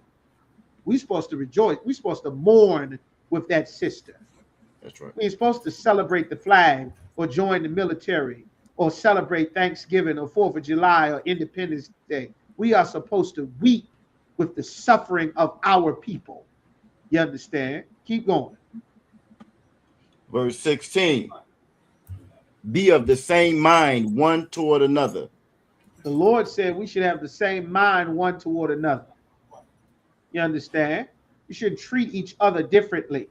We're supposed to rejoice. We're supposed to mourn with that sister. That's right. We're supposed to celebrate the flag or join the military or celebrate Thanksgiving or 4th of July or Independence Day. We are supposed to weep with the suffering of our people. You understand? Keep going. Verse 16. Be of the same mind one toward another. The Lord said we should have the same mind one toward another. You understand? We should treat each other differently.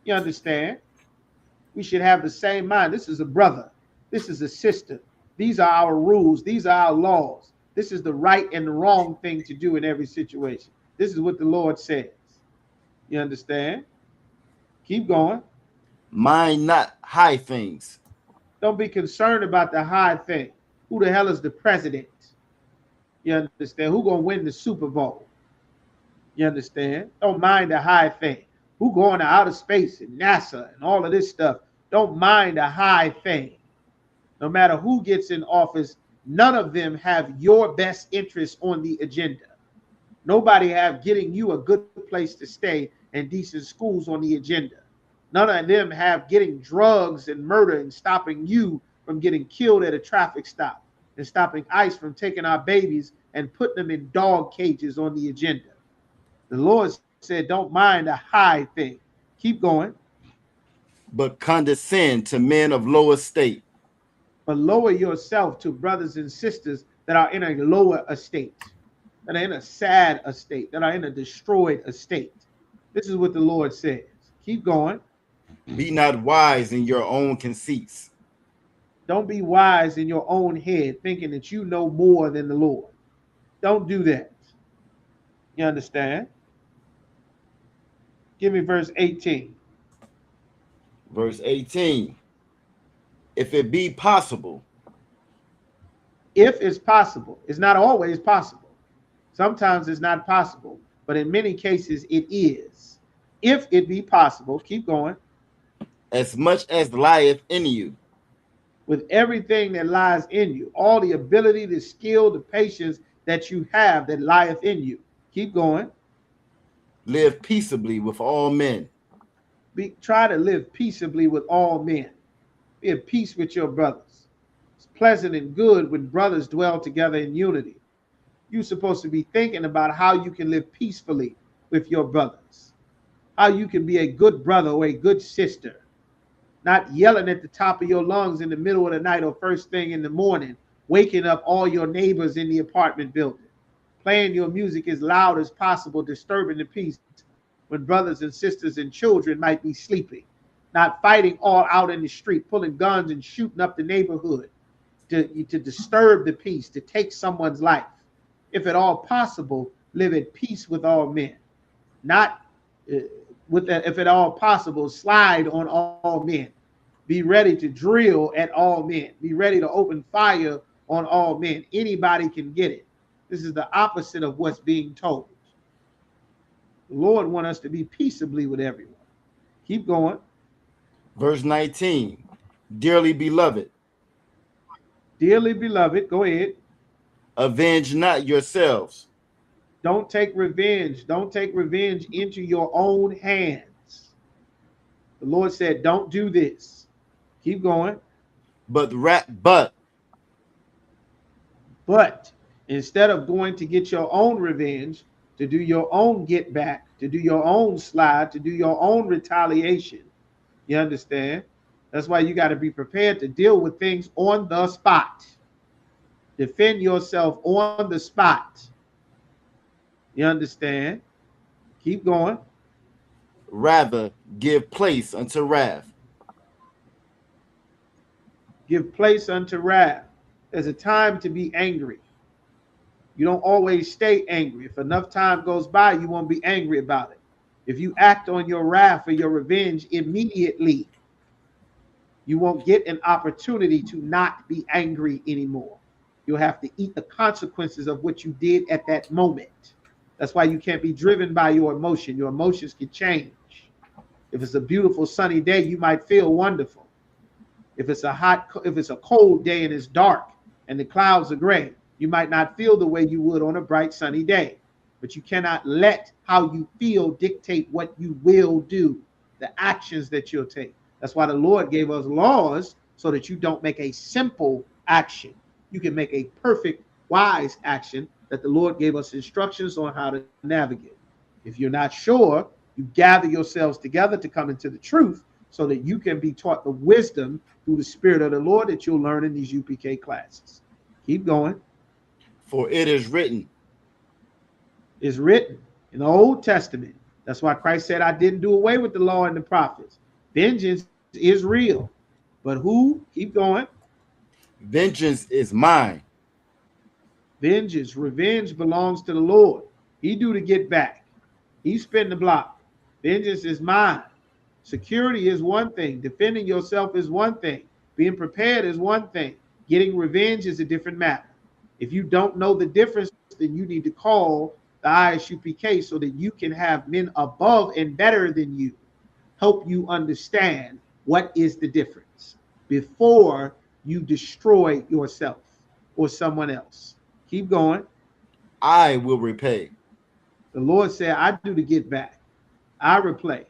You understand? We should have the same mind. This is a brother. This is a sister. These are our rules. These are our laws. This is the right and the wrong thing to do in every situation. This is what the Lord says. You understand? Keep going. Mind not high things. Don't be concerned about the high thing. Who the hell is the president? You understand? Who gonna win the Super Bowl? You understand? Don't mind the high thing. Who going to outer space and NASA and all of this stuff? Don't mind the high thing. No matter who gets in office, none of them have your best interest on the agenda. Nobody have getting you a good place to stay and decent schools on the agenda. None of them have getting drugs and murder and stopping you from getting killed at a traffic stop and stopping ICE from taking our babies and putting them in dog cages on the agenda. The Lord said, don't mind a high thing. Keep going. But condescend to men of low estate. But lower yourself to brothers and sisters that are in a lower estate, that are in a sad estate, that are in a destroyed estate. This is what the Lord says. Keep going. Be not wise in your own conceits. Don't be wise in your own head, thinking that you know more than the Lord. Don't do that. You understand? Give me verse 18. Verse 18. If it be possible. If it's possible. It's not always possible. Sometimes it's not possible, but in many cases it is. If it be possible, keep going. As much as lieth in you. With everything that lies in you, all the ability, the skill, the patience that you have that lieth in you. Keep going. Live peaceably with all men. Try to live peaceably with all men. Be at peace with your brothers. It's pleasant and good when brothers dwell together in unity. You're supposed to be thinking about how you can live peacefully with your brothers, how you can be a good brother or a good sister, not yelling at the top of your lungs in the middle of the night or first thing in the morning, waking up all your neighbors in the apartment building, playing your music as loud as possible, disturbing the peace when brothers and sisters and children might be sleeping, not fighting all out in the street, pulling guns and shooting up the neighborhood to disturb the peace, to take someone's life. If at all possible, live at peace with all men. Not if at all possible, slide on all men. Be ready to drill at all men. Be ready to open fire on all men. Anybody can get it. This is the opposite of what's being told. The Lord wants us to be peaceably with everyone. Keep going. Verse 19. Dearly beloved. Dearly beloved, go ahead. Avenge not yourselves. Don't take revenge. Don't take revenge into your own hands. The Lord said, don't do this. Keep going. But instead of going to get your own revenge, to do your own get back, to do your own slide, to do your own retaliation, you understand? That's why you got to be prepared to deal with things on the spot. Defend yourself on the spot. You understand? Keep going. Rather give place unto wrath. Give place unto wrath. There's a time to be angry. You don't always stay angry. If enough time goes by, you won't be angry about it. If you act on your wrath or your revenge immediately, you won't get an opportunity to not be angry anymore. You'll have to eat the consequences of what you did at that moment. That's why you can't be driven by your emotion. Your emotions can change. If it's a beautiful sunny day, you might feel wonderful. If it's a cold day and it's dark and the clouds are gray, you might not feel the way you would on a bright sunny day. But you cannot let how you feel dictate what you will do, the actions that you'll take. That's why the Lord gave us laws so that you don't make a simple action. You can make a perfect, wise action that the Lord gave us instructions on how to navigate. If you're not sure, you gather yourselves together to come into the truth so that you can be taught the wisdom through the Spirit of the Lord that you'll learn in these UPK classes. Keep going. For it is written. It's written in the Old Testament. That's why Christ said, I didn't do away with the law and the prophets. Vengeance is real. But who? Keep going. Vengeance is mine. Vengeance, revenge belongs to the Lord. He do to get back. He spin the block. Vengeance is mine. Security is one thing. Defending yourself is one thing. Being prepared is one thing. Getting revenge is a different matter. If you don't know the difference, then you need to call the ISUPK so that you can have men above and better than you help you understand what is the difference before you destroy yourself or someone else. Keep going. I will repay. The Lord said, I do the get back. I replay.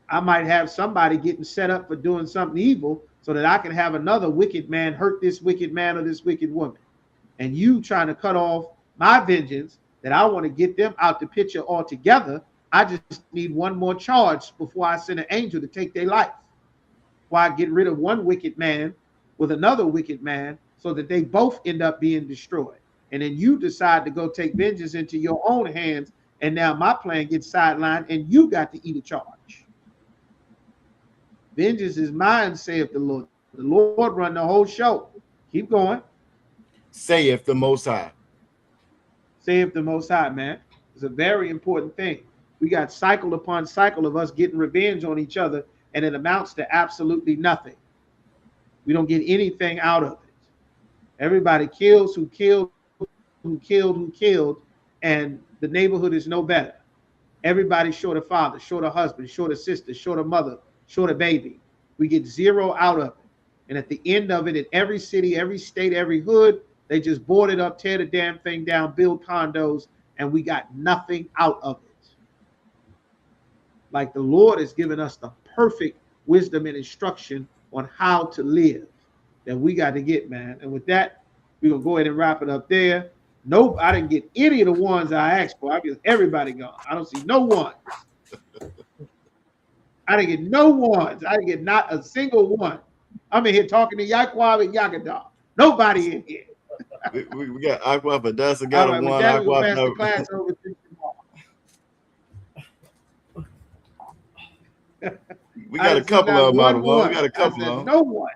I might have somebody getting set up for doing something evil so that I can have another wicked man hurt this wicked man or this wicked woman. And you trying to cut off my vengeance that I want to get them out the picture altogether. I just need one more charge before I send an angel to take their life. Why get rid of one wicked man with another wicked man so that they both end up being destroyed. And then you decide to go take vengeance into your own hands. And now my plan gets sidelined and you got to eat a charge. Vengeance is mine, saith the Lord. The Lord run the whole show. Keep going. Saith the Most High. Saith the Most High, man. It's a very important thing. We got cycle upon cycle of us getting revenge on each other, and it amounts to absolutely nothing. We don't get anything out of it. Everybody kills who killed, and the neighborhood is no better. Everybody short a father, short a husband, short a sister, short a mother, short a baby. We get zero out of it. And at the end of it, in every city, every state, every hood, they just board it up, tear the damn thing down, build condos, and we got nothing out of it. Like the Lord has given us the perfect wisdom and instruction on how to live that we got to get, man. And with that, we're going to go ahead and wrap it up there. Nope, I didn't get any of the ones I asked for. I get everybody gone. I don't see no ones. I didn't get no ones. I didn't get not a single one. I'm in here talking to Yaquab and Yagadah. Nobody in here. we got Aqua for Dust. Got right, one. Aqua Aqua pass the class over to we got a couple of them out of one. We got a couple of them. No one.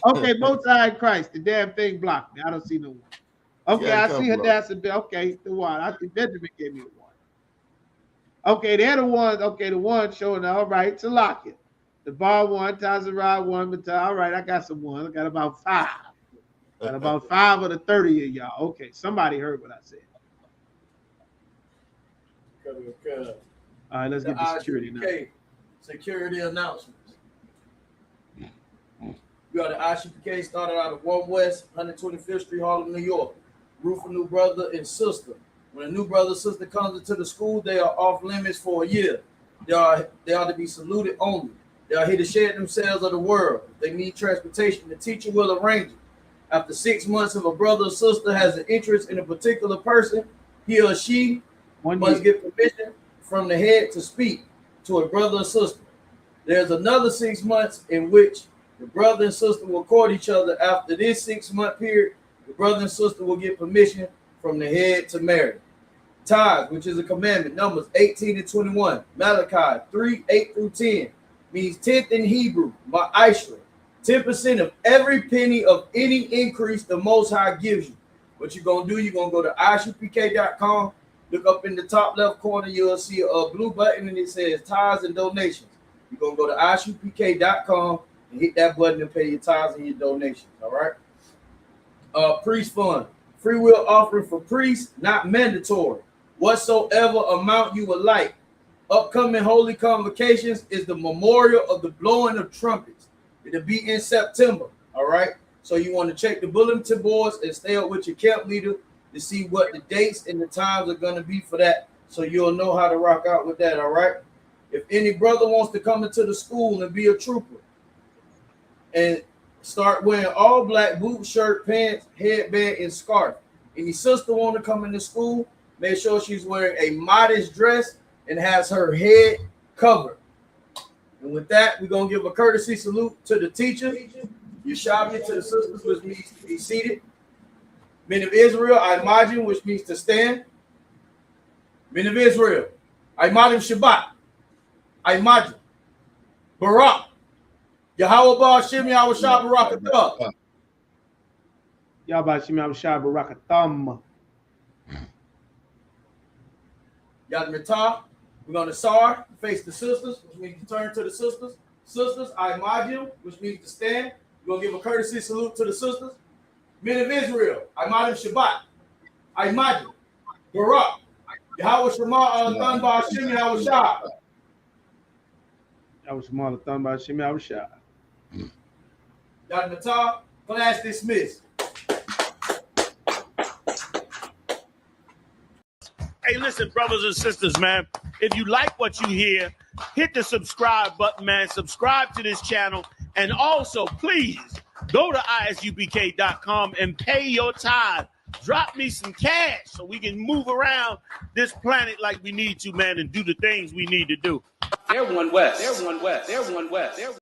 Okay, Most High in Christ. The damn thing blocked me. I don't see no one. Okay, I see Hadassah. Okay, the one. I think Benjamin gave me the one. Okay, they're the ones. Okay, the one showing. All right, Salakia. The bar one, Tazarah one, but all right, I got some ones. I got about 5. Got about 5 of the 30 of y'all. Okay, somebody heard what I said. All right, let's get the security now. Security announcements. We got the Isupk started out of 1 West, 125th Street, Harlem, New York. Roof for new brother and sister. When a new brother or sister comes into the school, they are off limits for a year. They are to be saluted only. They are here to share themselves of the world. If they need transportation, the teacher will arrange it. After 6 months, if a brother or sister has an interest in a particular person, he or she must get permission from the head to speak to a brother or sister. There's another 6 months in which the brother and sister will court each other. After this 6-month period, the brother and sister will get permission from the head to marry. Tithes, which is a commandment, Numbers 18 and 21. Malachi 3, 8 through 10 means 10th in Hebrew, ma'ashra, 10% of every penny of any increase the Most High gives you. What you're going to do, you're going to go to isupk.com, look up in the top left corner, you'll see a blue button and it says tithes and donations. You're going to go to isupk.com and hit that button and pay your tithes and your donations, all right? Priest fund, free will offering for priests, not mandatory. Whatsoever amount you would like. Upcoming holy convocations is the memorial of the blowing of trumpets. It'll be in September, all right? So you want to check the bulletin boards and stay up with your camp leader to see what the dates and the times are going to be for that, so you'll know how to rock out with that, all right? If any brother wants to come into the school and be a trooper and start wearing all black boots, shirt, pants, headband, and scarf. Any sister want to come into school, make sure she's wearing a modest dress and has her head covered. And with that, we're going to give a courtesy salute to the teacher. Yeshavia to the sisters, which means to be seated. Men of Israel, I imagine, which means to stand. Men of Israel, I imagine Shabbat. I imagine. Barak. Yahweh Ba'ashem Yahweh Shah Barakatah. Yahweh Ba'ashem Yahweh Shah Barakatam. Yad Mitah. We're going to Sar, face the sisters, which means to turn to the sisters. Sisters, I imagine, which means to stand. We're going to give a courtesy salute to the sisters. Men of Israel, I imagine Shabbat. I imagine. Barak. Yahweh Shema Al-Tan Ba'ashem Yahweh Shah. Yahweh Shema Al-Tan Ba'ashem Yahweh Shah. Yad Mitah, class dismissed. Hey, listen. listen, brothers and sisters, man, if you like what you hear, hit the subscribe button, man. Subscribe to this channel. And also, please go to isupk.com and pay your tithe. Drop me some cash so we can move around this planet like we need to, man, and do the things we need to do. They're one West. They're one West. They're one West. They're